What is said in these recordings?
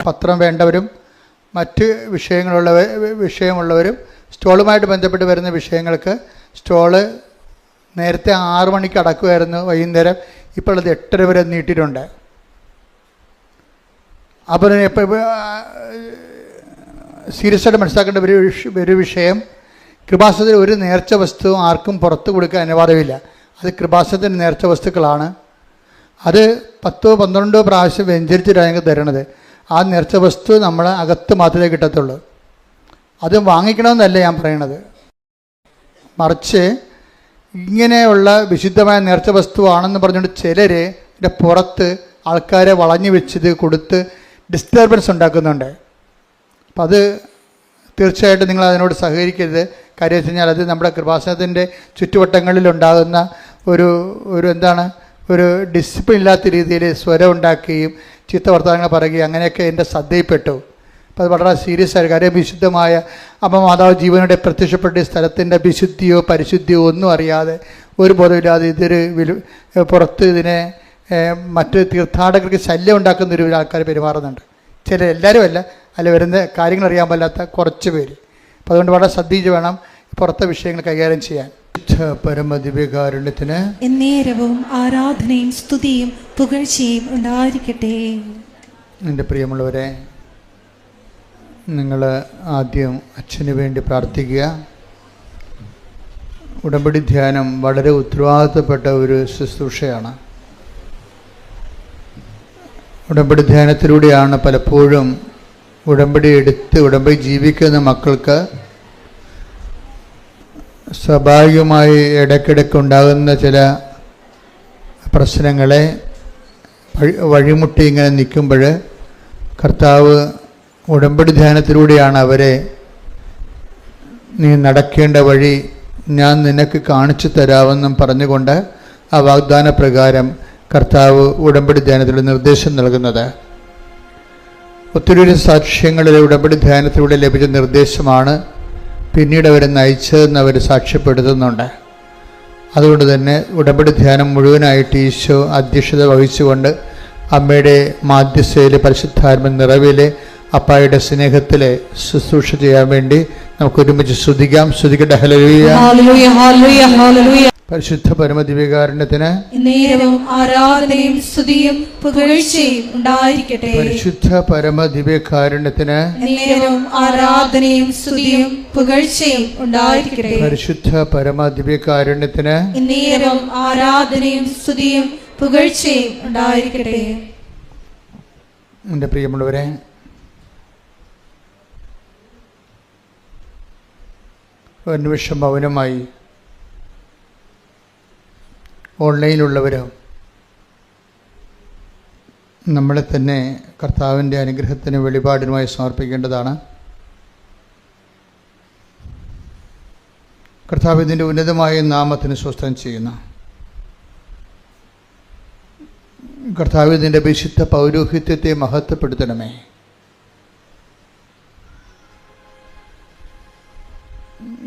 പത്രം വേണ്ടവരും മറ്റ് വിഷയമുള്ളവരും സ്റ്റോളുമായിട്ട് ബന്ധപ്പെട്ട് വരുന്ന വിഷയങ്ങൾക്ക് സ്റ്റോള് നേരത്തെ 6 മണിക്ക് അടക്കുമായിരുന്നു, വൈകുന്നേരം ഇപ്പോൾ അത് 8:30 വരെ നീട്ടിയിട്ടുണ്ട്. അപ്പോൾ സീരിയസ് ആയിട്ട് മനസ്സിലാക്കേണ്ട ഒരു വിഷയം, കൃപാസനത്തിൽ ഒരു നേർച്ച വസ്തു ആർക്കും പുറത്ത് കൊടുക്കാൻ അനുവാദമില്ല. അത് കൃപാസനത്തിൻ്റെ നേർച്ച വസ്തുക്കളാണ്. അത് 10-12 പ്രാവശ്യം വെഞ്ചരിച്ചിട്ടാണ് ഞങ്ങൾക്ക് തരണത്. ആ നേർച്ച വസ്തു നമ്മൾ അകത്ത് മാത്രമേ കിട്ടത്തുള്ളൂ. അത് വാങ്ങിക്കണമെന്നല്ല ഞാൻ പറയണത്, മറിച്ച് ഇങ്ങനെയുള്ള വിശുദ്ധമായ നേർച്ച വസ്തുവാണെന്ന് പറഞ്ഞുകൊണ്ട് ചിലർ ഇതിൻ്റെ പുറത്ത് ആൾക്കാരെ വളഞ്ഞു വെച്ചത് കൊടുത്ത് ഡിസ്റ്റർബൻസ് ഉണ്ടാക്കുന്നുണ്ട്. അപ്പം അത് തീർച്ചയായിട്ടും നിങ്ങൾ അതിനോട് സഹകരിക്കരുത്. കാര്യം വെച്ച് കഴിഞ്ഞാൽ അത് നമ്മുടെ കൃപാസനത്തിൻ്റെ ചുറ്റുവട്ടങ്ങളിലുണ്ടാകുന്ന ഒരു ഡിസിപ്ലിൻ ഇല്ലാത്ത രീതിയിൽ സ്വരം ഉണ്ടാക്കുകയും ചീത്ത വർത്തമാനങ്ങൾ പറയുകയും അങ്ങനെയൊക്കെ എൻ്റെ ശ്രദ്ധയിൽപ്പെട്ടു. അപ്പോൾ അത് വളരെ സീരിയസ് ആയിട്ട്, കാര്യം വിശുദ്ധമായ മാതാവ് ജീവനോടെ പ്രത്യക്ഷപ്പെട്ട സ്ഥലത്തിൻ്റെ വിശുദ്ധിയോ പരിശുദ്ധിയോ ഒന്നും അറിയാതെ ഒരു ബോധമില്ലാതെ പുറത്ത് ഇതിനെ മറ്റ് തീർത്ഥാടകർക്ക് ശല്യം ഉണ്ടാക്കുന്ന ഒരു ആൾക്കാർ പെരുമാറുന്നുണ്ട്. എല്ലാവരും അല്ല, അതിൽ വരുന്ന കാര്യങ്ങൾ അറിയാൻ പാടില്ലാത്ത കുറച്ച് പേര്. അപ്പോൾ അതുകൊണ്ട് വളരെ ശ്രദ്ധിച്ച് വേണം പുറത്തെ വിഷയങ്ങൾ കൈകാര്യം ചെയ്യാൻ. പരമദിവ്യകാരുണ്യത്തിന് എന്നേരവും ആരാധനയും സ്തുതിയും പുകഴ്ചയും ഉണ്ടായിരിക്കട്ടെ. എൻ്റെ പ്രിയമുള്ളവരെ, നിങ്ങൾ ആദ്യം അച്ഛന് വേണ്ടി പ്രാർത്ഥിക്കുക. ഉടമ്പടി ധ്യാനം വളരെ ഉത്തരവാദിത്തപ്പെട്ട ഒരു ശുശ്രൂഷയാണ്. ഉടമ്പടി ധ്യാനത്തിലൂടെയാണ് പലപ്പോഴും ഉടമ്പടി എടുത്ത് ഉടമ്പടി ജീവിക്കുന്ന മക്കൾക്ക് സ്വാഭാവികമായി ഇടയ്ക്കിടയ്ക്ക് ഉണ്ടാകുന്ന ചില പ്രശ്നങ്ങളെ വഴിമുട്ടി ഇങ്ങനെ നിൽക്കുമ്പോൾ കർത്താവ് ഉടമ്പടി ധ്യാനത്തിലൂടെയാണ് അവരെ നീ നടക്കേണ്ട വഴി ഞാൻ നിനക്ക് കാണിച്ചു തരാമെന്നും പറഞ്ഞുകൊണ്ട് ആ വാഗ്ദാന പ്രകാരം കർത്താവ് ഉടമ്പടി ധ്യാനത്തിലൂടെ നിർദ്ദേശം നൽകുന്നത്. ഒത്തിരി സാക്ഷ്യങ്ങളിൽ ഉടമ്പടി ധ്യാനത്തിലൂടെ ലഭിച്ച നിർദ്ദേശമാണ് പിന്നീട് അവരെ നയിച്ചതെന്ന് അവർ സാക്ഷ്യപ്പെടുത്തുന്നുണ്ട്. അതുകൊണ്ട് തന്നെ ഉടമ്പടി ധ്യാനം മുഴുവനായിട്ട് ഈശോ അധ്യക്ഷത വഹിച്ചുകൊണ്ട് അമ്മയുടെ മാധ്യസ്ഥയിൽ പരിശുദ്ധാത്മ നിറവിലെ അപ്പായുടെ സ്നേഹത്തിലെ ശുശ്രൂഷ ചെയ്യാൻ വേണ്ടി നമുക്ക് ഒരുമിച്ച് സ്തുതിക്കാം. സ്തുതിക്കട്ടെ. ഹല്ലേലൂയ, ഹല്ലേലൂയ, ഹല്ലേലൂയ, ഹല്ലേലൂയ. പരിശുദ്ധ പരമദിവ്യകാരുണ്യത്തിന് എന്നേരവും ആരാധനയും സ്തുതിയും പുകഴ്ചയും ഉണ്ടായിരിക്കട്ടെ. പരിശുദ്ധ പരമദിവ്യകാരുണ്യത്തിന് എന്നേരവും ആരാധനയും സ്തുതിയും പുകഴ്ചയും ഉണ്ടായിരിക്കട്ടെ. പരിശുദ്ധ പരമദിവ്യകാരുണ്യത്തിന് എന്നേരവും ആരാധനയും സ്തുതിയും പുകഴ്ചയും ഉണ്ടായിരിക്കട്ടെ. എൻ്റെ പ്രിയമുള്ളവരെ, ഒരു നിമിഷം മൗനമായി ഓൺലൈനിലുള്ളവരും നമ്മളെ തന്നെ കർത്താവിൻ്റെ അനുഗ്രഹത്തിന് വെളിപാടിനുമായി സമർപ്പിക്കേണ്ടതാണ്. കർത്താവ് ഇതിൻ്റെ ഉന്നതമായ നാമത്തിന് സ്വസ്ഥം ചെയ്യുന്നു. കർത്താവ് ഇതിൻ്റെ വിശുദ്ധ പൗരോഹിത്യത്തെ മഹത്വപ്പെടുത്തണമേ.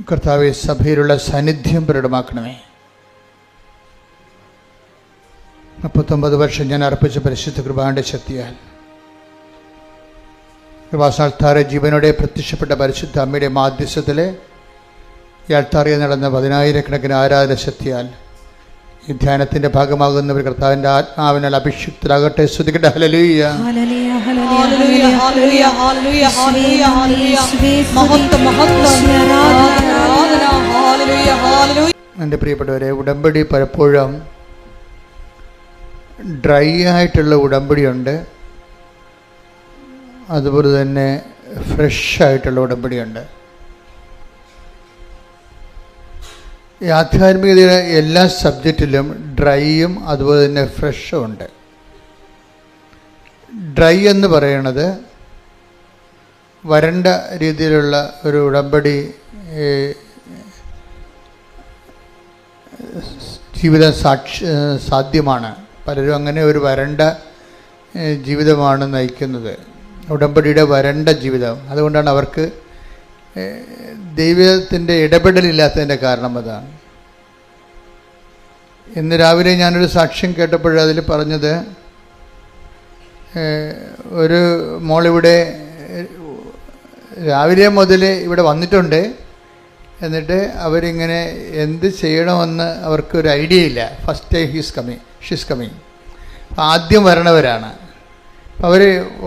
കർത്താവെ സഭയിലുള്ള സാന്നിധ്യം പ്രകടമാക്കണമേ. 39 വർഷം ഞാൻ അർപ്പിച്ച പരിശുദ്ധ കൃപാന്റെ ശക്തിയാൽ കൃപാസ്ഥാന ജീവനോടെ പ്രത്യക്ഷപ്പെട്ട പരിശുദ്ധ അമ്മയുടെ മാധ്യസ്ഥത്തിലെ ഈ അൾത്താറിൽ നടന്ന 10,000-കണക്കിന് ആരാധന ശക്തിയാൽ ഈ ധ്യാനത്തിന്റെ ഭാഗമാകുന്നവർ കർത്താവിന്റെ ആത്മാവിനാൽ അഭിഷിക്തരാകട്ടെ. സ്തുതിക്കട്ടെ. ഹല്ലേലൂയ, ഹല്ലേലൂയ, ഹല്ലേലൂയ, ഹല്ലേലൂയ, ഹല്ലേലൂയ, ഹല്ലേലൂയ, മഹത്വം, മഹത്വം, ആരാധന, ഹല്ലേലൂയ, ഹല്ലേലൂയ. എൻ്റെ പ്രിയപ്പെട്ടവരെ, ഉടമ്പടി പലപ്പോഴും ഡ്രൈ ആയിട്ടുള്ള ഉടമ്പടിയുണ്ട്, അതുപോലെ തന്നെ ഫ്രഷ് ആയിട്ടുള്ള ഉടമ്പടിയുണ്ട്. ഈ ആധ്യാത്മികതയുടെ എല്ലാ സബ്ജക്റ്റിലും ഡ്രൈയും അതുപോലെ തന്നെ ഫ്രഷും ഉണ്ട്. ഡ്രൈ എന്ന് പറയുന്നത് വരണ്ട രീതിയിലുള്ള ഒരു ഉടമ്പടി ജീവിതം സാധ്യമാണ്. പലരും അങ്ങനെ ഒരു വരണ്ട ജീവിതമാണ് നയിക്കുന്നത്, ഉടമ്പടിയുടെ വരണ്ട ജീവിതം. അതുകൊണ്ടാണ് അവർക്ക് ദൈവത്തിൻ്റെ ഇടപെടലില്ലാത്തതിൻ്റെ കാരണം അതാണ്. ഇന്ന് രാവിലെ ഞാനൊരു സാക്ഷ്യം കേട്ടപ്പോൾ അതിൽ പറഞ്ഞത്, ഒരു മോളിവിടെ രാവിലെ മുതൽ ഇവിടെ വന്നിട്ടുണ്ട്. എന്നിട്ട് അവരിങ്ങനെ എന്ത് ചെയ്യണമെന്ന് അവർക്കൊരു ഐഡിയ ഇല്ല. First time she's coming. ആദ്യം വരണവരാണ്. അവർ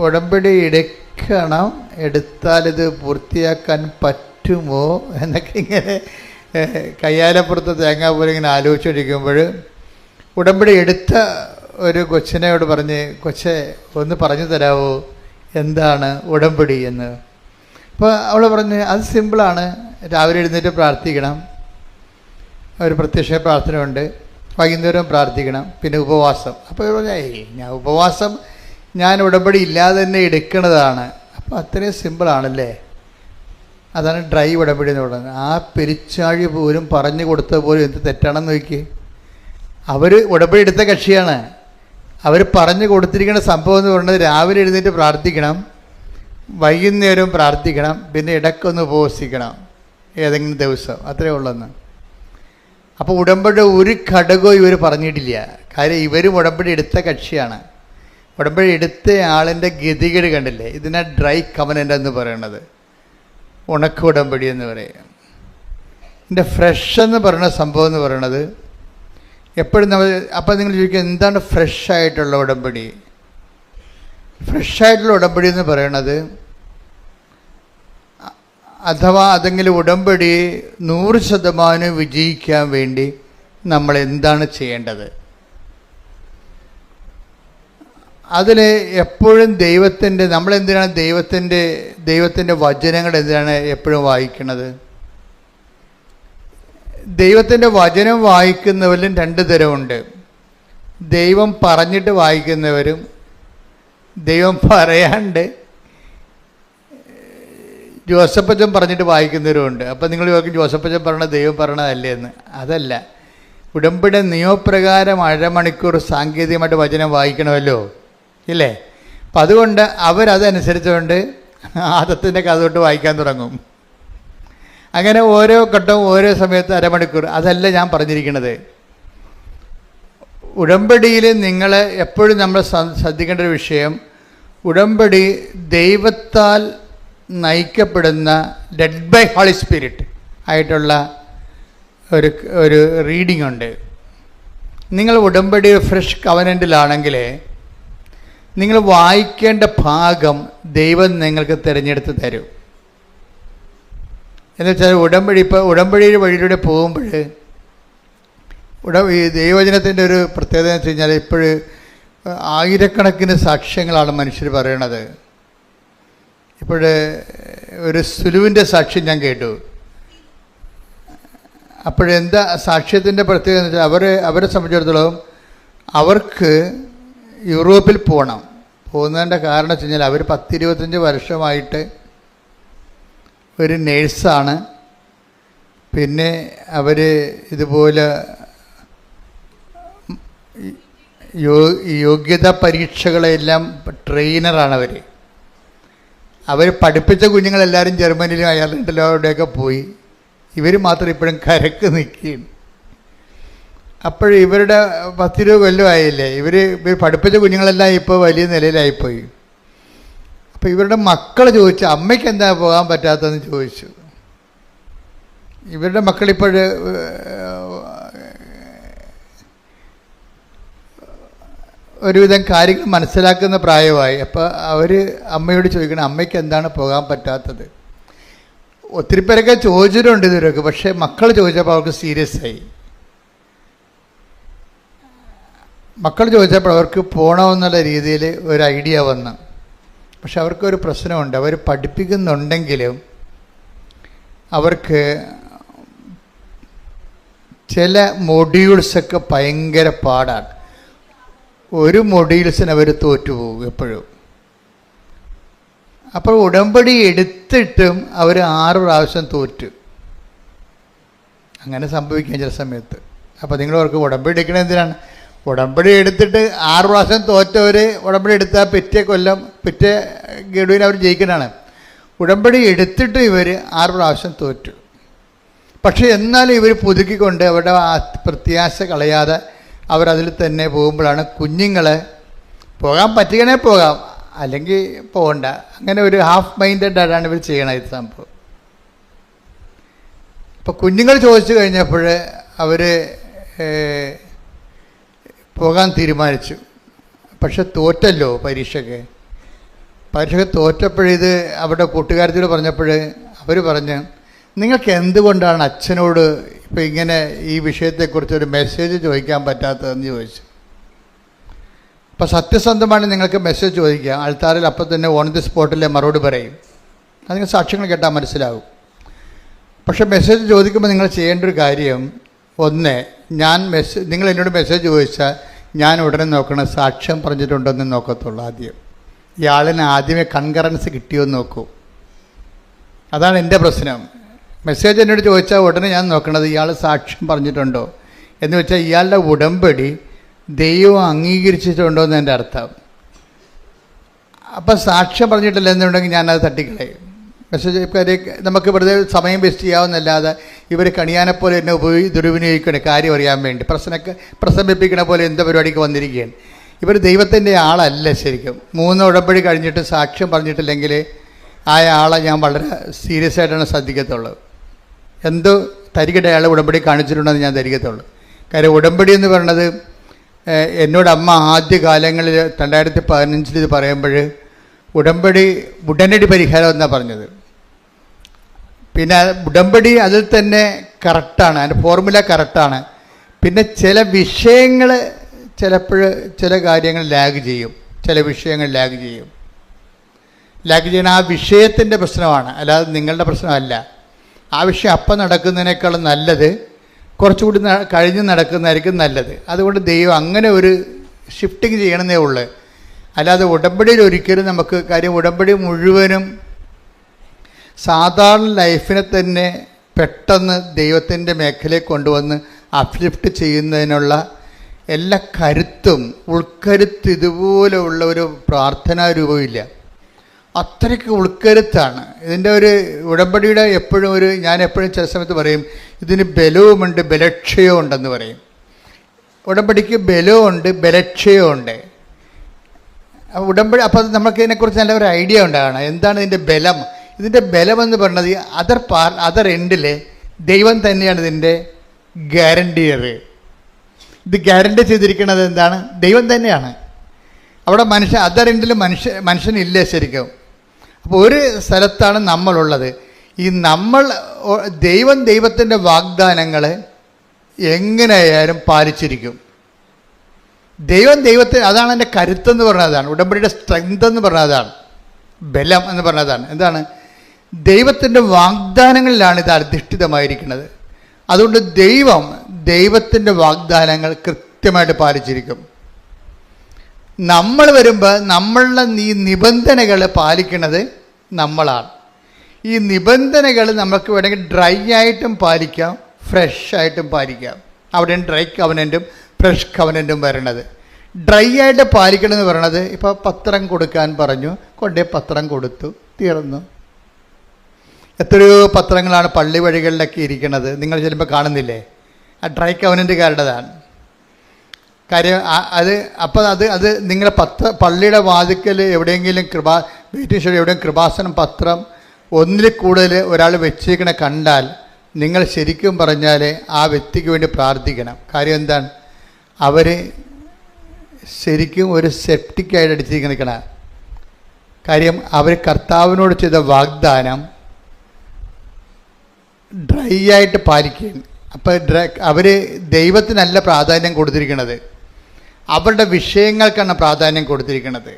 ഉടമ്പടി എടുക്കണം, എടുത്താലിത് പൂർത്തിയാക്കാൻ പറ്റുമോ എന്നൊക്കെ ഇങ്ങനെ കയ്യാലപ്പുറത്ത് തേങ്ങാ പോലെ ഇങ്ങനെ ആലോചിച്ചിരിക്കുമ്പോൾ ഉടമ്പടി എടുത്ത ഒരു കൊച്ചിനോട് പറഞ്ഞ്, കൊച്ചെ ഒന്ന് പറഞ്ഞു തരാമോ എന്താണ് ഉടമ്പടി എന്ന്. അപ്പോൾ അവൾ പറഞ്ഞ് അത് സിമ്പിളാണ്, രാവിലെ എഴുന്നേറ്റ് പ്രാർത്ഥിക്കണം, ഒരു പ്രത്യക്ഷ പ്രാർത്ഥന ഉണ്ട്, വൈകുന്നേരം പ്രാർത്ഥിക്കണം, പിന്നെ ഉപവാസം. അപ്പോൾ ഞാൻ ഉപവാസം ഞാൻ ഉടമ്പടി ഇല്ലാതെ തന്നെ എടുക്കുന്നതാണ്. അപ്പോൾ അത്രയും സിമ്പിളാണല്ലേ. അതാണ് ഡ്രൈ ഉടമ്പടി എന്ന് പറയുന്നത്. ആ പെരിച്ചാഴി പോലും പറഞ്ഞു കൊടുത്ത പോലും എന്ത് തെറ്റാണെന്ന് നോക്കി. അവർ ഉടമ്പടി എടുത്ത കക്ഷിയാണ്. അവർ പറഞ്ഞു കൊടുത്തിരിക്കുന്ന സംഭവം എന്ന് പറയുന്നത് രാവിലെ എഴുന്നേറ്റ് പ്രാർത്ഥിക്കണം, വൈകുന്നേരവും പ്രാർത്ഥിക്കണം, പിന്നെ ഇടയ്ക്കൊന്ന് ഉപവസിക്കണം ഏതെങ്കിലും ദിവസം, അത്രയേ ഉള്ളെന്ന്. അപ്പോൾ ഉടമ്പടി ഒരു ഘടകവും ഇവർ പറഞ്ഞിട്ടില്ല. കാര്യം ഇവരും ഉടമ്പടി എടുത്ത കക്ഷിയാണ്. ഉടമ്പടി എടുത്ത ആളിൻ്റെ ഗതികേട് കണ്ടില്ലേ. ഇതിനാ ഡ്രൈ കവനൻ്റ് എന്ന് പറയുന്നത്, ഉണക്ക ഉടമ്പടി എന്ന് പറയും. ഇതിൻ്റെ ഫ്രഷ് എന്ന് പറയുന്ന സംഭവം എന്ന് പറയുന്നത് എപ്പോഴും നമ്മൾ, അപ്പം നിങ്ങൾ ചോദിക്കുക എന്താണ് ഫ്രഷായിട്ടുള്ള ഉടമ്പടി? ഫ്രഷായിട്ടുള്ള ഉടമ്പടി എന്ന് പറയണത്, അഥവാ അതെങ്കിലും ഉടമ്പടി 100% വിജയിക്കാൻ വേണ്ടി നമ്മൾ എന്താണ് ചെയ്യേണ്ടത്? അതിൽ എപ്പോഴും നമ്മളെന്തിനാണ് ദൈവത്തിൻ്റെ വചനങ്ങൾ എന്തിനാണ് എപ്പോഴും വായിക്കുന്നത്? ദൈവത്തിൻ്റെ വചനം വായിക്കുന്നവരിലും 2 തരമുണ്ട്. ദൈവം പറഞ്ഞിട്ട് വായിക്കുന്നവരും ദൈവം പറയാണ്ട് ജോസഫച്ചൻ പറഞ്ഞിട്ട് വായിക്കുന്നവരുമുണ്ട്. അപ്പം നിങ്ങൾ ജോസഫച്ചൻ പറഞ്ഞത് ദൈവം പറഞ്ഞതല്ലേ എന്ന്. അതല്ല, ഉടമ്പടി നിയമപ്രകാരം അരമണിക്കൂർ സാങ്കേതികമായിട്ട് വചനം വായിക്കണമല്ലോ, ഇല്ലേ? അപ്പം അതുകൊണ്ട് അവരതനുസരിച്ചുകൊണ്ട് ആദത്തിൻ്റെ കഥ തൊട്ട് വായിക്കാൻ തുടങ്ങും. അങ്ങനെ ഓരോ ഘട്ടവും ഓരോ സമയത്ത് അരമണിക്കൂർ. അതല്ല ഞാൻ പറഞ്ഞിരിക്കുന്നത്. ഉടമ്പടിയിൽ നിങ്ങൾ എപ്പോഴും നമ്മൾ ശ്രദ്ധിക്കേണ്ട ഒരു വിഷയം, ഉടമ്പടി ദൈവത്താൽ നയിക്കപ്പെടുന്ന ലെഡ് ബൈ ഹോളി സ്പിരിറ്റ് ആയിട്ടുള്ള ഒരു റീഡിംഗ് ഉണ്ട്. നിങ്ങൾ ഉടമ്പടി ഫ്രഷ് കവനൻ്റിലാണെങ്കിൽ നിങ്ങൾ വായിക്കേണ്ട ഭാഗം ദൈവം നിങ്ങൾക്ക് തിരഞ്ഞെടുത്ത് തരും. എന്നുവെച്ചാൽ ഉടമ്പടിയുടെ വഴിയിലൂടെ പോകുമ്പോൾ ഈ ദൈവവചനത്തിൻ്റെ ഒരു പ്രത്യേകത എന്ന് വെച്ച് കഴിഞ്ഞാൽ ഇപ്പോഴും ആയിരക്കണക്കിന് സാക്ഷ്യങ്ങളാണ് മനുഷ്യർ പറയണത്. ഒരു സുലുവിൻ്റെ സാക്ഷ്യം ഞാൻ കേട്ടു. അപ്പോഴെന്താ സാക്ഷ്യത്തിൻ്റെ പ്രത്യേകത എന്ന് വെച്ചാൽ അവരെ സംബന്ധിച്ചിടത്തോളം അവർക്ക് യൂറോപ്പിൽ പോകുന്നതിൻ്റെ കാരണം വെച്ച് കഴിഞ്ഞാൽ അവർ 10-25 വർഷമായിട്ട് ഒരു നേഴ്സാണ്. പിന്നെ അവർ ഇതുപോലെ യോഗ്യതാ പരീക്ഷകളെല്ലാം ട്രെയിനറാണ്. അവർ പഠിപ്പിച്ച കുഞ്ഞുങ്ങളെല്ലാവരും ജർമ്മനിയിലും അയർലൻഡിലും അവിടെയൊക്കെ പോയി. ഇവർ മാത്രം ഇപ്പോഴും കരക്ക് നിൽക്കുകയാണ്. അപ്പോൾ ഇവരുടെ 10-20 കൊല്ലമായില്ലേ, ഇവർ പഠിപ്പിച്ച കുഞ്ഞുങ്ങളെല്ലാം ഇപ്പോൾ വലിയ നിലയിലായിപ്പോയി. അപ്പോൾ ഇവരുടെ മക്കൾ ചോദിച്ചു, അമ്മയ്ക്ക് എന്താ പോകാൻ പറ്റാത്തതെന്ന് ചോദിച്ചു. ഇവരുടെ മക്കളിപ്പോൾ ഒരുവിധം കാര്യങ്ങൾ മനസ്സിലാക്കുന്ന പ്രായമായി. അപ്പോൾ അവർ അമ്മയോട് ചോദിക്കണം, അമ്മയ്ക്ക് എന്താണ് പോകാൻ പറ്റാത്തത്? ഒത്തിരി പേരൊക്കെ ചോദിച്ചിട്ടുണ്ട് ഇതുവരെയൊക്കെ. പക്ഷേ മക്കൾ ചോദിച്ചപ്പോൾ അവർക്ക് സീരിയസ് ആയി. മക്കൾ ചോദിച്ചപ്പോൾ അവർക്ക് പോകണമെന്നുള്ള രീതിയിൽ ഒരു ഐഡിയ വന്നു. പക്ഷെ അവർക്കൊരു പ്രശ്നമുണ്ട്. അവർ പഠിപ്പിക്കുന്നുണ്ടെങ്കിലും ചില മൊഡ്യൂൾസൊക്കെ ഭയങ്കര പാടാണ്. ഒരു മൊഡ്യൂൾസിന് അവർ തോറ്റുപോകും എപ്പോഴും. അപ്പോൾ ഉടമ്പടി എടുത്തിട്ടും അവർ 6 പ്രാവശ്യം തോറ്റു. അങ്ങനെ സംഭവിക്കാം ചില സമയത്ത്. അപ്പോൾ നിങ്ങൾ അവർക്ക് ഉടമ്പടി എടുക്കണത് എന്തിനാണ്? ഉടമ്പടി എടുത്തിട്ട് 6 പ്രാവശ്യം തോറ്റവർ ഉടമ്പടി എടുത്താൽ പിറ്റേ ഗഡുവിന് അവർ ജയിക്കുന്നതാണ്. ഉടമ്പടി എടുത്തിട്ട് ഇവർ 6 പ്രാവശ്യം തോറ്റു. പക്ഷേ എന്നാലും ഇവർ പുതുക്കിക്കൊണ്ട് അവരുടെ പ്രത്യാശ കളയാതെ അവരതിൽ തന്നെ പോകുമ്പോഴാണ് കുഞ്ഞുങ്ങളെ പോകാൻ പറ്റുകയാണെ പോകാം, അല്ലെങ്കിൽ പോകണ്ട. അങ്ങനെ ഒരു ഹാഫ് മൈൻഡഡാണ് ഇവർ ചെയ്യണത് ഇത് സംഭവം. ഇപ്പോൾ കുഞ്ഞുങ്ങൾ ചോദിച്ചു കഴിഞ്ഞപ്പോൾ അവർ പോകാൻ തീരുമാനിച്ചു. പക്ഷെ തോറ്റല്ലോ പരീക്ഷയ്ക്ക് തോറ്റപ്പോഴിത് അവിടെ കൂട്ടുകാരത്തിയോട് പറഞ്ഞപ്പോൾ അവർ പറഞ്ഞ്, നിങ്ങൾക്ക് എന്തുകൊണ്ടാണ് അച്ഛനോട് ഇപ്പോൾ ഇങ്ങനെ ഈ വിഷയത്തെക്കുറിച്ചൊരു മെസ്സേജ് ചോദിക്കാൻ പറ്റാത്തതെന്ന് ചോദിച്ചു. അപ്പോൾ സത്യസന്ധമാണ് നിങ്ങൾക്ക് മെസ്സേജ് ചോദിക്കുക, ആൾത്താറിൽ അപ്പം തന്നെ ഓൺ ദി സ്പോട്ടിലെ മറുപടി പറയും. അത് നിങ്ങൾ സാക്ഷ്യങ്ങൾ കേട്ടാൽ മനസ്സിലാവും. പക്ഷേ മെസ്സേജ് ചോദിക്കുമ്പോൾ നിങ്ങൾ ചെയ്യേണ്ട ഒരു കാര്യം, ഒന്ന്, നിങ്ങൾ എന്നോട് മെസ്സേജ് ചോദിച്ചാൽ ഞാൻ ഉടനെ നോക്കണം സാക്ഷ്യം പറഞ്ഞിട്ടുണ്ടോയെന്ന് നോക്കത്തുള്ളൂ. ഇയാളിന് ആദ്യമേ കൺകറൻസ് കിട്ടിയോ എന്ന് നോക്കൂ. അതാണ് എൻ്റെ പ്രശ്നം. മെസ്സേജ് എന്നോട് ചോദിച്ചാൽ ഉടനെ ഞാൻ നോക്കണത് ഇയാൾ സാക്ഷ്യം പറഞ്ഞിട്ടുണ്ടോ എന്ന് വെച്ചാൽ ഇയാളുടെ ഉടമ്പടി ദൈവം അംഗീകരിച്ചിട്ടുണ്ടോ എന്ന് എൻ്റെ അർത്ഥം. അപ്പം സാക്ഷ്യം പറഞ്ഞിട്ടില്ല എന്നുണ്ടെങ്കിൽ ഞാനത് തട്ടിക്കളയും. മെസ്സേജ് നമുക്ക് വെറുതെ സമയം വേസ്റ്റ് ചെയ്യാവുന്നല്ലാതെ ഇവർ കണിയാനെപ്പോലെ എന്നെ ദുരുപയോഗിക്കണേ കാര്യം അറിയാൻ വേണ്ടി പ്രസംഗിപ്പിക്കണ പോലെ എന്ത് പരിപാടിക്ക് വന്നിരിക്കുകയാണ്. ഇവർ ദൈവത്തിൻ്റെ ആളല്ല ശരിക്കും. 3 ഉടമ്പടി കഴിഞ്ഞിട്ട് സാക്ഷ്യം പറഞ്ഞിട്ടില്ലെങ്കിൽ ആ ആളെ ഞാൻ വളരെ സീരിയസ് ആയിട്ടാണ് ശ്രദ്ധിക്കത്തുള്ളൂ. എന്തോ തരികട അയാൾ ഉടമ്പടി കാണിച്ചിട്ടുണ്ടെന്ന് ഞാൻ ധരിക്കത്തുള്ളൂ. കാര്യം ഉടമ്പടി എന്ന് പറയുന്നത് എന്നോട് അമ്മ ആദ്യ കാലങ്ങളിൽ 2015 ഇത് പറയുമ്പോൾ ഉടമ്പടി ഉടനടി പരിഹാരം എന്നാണ് പറഞ്ഞത്. പിന്നെ ഉടമ്പടി അതിൽ തന്നെ കറക്റ്റാണ്, അതിൻ്റെ ഫോർമുല കറക്റ്റാണ്. പിന്നെ ചില വിഷയങ്ങൾ ചിലപ്പോൾ ചില കാര്യങ്ങൾ ലാഗ് ചെയ്യും, ചില വിഷയങ്ങൾ ലാഗ് ചെയ്യണ ആ വിഷയത്തിൻ്റെ പ്രശ്നമാണ്, അല്ലാതെ നിങ്ങളുടെ പ്രശ്നമല്ല. ആ വിഷയം അപ്പം നടക്കുന്നതിനേക്കാളും നല്ലത് കുറച്ചുകൂടി കഴിഞ്ഞ് നടക്കുന്നതായിരിക്കും നല്ലത്. അതുകൊണ്ട് ദൈവം അങ്ങനെ ഒരു ഷിഫ്റ്റിങ് ചെയ്യണമെന്നേ ഉള്ളൂ. അല്ലാതെ ഉടമ്പടിയിൽ ഒരിക്കലും നമുക്ക് കാര്യം ഉടമ്പടി മുഴുവനും സാധാരണ ലൈഫിനെ തന്നെ പെട്ടെന്ന് ദൈവത്തിൻ്റെ മേഖലയിൽ കൊണ്ടുവന്ന് അപ്ലിഫ്റ്റ് ചെയ്യുന്നതിനുള്ള എല്ലാ കരുത്തും ഉൾക്കരുത്ത് ഇതുപോലെയുള്ള ഒരു പ്രാർത്ഥനാ രൂപമില്ല. അത്രയ്ക്ക് ഉൾക്കരുത്താണ് ഇതിൻ്റെ ഒരു ഉടമ്പടിയുടെ. ഞാൻ എപ്പോഴും ചില സമയത്ത് പറയും ഇതിന് ബലവുമുണ്ട് ബലക്ഷയവും ഉണ്ടെന്ന് പറയും. ഉടമ്പടിക്ക് ബലവുമുണ്ട് ബലക്ഷയമുണ്ട്. ഉടമ്പടി അപ്പോൾ നമുക്ക് ഇതിനെക്കുറിച്ച് നല്ല ഒരു ഐഡിയ ഉണ്ടാകണം. എന്താണ് ഇതിൻ്റെ ബലം? ഇതിൻ്റെ ബലമെന്ന് പറയുന്നത് അതർ എൻഡിൽ ദൈവം തന്നെയാണ് ഇതിൻ്റെ ഗ്യാരണ്ടിയർ. ഇത് ഗ്യാരണ്ടി ചെയ്തിരിക്കുന്നത് എന്താണ്? ദൈവം തന്നെയാണ്. അവിടെ അതർ എൻഡിൽ മനുഷ്യനില്ല ശരിക്കും. അപ്പോൾ ഒരു സ്ഥലത്താണ് നമ്മളുള്ളത്. ഈ ദൈവത്തിൻ്റെ വാഗ്ദാനങ്ങൾ എങ്ങനെയായാലും പാലിച്ചിരിക്കും. ദൈവത്തിന് അതാണ് എൻ്റെ കരുത്തെന്ന് പറഞ്ഞതാണ്. ഉടമ്പടിയുടെ സ്ട്രെങ്ത് എന്ന് പറഞ്ഞതാണ്, ബലം എന്ന് പറഞ്ഞതാണ്. എന്താണ്? ദൈവത്തിൻ്റെ വാഗ്ദാനങ്ങളിലാണ് ഇത് അധിഷ്ഠിതമായിരിക്കുന്നത്. അതുകൊണ്ട് ദൈവത്തിൻ്റെ വാഗ്ദാനങ്ങൾ കൃത്യമായിട്ട് പാലിച്ചിരിക്കും. നമ്മൾ വരുമ്പോൾ നമ്മളുടെ ഈ നിബന്ധനകൾ പാലിക്കുന്നത് നമ്മളാണ്. ഈ നിബന്ധനകൾ നമുക്ക് വേണമെങ്കിൽ ഡ്രൈ ആയിട്ടും പാലിക്കാം, ഫ്രഷ് ആയിട്ടും പാലിക്കാം. അവിടെയും ഡ്രൈ കവനൻറ്റും ഫ്രഷ് കവനൻറ്റും വരണത്. ഡ്രൈ ആയിട്ട് പാലിക്കണമെന്ന് പറയണത് ഇപ്പോൾ പത്രം കൊടുക്കാൻ പറഞ്ഞു, കൊണ്ടേ പത്രം കൊടുത്തു, തീർന്നു. എത്രയോ പത്രങ്ങളാണ് പള്ളി വഴികളിലൊക്കെ ഇരിക്കുന്നത്, നിങ്ങൾ ചിലപ്പോൾ കാണുന്നില്ലേ? ആ ഡ്രൈ കവനൻറ്റുകാരുടേതാണ് കാര്യം. അത് നിങ്ങളെ പള്ളിയുടെ വാതിക്കൽ എവിടെയെങ്കിലും എവിടെയും കൃപാസനം പത്രം ഒന്നിൽ കൂടുതൽ ഒരാൾ വെച്ചേക്കണ കണ്ടാൽ നിങ്ങൾ ശരിക്കും പറഞ്ഞാൽ ആ വ്യക്തിക്ക് വേണ്ടി പ്രാർത്ഥിക്കണം. കാര്യം എന്താണ്? അവർ ശരിക്കും ഒരു സെപ്റ്റിക്കായിട്ട് അടിച്ചിരിക്കണ കാര്യം. അവർ കർത്താവിനോട് ചെയ്ത വാഗ്ദാനം ഡ്രൈ ആയിട്ട് പാലിക്കുകയാണ്. അപ്പോൾ അവർ ദൈവത്തിനല്ല പ്രാധാന്യം കൊടുത്തിരിക്കുന്നത്, അവരുടെ വിഷയങ്ങൾക്കാണ് പ്രാധാന്യം കൊടുത്തിരിക്കുന്നത്.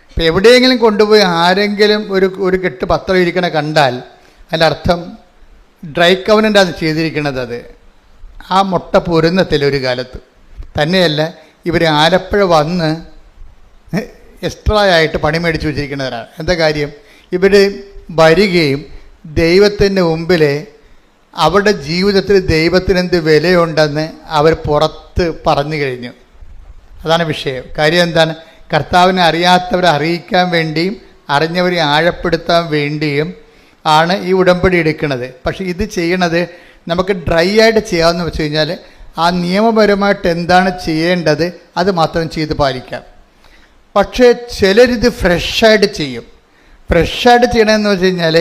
ഇപ്പോൾ എവിടെയെങ്കിലും കൊണ്ടുപോയി ആരെങ്കിലും ഒരു കെട്ട് പത്രം ഇരിക്കണ കണ്ടാൽ അതിൻ്റെ അർത്ഥം ഡ്രൈ കവനൻ്റ് അത് ചെയ്തിരിക്കുന്നത്. അത് ആ മുട്ട പൊരുന്നത്തില്ല ഒരു കാലത്ത്. തന്നെയല്ല, ഇവർ ആലപ്പുഴ വന്ന് എക്സ്ട്രാ ആയിട്ട് പണി മേടിച്ച് വെച്ചിരിക്കുന്നവരാണ്. എന്താ കാര്യം? ഇവർ വരികയും ദൈവത്തിൻ്റെ മുമ്പിൽ അവരുടെ ജീവിതത്തിൽ ദൈവത്തിനെന്ത് വിലയുണ്ടെന്ന് അവർ പുറത്ത് പറഞ്ഞു കഴിഞ്ഞു. അതാണ് വിഷയം. കാര്യം എന്താണ്? കർത്താവിനെ അറിയാത്തവരെ അറിയിക്കാൻ വേണ്ടിയും അറിഞ്ഞവരെ ആഴപ്പെടുത്താൻ വേണ്ടിയും ആണ് ഈ ഉടമ്പടി എടുക്കുന്നത്. പക്ഷേ ഇത് ചെയ്യണത് നമുക്ക് ഡ്രൈ ആയിട്ട് ചെയ്യാമെന്ന് വെച്ച് കഴിഞ്ഞാൽ ആ നിയമപരമായിട്ട് എന്താണ് ചെയ്യേണ്ടത് അത് മാത്രം ചെയ്ത് പാലിക്കാം. പക്ഷേ ചിലരിത് ഫ്രഷായിട്ട് ചെയ്യും. ഫ്രഷായിട്ട് ചെയ്യണമെന്ന് വെച്ച് കഴിഞ്ഞാൽ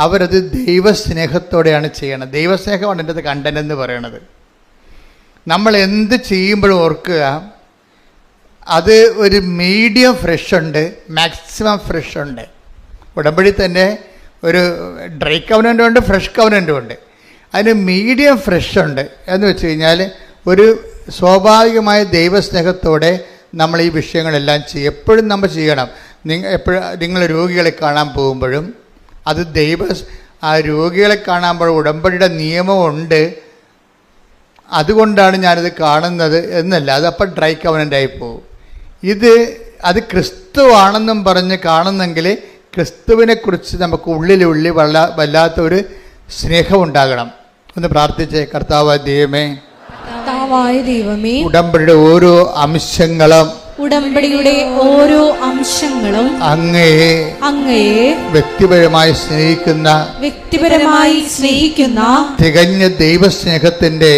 അവരത് ദൈവസ്നേഹത്തോടെയാണ് ചെയ്യണത്. ദൈവസ്നേഹമാണ് എൻ്റെ കണ്ടന്റ് എന്ന് പറയണത്. നമ്മൾ എന്ത് ചെയ്യുമ്പോഴും ഓർക്കുക, അത് ഒരു മീഡിയം ഫ്രഷ് ഉണ്ട്, മാക്സിമം ഫ്രഷ് ഉണ്ട്. ഉടമ്പടി തന്നെ ഒരു ഡ്രൈ കവനൻ്റും ഉണ്ട്, ഫ്രഷ് കവനൻ്റും ഉണ്ട്. അതിന് മീഡിയം ഫ്രഷ് ഉണ്ട് എന്ന് വെച്ച് കഴിഞ്ഞാൽ ഒരു സ്വാഭാവികമായ ദൈവസ്നേഹത്തോടെ നമ്മൾ ഈ വിഷയങ്ങളെല്ലാം ചെയ്യും. എപ്പോഴും നമ്മൾ ചെയ്യണം. നിങ്ങൾ രോഗികളെ കാണാൻ പോകുമ്പോഴും അത് ആ രോഗികളെ കാണുമ്പോൾ ഉടമ്പടിയുടെ നിയമമുണ്ട്, അതുകൊണ്ടാണ് ഞാനിത് കാണുന്നത് എന്നല്ല. അതപ്പോൾ ഡ്രൈ കവനൻ്റായി പോകും. അത് ക്രിസ്തു ആണെന്നും പറഞ്ഞ് കാണുന്നെങ്കിൽ ക്രിസ്തുവിനെക്കുറിച്ച് നമുക്ക് ഉള്ളിലുള്ളിൽ വല്ലാത്തൊരു സ്നേഹമുണ്ടാകണം. ഒന്ന് പ്രാർത്ഥിച്ചേ. കർത്താവായ ദൈവമേ, ഉടമ്പടിയുടെ ഓരോ അംശങ്ങളും അങ്ങയെ വ്യക്തിപരമായി സ്നേഹിക്കുന്ന തികഞ്ഞ ദൈവസ്നേഹത്തിന്റെ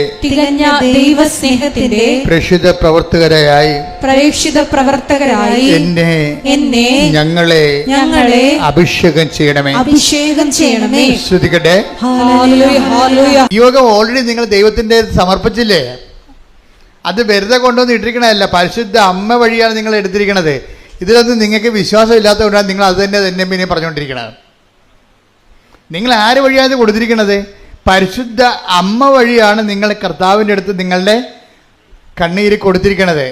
പ്രേക്ഷിത പ്രവർത്തകരായി എന്നെ ഞങ്ങളെ അഭിഷേകം ചെയ്യണമേ. ശ്രുതികട്ടെ. യോഗം ഓൾറെഡി നിങ്ങൾ ദൈവത്തിന്റെ സമർപ്പിച്ചില്ലേ? അത് വെറുതെ കൊണ്ടുവന്ന് ഇട്ടിരിക്കണമല്ല, പരിശുദ്ധ അമ്മ വഴിയാണ് നിങ്ങൾ എടുത്തിരിക്കണത്. ഇതിലൊന്നും നിങ്ങൾക്ക് വിശ്വാസം ഇല്ലാത്തതുകൊണ്ടാണ് നിങ്ങൾ അത് തന്നെ പിന്നെ പറഞ്ഞുകൊണ്ടിരിക്കണത്. നിങ്ങൾ ആര് വഴിയാണ് ഇത് കൊടുത്തിരിക്കണത്? പരിശുദ്ധ അമ്മ വഴിയാണ് നിങ്ങൾ കർത്താവിൻ്റെ അടുത്ത് നിങ്ങളുടെ കണ്ണീര് കൊടുത്തിരിക്കണത്.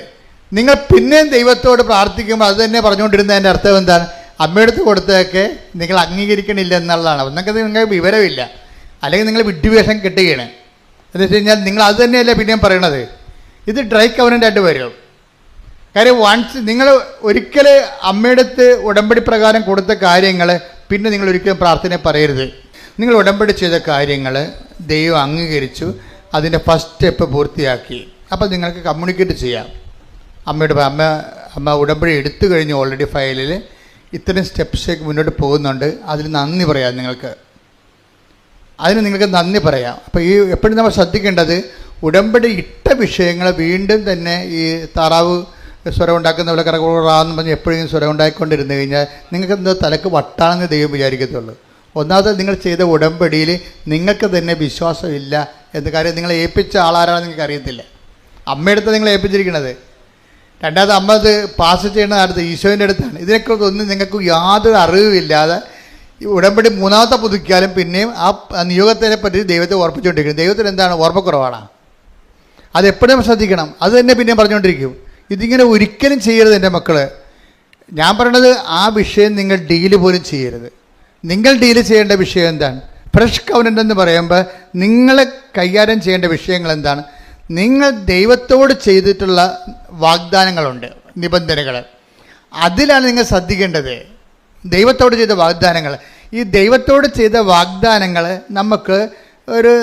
നിങ്ങൾ പിന്നെയും ദൈവത്തോട് പ്രാർത്ഥിക്കുമ്പോൾ അത് തന്നെ പറഞ്ഞുകൊണ്ടിരുന്നതിൻ്റെ അർത്ഥം എന്താണ്? അമ്മയെടുത്ത് കൊടുത്തതൊക്കെ നിങ്ങൾ അംഗീകരിക്കണില്ല എന്നുള്ളതാണ്. ഒന്നൊക്കെ നിങ്ങൾക്ക് വിവരമില്ല, അല്ലെങ്കിൽ നിങ്ങൾ വിഡ്ഢിവേഷം കെട്ടുകയാണ്. എന്ന് വെച്ച് കഴിഞ്ഞാൽ നിങ്ങൾ അത് തന്നെയല്ലേ പിന്നെയും പറയണത്. ഇത് ഡ്രൈ കവനൻ്റായിട്ട് വരും. കാര്യം നിങ്ങൾ ഒരിക്കൽ അമ്മയെടുത്ത് ഉടമ്പടി പ്രകാരം കൊടുത്ത കാര്യങ്ങൾ പിന്നെ നിങ്ങൾ ഒരിക്കലും പ്രാർത്ഥന പറയരുത്. നിങ്ങൾ ഉടമ്പടി ചെയ്ത കാര്യങ്ങൾ ദൈവം അംഗീകരിച്ചു, അതിൻ്റെ ഫസ്റ്റ് സ്റ്റെപ്പ് പൂർത്തിയാക്കി. അപ്പോൾ നിങ്ങൾക്ക് കമ്മ്യൂണിക്കേറ്റ് ചെയ്യാം. അമ്മയോട് അമ്മ ഉടമ്പടി എടുത്തു കഴിഞ്ഞു, ഓൾറെഡി ഫയലിൽ ഇത്രയും സ്റ്റെപ്സേക്ക് മുന്നോട്ട് പോകുന്നുണ്ട്, അതിൽ നന്ദി പറയാം. നിങ്ങൾക്ക് നന്ദി പറയാം. അപ്പോൾ ഈ എപ്പോഴും നമ്മൾ ശ്രദ്ധിക്കേണ്ടത്, ഉടമ്പടി ഇട്ട വിഷയങ്ങൾ വീണ്ടും തന്നെ ഈ താറാവ് സ്വരം ഉണ്ടാക്കുന്ന പോലെ കറകുറാന്ന് പറഞ്ഞ് എപ്പോഴും സ്വരം ഉണ്ടാക്കിക്കൊണ്ടിരുന്നു കഴിഞ്ഞാൽ നിങ്ങൾക്ക് എന്തോ തലക്ക് വട്ടാണെന്ന് ദൈവം വിചാരിക്കത്തുള്ളൂ. ഒന്നാമത് നിങ്ങൾ ചെയ്ത ഉടമ്പടിയിൽ നിങ്ങൾക്ക് തന്നെ വിശ്വാസമില്ല എന്ന കാര്യം നിങ്ങളെ ഏൽപ്പിച്ച ആളാരാണെന്ന് നിങ്ങൾക്ക് അറിയത്തില്ല. അമ്മയെടുത്ത് നിങ്ങൾ ഏൽപ്പിച്ചിരിക്കണത്. രണ്ടാമത് അമ്മ അത് പാസ് ചെയ്യുന്ന അടുത്ത് ഈശോൻ്റെ അടുത്താണ്. ഇതിനെക്കുറിച്ചൊന്നും നിങ്ങൾക്ക് യാതൊരു അറിവുമില്ലാതെ ഈ ഉടമ്പടി മൂന്നാമത്തെ പുതുക്കിയാലും പിന്നെയും ആ നിയോഗത്തിനെ പറ്റി ദൈവത്തെ ഓർപ്പിച്ചുകൊണ്ടിരിക്കും. ദൈവത്തിന് എന്താണ് ഓർമ്മക്കുറവാണ്. അതെപ്പോഴും ശ്രദ്ധിക്കണം. അത് തന്നെ പിന്നെയും പറഞ്ഞുകൊണ്ടിരിക്കും. ഇതിങ്ങനെ ഒരിക്കലും ചെയ്യരുത് എൻ്റെ മക്കൾ. ഞാൻ പറയണത് ആ വിഷയം നിങ്ങൾ ഡീല് പോലും ചെയ്യരുത്. നിങ്ങൾ ഡീല് ചെയ്യേണ്ട വിഷയം എന്താണ്? ഫ്രഷ് കവനൻ്റ് എന്ന് പറയുമ്പോൾ നിങ്ങൾ കൈകാര്യം ചെയ്യേണ്ട വിഷയങ്ങൾ എന്താണ്? നിങ്ങൾ ദൈവത്തോട് ചെയ്തിട്ടുള്ള വാഗ്ദാനങ്ങളുണ്ട്, നിബന്ധനകൾ. അതിലാണ് നിങ്ങൾ ശ്രദ്ധിക്കേണ്ടത്. ദൈവത്തോട് ചെയ്ത വാഗ്ദാനങ്ങൾ. ഈ ദൈവത്തോട് ചെയ്ത വാഗ്ദാനങ്ങൾ നമുക്ക് ഒരു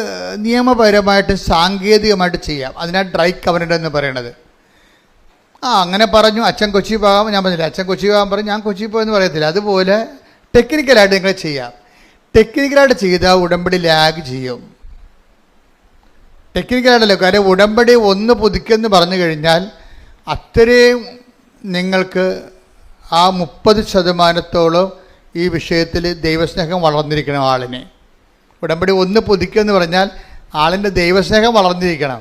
നിയമപരമായിട്ട് സാങ്കേതികമായിട്ട് ചെയ്യാം. അതിനാണ് ഡ്രൈ കവനൻ്റ് എന്ന് പറയണത്. അങ്ങനെ പറഞ്ഞു, അച്ഛൻ കൊച്ചി പോകാൻ ഞാൻ പറഞ്ഞില്ല, അച്ഛൻ കൊച്ചി പോകാൻ പറഞ്ഞു, ഞാൻ കൊച്ചി പോയെന്ന് പറയത്തില്ല. അതുപോലെ ടെക്നിക്കലായിട്ട് നിങ്ങൾ ചെയ്യാം. ടെക്നിക്കലായിട്ട് ചെയ്താൽ ഉടമ്പടി ലാഗ് ചെയ്യും. ടെക്നിക്കലായിട്ടല്ലോ. കാര്യം ഉടമ്പടി ഒന്ന് പുതുക്കിയെന്ന് പറഞ്ഞു കഴിഞ്ഞാൽ അത്രയും നിങ്ങൾക്ക് ആ 30% ഈ വിഷയത്തിൽ ദൈവസ്നേഹം വളർന്നിരിക്കണം ആളിനെ. ഉടമ്പടി ഒന്ന് പുതുക്കിയെന്ന് പറഞ്ഞാൽ ആളിൻ്റെ ദൈവസ്നേഹം വളർന്നിരിക്കണം.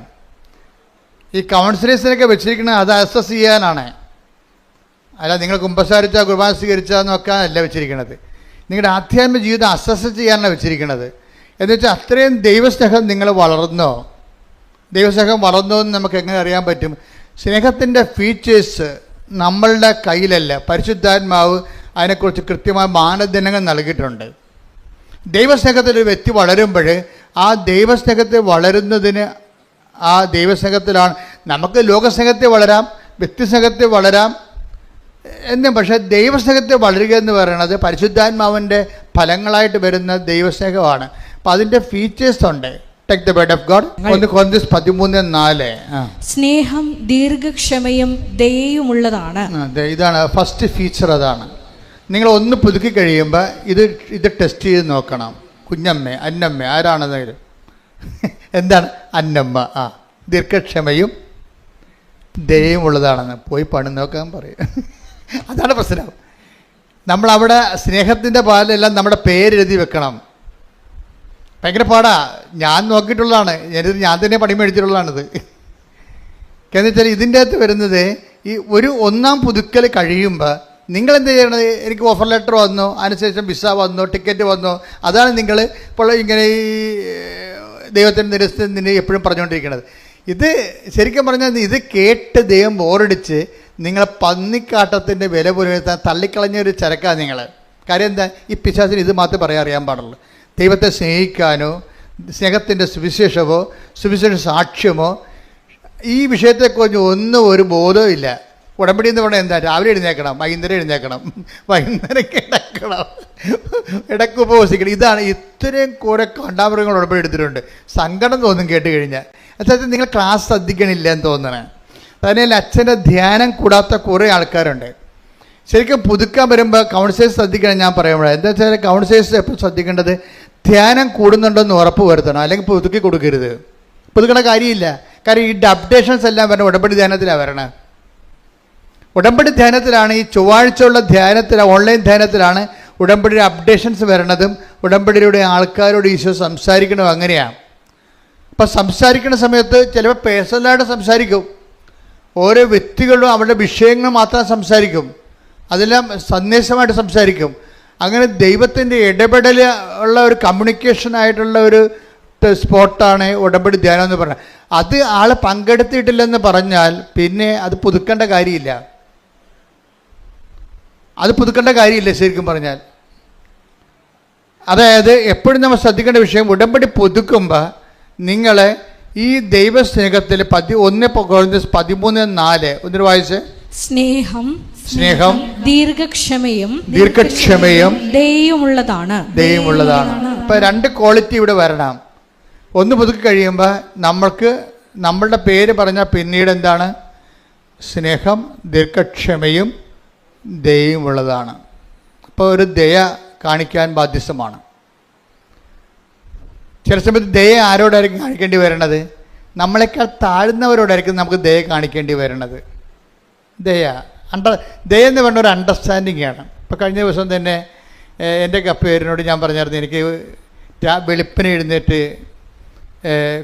ഈ കൗൺസിലേഴ്സിനൊക്കെ വെച്ചിരിക്കുന്നത് അത് അസസ് ചെയ്യാനാണ്. അല്ല നിങ്ങൾ കുമ്പസാരിച്ചാൽ കുർബാന സ്വീകരിച്ചാൽ നോക്കാനല്ല വെച്ചിരിക്കുന്നത്. നിങ്ങളുടെ ആധ്യാത്മിക ജീവിതം അസസ് ചെയ്യാനാണ് വെച്ചിരിക്കുന്നത്. എന്ന് വെച്ചാൽ അത്രയും ദൈവസ്നേഹം നിങ്ങൾ വളർന്നോ? ദൈവസ്നേഹം വളർന്നോ എന്ന് നമുക്ക് എങ്ങനെ അറിയാൻ പറ്റും? സ്നേഹത്തിൻ്റെ ഫീച്ചേഴ്സ് നമ്മളുടെ കയ്യിലല്ല. പരിശുദ്ധാത്മാവ് അതിനെക്കുറിച്ച് കൃത്യമായ മാനദണ്ഡങ്ങൾ നൽകിയിട്ടുണ്ട്. ദൈവസ്നേഹത്തിൽ ഒരു വ്യക്തി വളരുമ്പോൾ ആ ദൈവസ്നേഹത്തിൽ വളരുന്നതിന് ആ ദൈവസ്നേഹത്തിലാണ്. നമുക്ക് ലോകസ്നേഹത്തിൽ വളരാം, വ്യക്തിസ്നേഹത്തിൽ വളരാം എന്നും. പക്ഷേ ദൈവസ്നേഹത്തിൽ വളരുക എന്ന് പറയുന്നത് പരിശുദ്ധാത്മാവിൻ്റെ ഫലങ്ങളായിട്ട് വരുന്ന ദൈവസ്നേഹമാണ്. അപ്പം അതിൻ്റെ ഫീച്ചേഴ്സ് ഉണ്ട്. Take the word of God. 1 Corinthians 13:4. സ്നേഹം ദീർഘക്ഷമയും ദയയുമുള്ളതാണ്. ഇതാണ് ഫസ്റ്റ് ഫീച്ചർ. അതാണ് നിങ്ങൾ ഒന്ന് പുതുക്കി കഴിയുമ്പോൾ ഇത് ടെസ്റ്റ് ചെയ്ത് നോക്കണം. കുഞ്ഞമ്മ, അന്നമ്മ, ആരാണെന്നെങ്കിലും എന്താണ് അന്നമ്മ? ദീർഘക്ഷമയും ദയയും ഉള്ളതാണെന്ന് പോയി പണി നോക്കാൻ പറയും. അതാണ് പ്രശ്നം. നമ്മളവിടെ സ്നേഹത്തിൻ്റെ പാലിലെല്ലാം നമ്മുടെ പേരെഴുതി വെക്കണം. ഭയങ്കര പാടാ. ഞാൻ നോക്കിയിട്ടുള്ളതാണ്, ഞാൻ തന്നെ പണി മേടിച്ചിട്ടുള്ളതാണിത്. എന്ന് വെച്ചാൽ ഇതിൻ്റെ അകത്ത് വരുന്നത് ഈ ഒരു ഒന്നാം പുതുക്കൽ കഴിയുമ്പോൾ നിങ്ങളെന്ത് ചെയ്യണത്? എനിക്ക് ഓഫർ ലെറ്റർ വന്നു, അതിനുശേഷം വിസ വന്നു, ടിക്കറ്റ് വന്നു. അതാണ് നിങ്ങൾ ഇപ്പോൾ ഇങ്ങനെ ഈ ദൈവത്തിൻ്റെ നിരസ്ഥിതി എപ്പോഴും പറഞ്ഞുകൊണ്ടിരിക്കുന്നത്. ഇത് ശരിക്കും പറഞ്ഞാൽ ഇത് കേട്ട് ദൈവം ബോറടിച്ച് നിങ്ങളെ പന്നിക്കാട്ടത്തിൻ്റെ വില പുലർത്താൻ തള്ളിക്കളഞ്ഞൊരു ചരക്കാണ് നിങ്ങൾ. കാര്യം എന്താ? ഈ പിശാചിന് ഇത് മാത്രമേ പറയാൻ അറിയാൻ പാടുള്ളൂ. ദൈവത്തെ സ്നേഹിക്കാനോ സ്നേഹത്തിൻ്റെ സുവിശേഷമോ സുവിശേഷ സാക്ഷ്യമോ ഈ വിഷയത്തെക്കുറിച്ച് ഒന്നും ഒരു ബോധവും ഇല്ല. ഉടമ്പടി എന്ന് പറഞ്ഞാൽ എന്താ? രാവിലെ എഴുന്നേക്കണം, വൈകുന്നേരം എഴുന്നേക്കണം, വൈകുന്നേരം കിടക്കണം, ഇടയ്ക്ക് ഉപവസിക്കണം. ഇതാണ്. ഇത്രയും കുറെ കണ്ടാമൃഗങ്ങൾ ഉടമ്പടി എടുത്തിട്ടുണ്ട്. സങ്കടം തോന്നും കേട്ട് കഴിഞ്ഞാൽ. അതായത് നിങ്ങൾ ക്ലാസ് ശ്രദ്ധിക്കണില്ല എന്ന് തോന്നണേ. അതിനാൽ അച്ഛൻ്റെ ധ്യാനം കൂടാത്ത കുറേ ആൾക്കാരുണ്ട്. ശരിക്കും പുതുക്കാൻ വരുമ്പോൾ കൗൺസിലേഴ്സ് ശ്രദ്ധിക്കണം. ഞാൻ പറയുമ്പോൾ എന്താ വെച്ചാൽ കൗൺസിലേഴ്സ് എപ്പോൾ ശ്രദ്ധിക്കേണ്ടത്? ധ്യാനം കൂടുന്നുണ്ടെന്ന് ഉറപ്പ് വരുത്തണം, അല്ലെങ്കിൽ പുതുക്കി കൊടുക്കരുത്. പുതുക്കണ കാര്യമില്ല. കാര്യം ഈ അപ്ഡേഷൻസ് എല്ലാം വരണം ഉടമ്പടി ധ്യാനത്തിലാണ് വരണേ. ഉടമ്പടി ധ്യാനത്തിലാണ്, ഈ ചൊവ്വാഴ്ചയുള്ള ധ്യാനത്തിലാണ്, ഓൺലൈൻ ധ്യാനത്തിലാണ് ഉടമ്പടിയുടെ അപ്ഡേഷൻസ് വരണതും ഉടമ്പടിയുടെ ആൾക്കാരോട് ഈശോ സംസാരിക്കണതും അങ്ങനെയാണ്. അപ്പം സംസാരിക്കുന്ന സമയത്ത് ചിലപ്പോൾ പേഴ്സണലായിട്ട് സംസാരിക്കും, ഓരോ വ്യക്തികളും അവരുടെ വിഷയങ്ങൾ മാത്രം സംസാരിക്കും, അതെല്ലാം സന്ദേശമായിട്ട് സംസാരിക്കും. അങ്ങനെ ദൈവത്തിൻ്റെ ഇടപെടൽ ഉള്ള ഒരു കമ്മ്യൂണിക്കേഷനായിട്ടുള്ള ഒരു സ്പോട്ടാണ് ഉടമ്പടി ധ്യാനം എന്ന് പറഞ്ഞാൽ. അത് ആൾ പങ്കെടുത്തിട്ടില്ലെന്ന് പറഞ്ഞാൽ പിന്നെ അത് പുതുക്കേണ്ട കാര്യമില്ല. അത് പുതുക്കേണ്ട കാര്യമില്ല ശരിക്കും പറഞ്ഞാൽ. അതായത് എപ്പോഴും നമ്മൾ ശ്രദ്ധിക്കേണ്ട വിഷയം, ഉടമ്പടി പുതുക്കുമ്പോൾ നിങ്ങൾ ഈ ദൈവസ്നേഹത്തിൽ 1 Corinthians 13:4 ഒന്നൊരു വായിച്ച്. സ്നേഹം ദീർഘക്ഷമയും ദയയുമുള്ളതാണ്. ഇപ്പം 2 ക്വാളിറ്റി ഇവിടെ വരണം. ഒന്ന് പുതുക്കി കഴിയുമ്പോൾ നമ്മളുടെ പേര് പറഞ്ഞാൽ പിന്നീട് എന്താണ്? സ്നേഹം ദീർഘക്ഷമയും ദയയുമുള്ളതാണ്. അപ്പോൾ ഒരു ദയ കാണിക്കാൻ ബാധ്യസ്ഥമാണ്. ചില സമയത്ത് ദയ ആരോടായിരിക്കും കാണിക്കേണ്ടി വരണത്? നമ്മളെക്കാൾ താഴ്ന്നവരോടായിരിക്കും നമുക്ക് ദയ കാണിക്കേണ്ടി വരണത്. ദയ എന്ന് പറഞ്ഞ ഒരു അണ്ടർസ്റ്റാൻഡിങ് ആണ്. ഇപ്പോൾ കഴിഞ്ഞ ദിവസം തന്നെ എൻ്റെ പേരിനോട് ഞാൻ പറഞ്ഞായിരുന്നു, എനിക്ക് വെളുപ്പിന് എഴുന്നേറ്റ്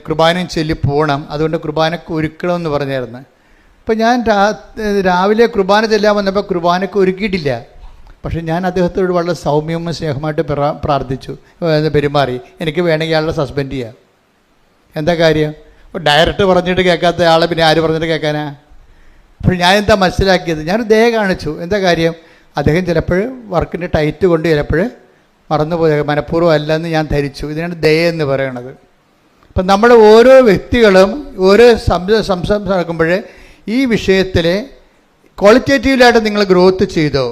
കുർബാനയും ചൊല്ലി പോകണം, അതുകൊണ്ട് കുർബാനക്ക് ഒരുക്കണമെന്ന് പറഞ്ഞായിരുന്നു. അപ്പോൾ ഞാൻ രാവിലെ കുർബാന ചെല്ലാൻ വന്നപ്പോൾ കുർബാനക്ക് ഒരുക്കിയിട്ടില്ല. പക്ഷേ ഞാൻ അദ്ദേഹത്തോട് വളരെ സൗമ്യവും സ്നേഹമായിട്ട് പ്രാർത്ഥിച്ചു, പെരുമാറി. എനിക്ക് വേണമെങ്കിൽ ആളെ സസ്പെൻഡ് ചെയ്യാം. എന്താ കാര്യം? ഡയറക്റ്റ് പറഞ്ഞിട്ട് കേൾക്കാത്ത ആളെ പിന്നെ ആര് പറഞ്ഞിട്ട് കേൾക്കാനാ? അപ്പോൾ ഞാൻ എന്താ മനസ്സിലാക്കിയത്? ഞാൻ ദയ കാണിച്ചു. എന്താ കാര്യം? അദ്ദേഹം ചിലപ്പോൾ വർക്കിൻ്റെ ടൈറ്റ് കൊണ്ട് ചിലപ്പോൾ മറന്നുപോയ മനഃപൂർവ്വം അല്ലെന്ന് ഞാൻ ധരിച്ചു. ഇതിനാണ് ദയ എന്ന് പറയണത്. അപ്പം നമ്മൾ ഓരോ വ്യക്തികളും ഓരോ സംസാരം നടക്കുമ്പോൾ ഈ വിഷയത്തിൽ ക്വാളിറ്റേറ്റീവിലായിട്ട് നിങ്ങൾ ഗ്രോത്ത് ചെയ്തോ?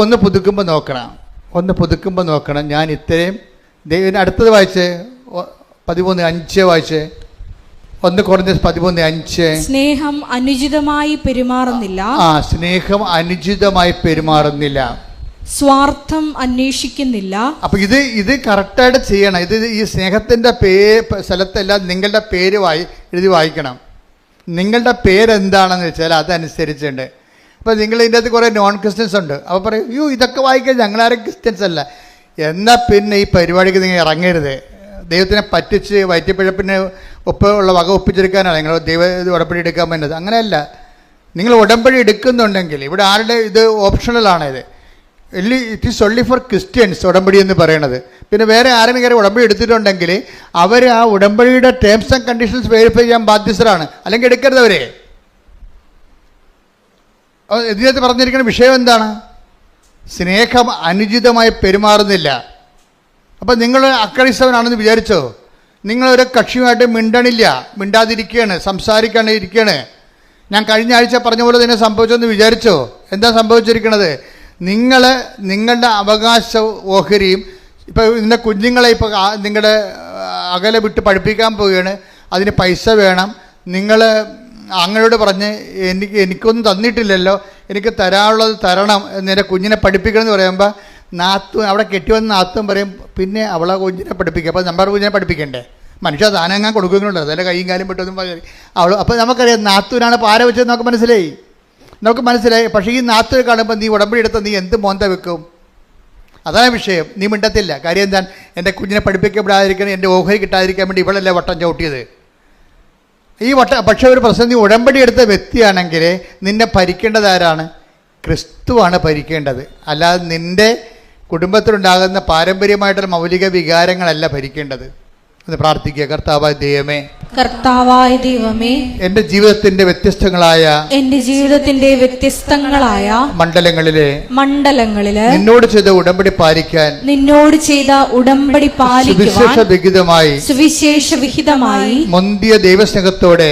ഒന്ന് പുതുക്കുമ്പോൾ നോക്കണം. ഞാൻ ഇത്രയും അടുത്തത് വായിച്ച് 13:5 വായിച്ച്. 1 Corinthians 13:5. സ്നേഹം അനുചിതമായി പെരുമാറുന്നില്ല, സ്വാർത്ഥം അന്വേഷിക്കുന്നില്ല. അപ്പൊ ഇത് കറക്റ്റായിട്ട് ചെയ്യണം. ഈ സ്നേഹത്തിന്റെ സ്ഥലത്തെല്ലാം നിങ്ങളുടെ പേര് എഴുതി വായിക്കണം. നിങ്ങളുടെ പേരെന്താണെന്ന് വെച്ചാൽ അതനുസരിച്ചുണ്ട്. അപ്പോൾ നിങ്ങൾ ഇതിൻ്റെ അകത്ത് കുറേ നോൺ ക്രിസ്ത്യൻസ് ഉണ്ട്. അപ്പോൾ പറയും, ഇതൊക്കെ വായിക്കാൻ ഞങ്ങളാരും ക്രിസ്ത്യൻസ് അല്ല. എന്നാൽ പിന്നെ ഈ പരിപാടിക്ക് നിങ്ങൾ ഇറങ്ങരുത്. ദൈവത്തിനെ പറ്റിച്ച് വയറ്റിപ്പിഴപ്പിന് ഉള്ള വക ഒപ്പിച്ചെടുക്കാനാണ് നിങ്ങൾ ഉടമ്പടി എടുക്കാൻ പറ്റുന്നത്. അങ്ങനെയല്ല. നിങ്ങൾ ഉടമ്പടി എടുക്കുന്നുണ്ടെങ്കിൽ ഇവിടെ ആരുടെ ഇത് ഓപ്ഷണലാണ്. It is only four Christians ഉടമ്പടി എന്ന് പറയണത്. പിന്നെ വേറെ ആരെങ്കിലും ഉടമ്പടി എടുത്തിട്ടുണ്ടെങ്കിൽ അവർ ആ ഉടമ്പടിയുടെ ടേംസ് ആൻഡ് കണ്ടീഷൻസ് വെരിഫൈ ചെയ്യാൻ ബാധ്യസ്ഥരാണ്. അല്ലെങ്കിൽ എടുക്കരുത് അവരെ. ഇതിനകത്ത് പറഞ്ഞിരിക്കുന്ന വിഷയം എന്താണ്? സ്നേഹം അനുചിതമായി പെരുമാറുന്നില്ല. അപ്പം നിങ്ങൾ അക്രൈസ്തവനാണെന്ന് വിചാരിച്ചോ? നിങ്ങളൊരു കക്ഷിയുമായിട്ട് മിണ്ടാതിരിക്കുകയാണ്, സംസാരിക്കാണ്ടിരിക്കുകയാണ്. ഞാൻ കഴിഞ്ഞ ആഴ്ച പറഞ്ഞ പോലെ തന്നെ സംഭവിച്ചെന്ന് വിചാരിച്ചോ? എന്താ സംഭവിച്ചിരിക്കുന്നത്? നിങ്ങളുടെ അവകാശ ഓഹരിയും ഇപ്പോൾ നിങ്ങളുടെ കുഞ്ഞുങ്ങളെ ഇപ്പോൾ നിങ്ങളുടെ അകലെ വിട്ട് പഠിപ്പിക്കാൻ പോവുകയാണ്, അതിന് പൈസ വേണം. നിങ്ങൾ അങ്ങയോട് പറഞ്ഞ് എനിക്കൊന്നും തന്നിട്ടില്ലല്ലോ, എനിക്ക് തരാനുള്ളത് തരണം, എൻ്റെ കുഞ്ഞിനെ പഠിപ്പിക്കണം എന്ന് പറയുമ്പോൾ അവിടെ കെട്ടിവന്ന നാത്തും പറയും, പിന്നെ അവളെ കുഞ്ഞിനെ പഠിപ്പിക്കുക. അപ്പോൾ നമ്മുടെ കുഞ്ഞിനെ പഠിപ്പിക്കണ്ടേ? മനുഷ്യ ദാനങ്ങാൻ കൊടുക്കുന്നുണ്ടോ, അതല്ല കൈയും കാലും പെട്ടൊന്നും അവൾ. അപ്പോൾ നമുക്കറിയാം നാത്തൂനാണ് പാര വെച്ചത്, നമുക്ക് മനസ്സിലായി. പക്ഷേ ഈ നാത്തൂർ കാണുമ്പോൾ നീ ഉടമ്പടി എടുത്ത നീ എന്ത് മോന്ത വെക്കും? അതാണ് വിഷയം. നീ മിണ്ടത്തില്ല. കാര്യം എന്താണ്? എൻ്റെ കുഞ്ഞിനെ പഠിപ്പിക്കപ്പെടാതിരിക്കണം, എൻ്റെ ഓഹരി കിട്ടാതിരിക്കാൻ വേണ്ടി ഇവളല്ലേ വട്ടം ചവിട്ടിയത്. പക്ഷേ ഒരു പ്രശ്നം, നീ ഉടമ്പടി എടുത്ത വ്യക്തിയാണെങ്കിൽ നിന്നെ ഭരിക്കേണ്ടത് ആരാണ്? ക്രിസ്തുവാണ് ഭരിക്കേണ്ടത്. അല്ലാതെ നിൻ്റെ കുടുംബത്തിലുണ്ടാകുന്ന പാരമ്പര്യമായിട്ടുള്ള മൗലിക വികാരങ്ങളല്ല ഭരിക്കേണ്ടത്. എന്ന് പ്രാർത്ഥിക്കുക. കർത്താവായ ദൈവമേ, എൻ്റെ ജീവിതത്തിന്റെ വ്യത്യസ്തങ്ങളായ മണ്ഡലങ്ങളിലെ നിന്നോട് ചെയ്ത ഉടമ്പടി പാലിക്കാൻ സുവിശേഷ വിഹിതമായി മുന്തിയ ദൈവസ്നേഹത്തോടെ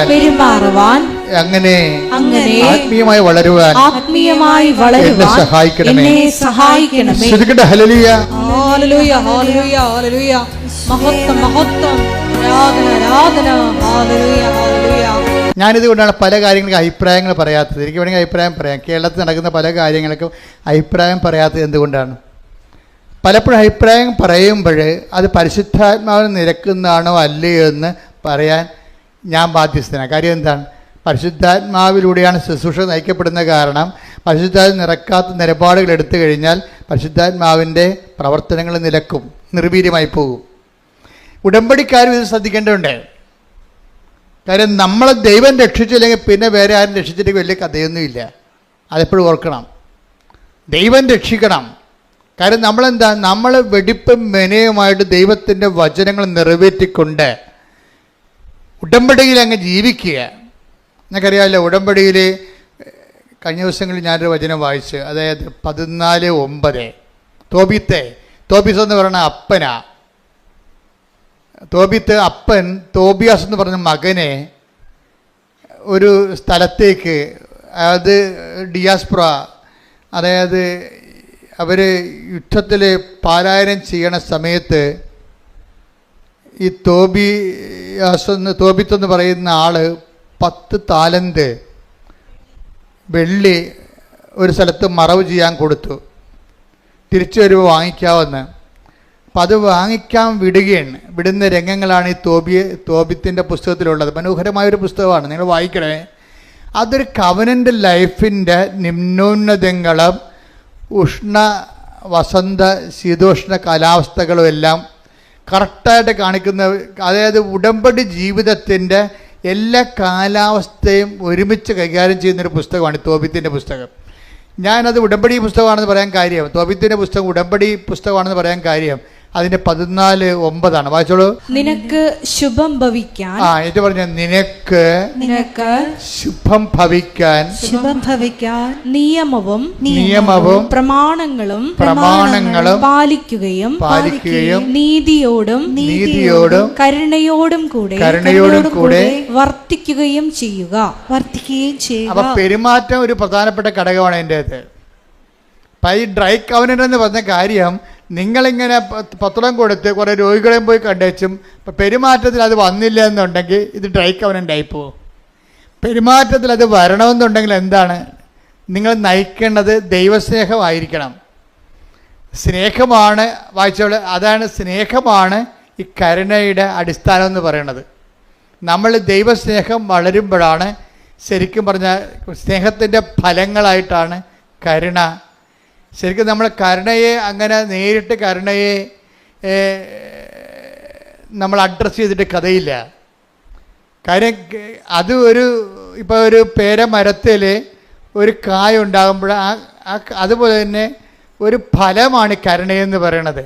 പെരുമാറുവാൻ അങ്ങനെ ആത്മീയമായി വളരുവാൻ എന്നെ സഹായിക്കണമേ. ഹല്ലേലൂയ, ഹല്ലേലൂയ, ഹല്ലേലൂയ, ഹല്ലേലൂയ. മഹത്വം, മഹത്വം, ആരാധന, ഹല്ലേലൂയ, ഹല്ലേലൂയ. ഞാനിതുകൊണ്ടാണ് പല കാര്യങ്ങൾക്കും അഭിപ്രായങ്ങൾ പറയാത്തത്. എനിക്ക് വേണമെങ്കിൽ അഭിപ്രായം പറയാം. കേരളത്തിൽ നടക്കുന്ന പല കാര്യങ്ങൾക്കും അഭിപ്രായം പറയാത്തത് എന്തുകൊണ്ടാണ്? പലപ്പോഴും അഭിപ്രായം പറയുമ്പോൾ അത് പരിശുദ്ധാത്മാവിന് നിരക്കുന്നതാണോ അല്ലയോ എന്ന് പറയാൻ ഞാൻ ബാധ്യസ്ഥനാണ്. കാര്യം എന്താണ്? പരിശുദ്ധാത്മാവിലൂടെയാണ് ശുശ്രൂഷ നയിക്കപ്പെടുന്ന. കാരണം പരിശുദ്ധാത്മ നിറക്കാത്ത നിലപാടുകൾ എടുത്തു കഴിഞ്ഞാൽ പരിശുദ്ധാത്മാവിൻ്റെ പ്രവർത്തനങ്ങൾ നിലക്കും, നിർവീര്യമായി പോകും. ഉടമ്പടിക്കാരും ഇത് ശ്രദ്ധിക്കേണ്ടതുണ്ട്. കാര്യം നമ്മളെ ദൈവം രക്ഷിച്ചില്ലെങ്കിൽ പിന്നെ വേറെ ആരും രക്ഷിച്ചില്ലെങ്കിൽ വലിയ കഥയൊന്നുമില്ല. അതെപ്പോഴും ഓർക്കണം. ദൈവം രക്ഷിക്കണം. കാര്യം നമ്മൾ വെടിപ്പും മെനയുമായിട്ട് ദൈവത്തിൻ്റെ വചനങ്ങൾ നിറവേറ്റിക്കൊണ്ട് ഉടമ്പടിയിൽ അങ്ങ് ജീവിക്കുക. എനിക്കറിയാമല്ലോ, ഉടമ്പടിയിൽ കഴിഞ്ഞ ദിവസങ്ങളിൽ ഞാനൊരു വചനം വായിച്ച്, അതായത് 14:9 തോബീസ് എന്ന് പറയുന്ന അപ്പനാ. അപ്പൻ തോബിയാസ് എന്ന് പറഞ്ഞ മകനെ ഒരു സ്ഥലത്തേക്ക്, അതായത് ഡിയാസ്പ്ര, അതായത് അവർ യുദ്ധത്തിൽ പലായനം ചെയ്യണ സമയത്ത് ഈ തോബിത്തെന്ന് പറയുന്ന ആൾ 10 താലന്ത് വെള്ളി ഒരു സ്ഥലത്ത് മറവ് ചെയ്യാൻ കൊടുത്തു. തിരിച്ചു വരുമ്പോൾ വാങ്ങിക്കാമെന്ന്. അപ്പം അത് വാങ്ങിക്കാൻ വിടുന്ന രംഗങ്ങളാണ് ഈ തോബിത്തിൻ്റെ പുസ്തകത്തിലുള്ളത്. മനോഹരമായൊരു പുസ്തകമാണ്, നിങ്ങൾ വായിക്കണേ. അതൊരു കവനൻ്റ് ലൈഫിൻ്റെ നിമ്നോന്നതങ്ങളും ഉഷ്ണ വസന്ത ശീതോഷ്ണ കാലാവസ്ഥകളും എല്ലാം കറക്റ്റായിട്ട് കാണിക്കുന്ന, അതായത് ഉടമ്പടി ജീവിതത്തിൻ്റെ എല്ലാ കാലാവസ്ഥയും ഒരുമിച്ച് കൈകാര്യം ചെയ്യുന്നൊരു പുസ്തകമാണ് തോബിത്തിൻ്റെ പുസ്തകം. ഞാനത് ഉടമ്പടി പുസ്തകമാണെന്ന് പറയാൻ കാര്യം, തോബിത്തിൻ്റെ പുസ്തകം ഉടമ്പടി പുസ്തകമാണെന്ന് പറയാൻ കാര്യം അതിൻ്റെ 14:9 വായിച്ചോളൂ. നിനക്ക് ശുഭം ഭവിക്കാൻ, എന്നിട്ട് പറഞ്ഞ നിനക്ക് ശുഭം ഭവിക്കാൻ നിയമവും പ്രമാണങ്ങളും പാലിക്കുകയും നീതിയോടും കരുണയോടും കൂടെ വർത്തിക്കുകയും ചെയ്യുക. അപ്പൊ പെരുമാറ്റം ഒരു പ്രധാനപ്പെട്ട ഘടകമാണ് എൻ്റെ അത്. ഈ ഡ്രൈ കവനന്റ് എന്ന് പറഞ്ഞ കാര്യം, നിങ്ങളിങ്ങനെ പത്രം കൊടുത്ത് കുറേ രോഗികളെയും പോയി കണ്ടേച്ചും പെരുമാറ്റത്തിൽ അത് വന്നില്ല എന്നുണ്ടെങ്കിൽ ഇത് ഡ്രൈ കവനൻ്റായി പോകും. പെരുമാറ്റത്തിൽ അത് വരണമെന്നുണ്ടെങ്കിൽ എന്താണ്? നിങ്ങൾ നയിക്കേണ്ടത് ദൈവസ്നേഹമായിരിക്കണം. സ്നേഹമാണ്, വായിച്ചോളൂ, അതാണ് സ്നേഹമാണ് ഈ കരുണയുടെ അടിസ്ഥാനം എന്ന് പറയുന്നത്. നമ്മൾ ദൈവസ്നേഹം വളരുമ്പോഴാണ് ശരിക്കും പറഞ്ഞാൽ സ്നേഹത്തിൻ്റെ ഫലങ്ങളായിട്ടാണ് കരുണ. ശരിക്കും നമ്മൾ കരുണയെ അങ്ങനെ നേരിട്ട് കരുണയെ നമ്മൾ അഡ്രസ്സ് ചെയ്തിട്ട് കഥയില്ല. കാര്യം അത് ഇപ്പോൾ ഒരു പേരമരത്തിൽ ഒരു കായ ഉണ്ടാകുമ്പോൾ അതുപോലെ തന്നെ ഒരു ഫലമാണ് കരുണയെന്ന് പറയണത്.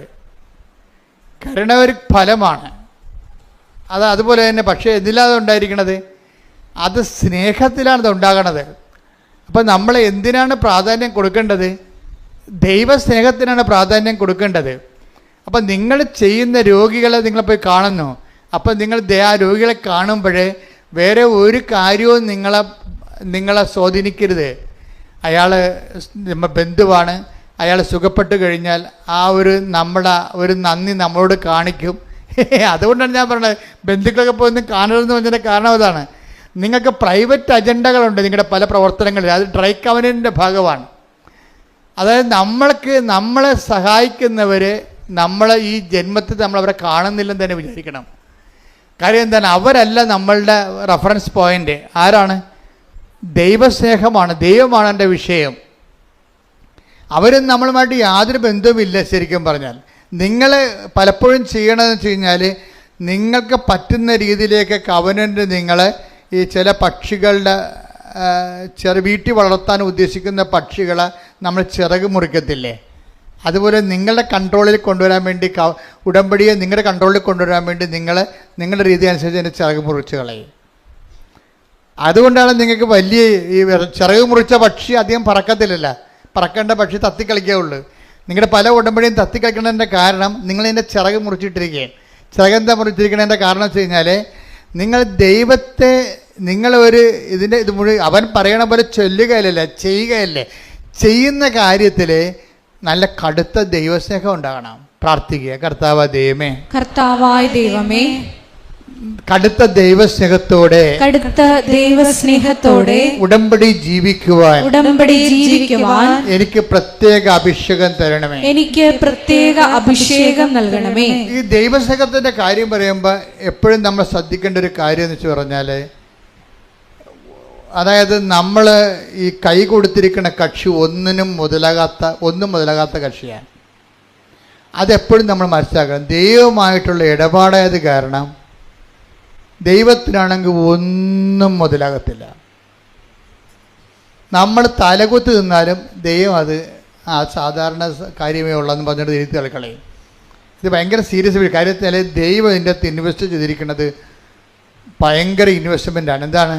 കരുണ ഒരു ഫലമാണ്. അതുപോലെ തന്നെ, പക്ഷേ എന്തിലാണ് ഉണ്ടായിരിക്കണത്? അത് സ്നേഹത്തിലാണ് ഉണ്ടാകണത്. അപ്പം നമ്മൾ എന്തിനാണ് പ്രാധാന്യം കൊടുക്കേണ്ടത്? ദൈവസ്നേഹത്തിനാണ് പ്രാധാന്യം കൊടുക്കേണ്ടത്. അപ്പം നിങ്ങൾ ചെയ്യുന്ന രോഗികളെ നിങ്ങൾ പോയി കാണുന്നു. അപ്പം നിങ്ങൾ ആ രോഗികളെ കാണുമ്പോൾ വേറെ ഒരു കാര്യവും നിങ്ങളെ സ്വാധീനിക്കരുത്. അയാൾ ബന്ധുവാണ്, അയാൾ സുഖപ്പെട്ട് കഴിഞ്ഞാൽ ആ നമ്മുടെ ഒരു നന്ദി നമ്മളോട് കാണിക്കും. അതുകൊണ്ടാണ് ഞാൻ പറഞ്ഞത് ബന്ധുക്കളൊക്കെ പോയി കാണരുതെന്ന് പറഞ്ഞതിൻ്റെ കാരണം അതാണ്. നിങ്ങൾക്ക് പ്രൈവറ്റ് അജണ്ടകളുണ്ട് നിങ്ങളുടെ പല പ്രവർത്തനങ്ങളിൽ. അത് ഡ്രൈ കവനൻ്റെ ഭാഗമാണ്. അതായത് നമ്മളെ സഹായിക്കുന്നവർ നമ്മൾ ഈ ജന്മത്തിൽ നമ്മൾ അവരെ കാണുന്നില്ലെന്ന് തന്നെ വിചാരിക്കണം. കാര്യം എന്താണ്? അവരല്ല നമ്മളുടെ റെഫറൻസ് പോയിൻ്റ്. ആരാണ്? ദൈവസ്നേഹമാണ്, ദൈവമാണ് എൻ്റെ വിഷയം. അവരും നമ്മളുമായിട്ട് യാതൊരു ബന്ധവുമില്ല. ശരിക്കും പറഞ്ഞാൽ നിങ്ങൾ പലപ്പോഴും ചെയ്യണമെന്ന് വെച്ച് കഴിഞ്ഞാൽ നിങ്ങൾക്ക് പറ്റുന്ന രീതിയിലേക്ക് കവനൻ്റ് നിങ്ങൾ ഈ ചില പക്ഷികളുടെ വീട്ടിൽ വളർത്താൻ ഉദ്ദേശിക്കുന്ന പക്ഷികളെ നമ്മൾ ചിറക് മുറിക്കത്തില്ലേ, അതുപോലെ നിങ്ങളുടെ കൺട്രോളിൽ കൊണ്ടുവരാൻ വേണ്ടി ഉടമ്പടിയെ നിങ്ങളുടെ കൺട്രോളിൽ കൊണ്ടുവരാൻ വേണ്ടി നിങ്ങളുടെ രീതി അനുസരിച്ച് എൻ്റെ ചിറക് മുറിച്ച് കളയും. അതുകൊണ്ടാണ് നിങ്ങൾക്ക് വലിയ ഈ ചിറക് മുറിച്ച പക്ഷി അധികം പറക്കത്തില്ലല്ല. പറക്കേണ്ട പക്ഷി തത്തിക്കളിക്കുകയുള്ളൂ. നിങ്ങളുടെ പല ഉടമ്പടിയും തത്തിക്കളിക്കുന്നതിൻ്റെ കാരണം നിങ്ങളതിൻ്റെ ചിറക് മുറിച്ചിട്ടിരിക്കുകയാണ്. ചിറകെന്താ മുറിച്ചിരിക്കുന്നതിൻ്റെ കാരണം വെച്ച് കഴിഞ്ഞാൽ നിങ്ങൾ ദൈവത്തെ നിങ്ങളൊരു ഇത് മുഴുവൻ അവൻ പറയണ പോലെ ചൊല്ലുകയല്ലേ, ചെയ്യുകയല്ലേ. ചെയ്യുന്ന കാര്യത്തിൽ നല്ല കടുത്ത ദൈവസ്നേഹം ഉണ്ടാകണം. പ്രാർത്ഥിക്കുക, കർത്താവായ ദൈവമേ കടുത്ത ദൈവസ്നേഹത്തോടെ ഉടമ്പടി ജീവിക്കുവാൻ എനിക്ക് പ്രത്യേക അഭിഷേകം നൽകണമേ. ഈ ദൈവസ്നേഹത്തിന്റെ കാര്യം പറയുമ്പോൾ എപ്പോഴും നമ്മൾ ശ്രദ്ധിക്കേണ്ട ഒരു കാര്യം എന്ന് വെച്ച് പറഞ്ഞാൽ, അതായത് നമ്മൾ ഈ കൈ കൊടുത്തിരിക്കുന്ന കക്ഷി ഒന്നും മുതലാകാത്ത കക്ഷിയാണ്. അതെപ്പോഴും നമ്മൾ മനസ്സിലാക്കണം. ദൈവമായിട്ടുള്ള ഇടപാടായത് കാരണം ദൈവത്തിനാണെങ്കിൽ ഒന്നും മുതലാകത്തില്ല. നമ്മൾ തലകുത്ത് നിന്നാലും ദൈവം അത് സാധാരണ കാര്യമേ ഉള്ളതെന്ന് പറഞ്ഞിട്ട് തിരുത്തി കളയും. ഇത് ഭയങ്കര സീരിയസ് കാര്യത്തിൽ ദൈവം ഇതിൻ്റെ അകത്ത് ഇൻവെസ്റ്റ് ചെയ്തിരിക്കുന്നത് ഭയങ്കര ഇൻവെസ്റ്റ്മെൻ്റാണ്. എന്താണ്?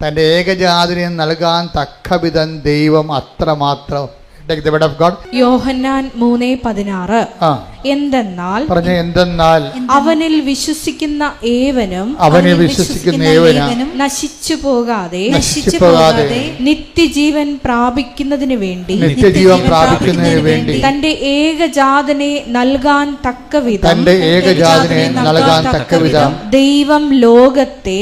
തൻ്റെ ഏകജാതനെ നൽകാൻ തക്കവിധം ദൈവം അത്രമാത്രം. യോഹന്നാൻ 3:16 എന്തെന്നാൽ അവനിൽ വിശ്വസിക്കുന്ന ഏവനും നശിച്ചു പോകാതെ നിത്യജീവൻ പ്രാപിക്കുന്നതിന് വേണ്ടി തന്റെ ഏകജാതനെ നൽകാൻ തക്കവിധം ദൈവം ലോകത്തെ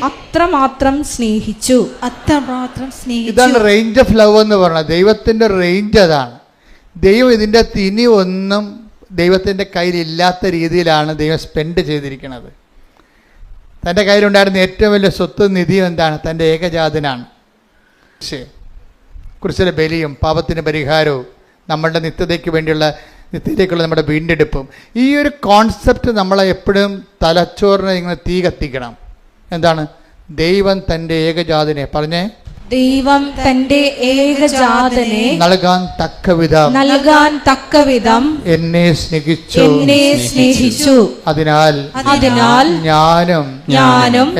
അത്രമാത്രം സ്നേഹിച്ചു. ഇതാണ് റേഞ്ച് ഓഫ് ലവ് എന്ന് പറഞ്ഞത്. ദൈവത്തിന്റെ റേഞ്ച് അതാണ്. ദൈവം ഇതിൻ്റെ തിനി ഒന്നും ദൈവത്തിൻ്റെ കയ്യിലില്ലാത്ത രീതിയിലാണ് ദൈവം സ്പെൻഡ് ചെയ്തിരിക്കുന്നത്. തൻ്റെ കയ്യിലുണ്ടായിരുന്ന ഏറ്റവും വലിയ സ്വത്ത് നിധി എന്താണ്? തൻ്റെ ഏകജാതനാണ്. കുരിശിലെ ബലിയും പാപത്തിന് പരിഹാരവും നമ്മളുടെ നിത്യതയ്ക്കുള്ള നമ്മുടെ വീണ്ടെടുപ്പും. ഈ ഒരു കോൺസെപ്റ്റ് നമ്മളെ എപ്പോഴും തലച്ചോറിനെ ഇങ്ങനെ തീ കത്തിക്കണം. എന്താണ്? ദൈവം തൻ്റെ ഏകജാതനെ ദൈവം തന്റെ ഏകജാതനെ നൽകാൻ തക്കവിധം എന്നെ സ്നേഹിച്ചു. അതിനാൽ ഞാനും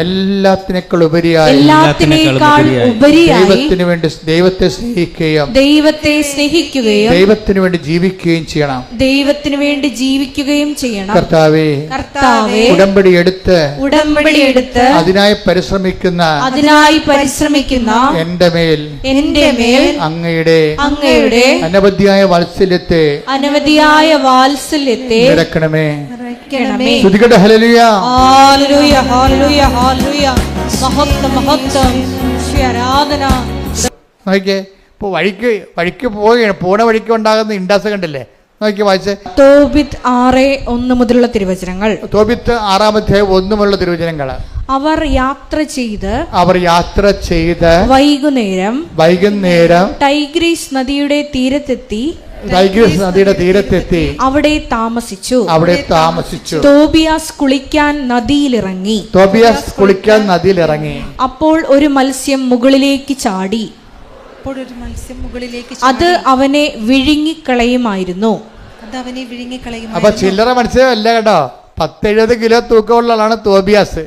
എല്ലാത്തിനേക്കാൾ ഉപരിയായി ദൈവത്തിന് വേണ്ടി ദൈവത്തെ സ്നേഹിക്കുകയും ദൈവത്തിന് വേണ്ടി ജീവിക്കുകയും ചെയ്യണം. കർത്താവേ ഉടമ്പടി എടുത്ത് അതിനായി പരിശ്രമിക്കുന്ന എന്റെ മേൽ അങ്ങയുടെ അനവധിയായ വാത്സല്യത്തെ ഇറക്കണമേ. സ്തുതിക്കട്ടെ. ഹല്ലേലൂയ, ഹല്ലേലൂയ, ഹല്ലേലൂയ, ഹല്ലേലൂയ. മഹത്വം, മഹത്വം, ആരാധന. നോക്കിയേ, ഇപ്പോൾ വഴിക്ക് പോണ വഴിക്ക് ഉണ്ടാകുന്ന ഇൻഡാസ് കണ്ടില്ലേ? നോക്കി വായിച്ചേ. തോബിത്ത് 6:1 മുതലുള്ള തിരുവചനങ്ങൾ. തോബിത്ത് 6-1 മുതലുള്ള തിരുവചനങ്ങൾ. അവർ യാത്ര ചെയ്ത് വൈകുന്നേരം ടൈഗ്രീസ് നദിയുടെ തീരത്തെത്തി അവിടെ താമസിച്ചു. തോബിയാസ് കുളിക്കാൻ നദിയിലിറങ്ങി. അപ്പോൾ ഒരു മത്സ്യം മുകളിലേക്ക് ചാടി. അത് അവനെ വിഴുങ്ങിക്കളയുമായിരുന്നു. അപ്പൊ ചില്ലറ മത്സ്യമല്ല കേട്ടോ. 10-70 കിലോ തൂക്കമുള്ള ആളാണ് തോബിയാസ്.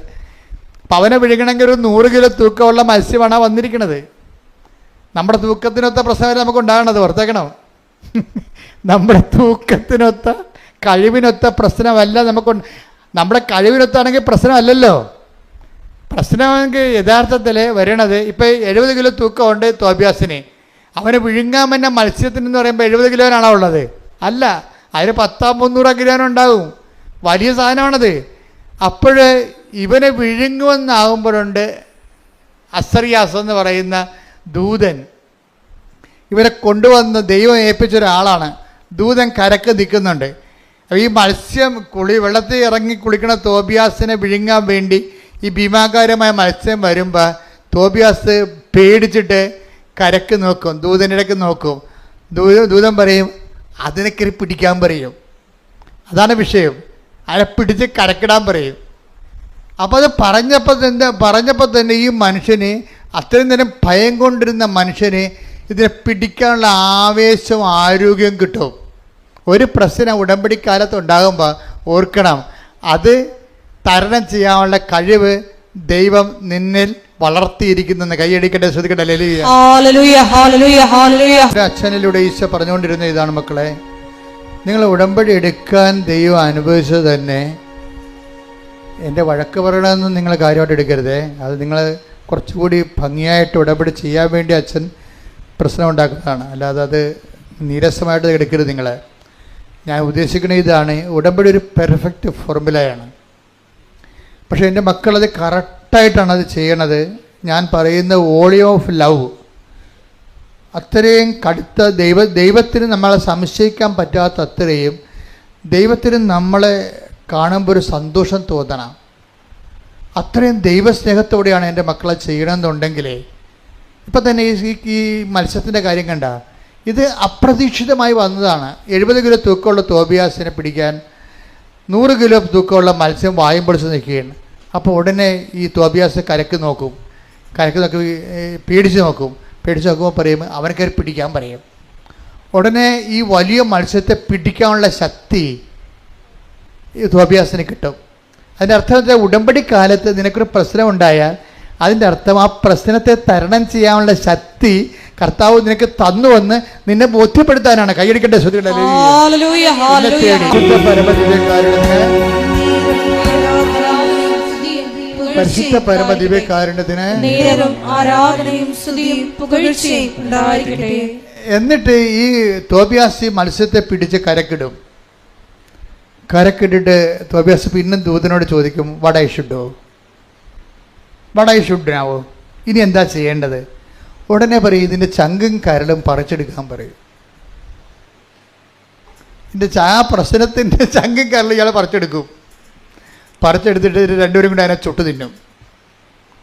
അപ്പം അവനെ വിഴുങ്ങണമെങ്കിൽ ഒരു 100 കിലോ തൂക്കമുള്ള മത്സ്യമാണ് വന്നിരിക്കുന്നത്. നമ്മുടെ തൂക്കത്തിനൊത്ത പ്രശ്നം നമുക്ക് ഉണ്ടാകണത് ഓർത്തേക്കണം. നമ്മുടെ തൂക്കത്തിനൊത്ത കഴിവിനൊത്ത പ്രശ്നമല്ല നമുക്ക്. നമ്മുടെ കഴിവിനൊത്താണെങ്കിൽ പ്രശ്നമല്ലല്ലോ. പ്രശ്നമെങ്കിൽ യഥാർത്ഥത്തിൽ വരണത് ഇപ്പം 70 കിലോ തൂക്കമുണ്ട് തോബിയാസിന്. അവന് വിഴുങ്ങാൻ തന്നെ മത്സ്യത്തിനെന്ന് പറയുമ്പോൾ 70 കിലോനാണോ ഉള്ളത്? അല്ല, അതിന് 100-300 കിലോനുണ്ടാകും. വലിയ സാധനമാണത്. അപ്പോൾ ഇവനെ വിഴുങ്ങുമെന്നാകുമ്പോഴുണ്ട് അസറിയാസ് എന്ന് പറയുന്ന ദൂതൻ ഇവരെ കൊണ്ടുവന്ന് ദൈവം ഏൽപ്പിച്ചൊരാളാണ്. ദൂതൻ കരക്ക് നിൽക്കുന്നുണ്ട്. അപ്പോൾ ഈ മത്സ്യം വെള്ളത്തിൽ ഇറങ്ങി കുളിക്കണ തോബിയാസിനെ വിഴുങ്ങാൻ വേണ്ടി ഈ ഭീമാകാരമായ മത്സ്യം വരുമ്പോൾ തോബിയാസ് പേടിച്ചിട്ട് കരക്ക് നോക്കും, ദൂതനിടയ്ക്ക് നോക്കും. ദൂതൻ പറയും അതിനെ പിടിക്കാൻ പറയും. അതാണ് വിഷയം. അതിനെ പിടിച്ച് കരക്കിടാൻ പറയും. അപ്പോൾ അത് പറഞ്ഞപ്പോൾ തന്നെ ഈ മനുഷ്യന്, അത്രയും നേരം ഭയം കൊണ്ടിരുന്ന മനുഷ്യന് ഇതിനെ പിടിക്കാനുള്ള ആവേശവും ആരോഗ്യവും കിട്ടും. ഒരു പ്രശ്നം ഉടമ്പടിക്കാലത്ത് ഉണ്ടാകുമ്പോൾ ഓർക്കണം, അത് തരണം ചെയ്യാനുള്ള കഴിവ് ദൈവം നിന്നിൽ വളർത്തിയിരിക്കുന്നെന്ന്. കൈയടിക്കട്ടെ, ശ്രദ്ധിക്കട്ടെ. അച്ഛനിലൂടെ ഈശോ പറഞ്ഞുകൊണ്ടിരുന്ന ഇതാണ്, മക്കളെ, നിങ്ങൾ ഉടമ്പടി എടുക്കാൻ ദൈവം അനുഭവിച്ചത് തന്നെ എൻ്റെ വഴക്ക് പറയണമെന്ന് നിങ്ങൾ കാര്യമായിട്ട് എടുക്കരുതേ. അത് നിങ്ങൾ കുറച്ചുകൂടി ഭംഗിയായിട്ട് ഉടമ്പടി ചെയ്യാൻ വേണ്ടി അച്ഛൻ പ്രശ്നം ഉണ്ടാക്കുന്നതാണ്. അല്ലാതെ അത് നീരസമായിട്ട് എടുക്കരുത്. നിങ്ങൾ, ഞാൻ ഉദ്ദേശിക്കുന്നത് ഇതാണ്, ഉടമ്പടി ഒരു പെർഫെക്റ്റ് ഫോർമുലയാണ്. പക്ഷേ എൻ്റെ മക്കളത് കറക്റ്റായിട്ടാണ് അത് ചെയ്യണത്. ഞാൻ പറയുന്ന വോളി ഓഫ് ലവ് അത്രയും കടുത്ത ദൈവത്തിന് നമ്മളെ സംശയിക്കാൻ പറ്റാത്ത അത്രയും ദൈവത്തിന് നമ്മളെ കാണുമ്പോൾ ഒരു സന്തോഷം തോന്നണം. അത്രയും ദൈവസ്നേഹത്തോടെയാണ് എൻ്റെ മക്കളെ ചെയ്യണമെന്നുണ്ടെങ്കിൽ, ഇപ്പം തന്നെ ഈ മത്സ്യത്തിൻ്റെ കാര്യം കണ്ട, ഇത് അപ്രതീക്ഷിതമായി വന്നതാണ്. 70 കിലോ തൂക്കമുള്ള തോബിയാസിനെ പിടിക്കാൻ 100 കിലോ തൂക്കമുള്ള മത്സ്യം വായും പൊളിച്ച് നിൽക്കുകയാണ്. അപ്പോൾ ഉടനെ ഈ തോബിയാസ് കരക്ക് നോക്കി പേടിച്ച് നോക്കുമ്പോൾ പറയും അവനെ കയറി പിടിക്കാൻ പറയും. ഉടനെ ഈ വലിയ മത്സ്യത്തെ പിടിക്കാനുള്ള ശക്തി ഈ തോബിയാസിന് കിട്ടും. അതിൻ്റെ അർത്ഥം വെച്ചാൽ ഉടമ്പടി കാലത്ത് നിനക്കൊരു പ്രശ്നം ഉണ്ടായാൽ അതിൻ്റെ അർത്ഥം ആ പ്രശ്നത്തെ തരണം ചെയ്യാനുള്ള ശക്തി കർത്താവ് നിനക്ക് തന്നുവെന്ന് നിന്നെ ബോധ്യപ്പെടുത്താനാണ്. കൈയടിക്കട്ടെ, ശ്രദ്ധിക്കട്ടെ. പരിശുദ്ധ പരമദിവ്യകാരുണ്യത്തിന് എന്നിട്ട് ഈ തോബിയാസ് മത്സ്യത്തെ പിടിച്ച് കരക്കിട്ടിട്ട് തോബിയാസ് പിന്നെ ദൂതനോട് ചോദിക്കും, വട ഐ ഷുഡ് നാവോ, ഇനി എന്താ ചെയ്യേണ്ടത്? ഉടനെ പറയും ഇതിൻ്റെ ചങ്കും കരളും പറിച്ചെടുക്കാൻ പറയും. ആ പ്രശ്നത്തിൻ്റെ ചങ്കും കരളും ഇയാളെ പറിച്ചെടുത്തിട്ട് രണ്ടുപേരും കൂടി അതിനെ ചുട്ടു തിന്നും.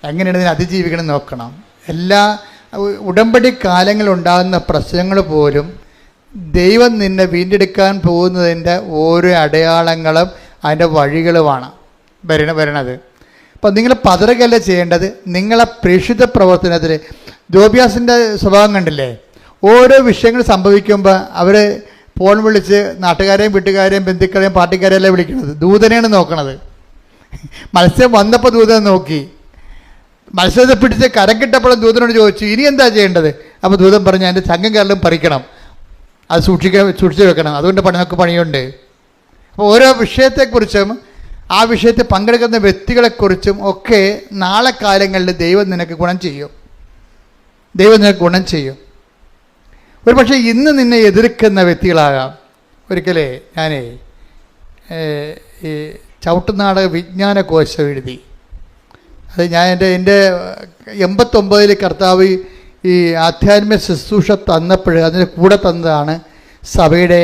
എങ്ങനെയാണ് ഇതിനെ അതിജീവിക്കണം നോക്കണം. എല്ലാ ഉടമ്പടി കാലങ്ങളുണ്ടാകുന്ന പ്രശ്നങ്ങൾ പോലും ദൈവം നിന്നെ വീണ്ടെടുക്കാൻ പോകുന്നതിൻ്റെ ഓരോ അടയാളങ്ങളും അതിൻ്റെ വഴികളുമാണ് വരണത്. അപ്പം നിങ്ങൾ പതറുകയല്ല ചെയ്യേണ്ടത്. നിങ്ങളെ പ്രേക്ഷിത പ്രവർത്തനത്തിൽ തോബിയാസിൻ്റെ സ്വഭാവം കണ്ടില്ലേ? ഓരോ വിഷയങ്ങൾ സംഭവിക്കുമ്പോൾ അവർ ഫോൺ വിളിച്ച് നാട്ടുകാരെയും വീട്ടുകാരെയും ബന്ധുക്കളെയും പാർട്ടിക്കാരെയും അല്ല വിളിക്കുന്നത്, ദൂതനെയാണ് നോക്കണത്. മത്സ്യം വന്നപ്പോൾ ദൂതനെ നോക്കി, മത്സ്യത്തെ പിടിച്ച് കരം കിട്ടപ്പോഴും ദൂതനോട് ചോദിച്ചു ഇനി എന്താ ചെയ്യേണ്ടത്? അപ്പോൾ ദൂതൻ പറഞ്ഞു അതിൻ്റെ ചങ്കം കരളും പറിക്കണം, അത് സൂക്ഷിച്ച് വെക്കണം, അതുകൊണ്ട് നമുക്ക് പണിയുണ്ട്. അപ്പോൾ ഓരോ വിഷയത്തെക്കുറിച്ചും ആ വിഷയത്തിൽ പങ്കെടുക്കുന്ന വ്യക്തികളെക്കുറിച്ചും ഒക്കെ നാളെ കാലങ്ങളിൽ ദൈവം നിനക്ക് ഗുണം ചെയ്യും. ഒരു പക്ഷേ ഇന്ന് നിന്നെ എതിർക്കുന്ന വ്യക്തികളാകാം. ഒരിക്കലേ ഞാനേ ഈ ചവിട്ടുനാടക വിജ്ഞാനകോശം എഴുതി. അത് ഞാൻ എൻ്റെ 89 കർത്താവ് ഈ ആധ്യാത്മിക ശുശ്രൂഷ തന്നപ്പോൾ അതിന് കൂടെ തന്നതാണ് സഭയുടെ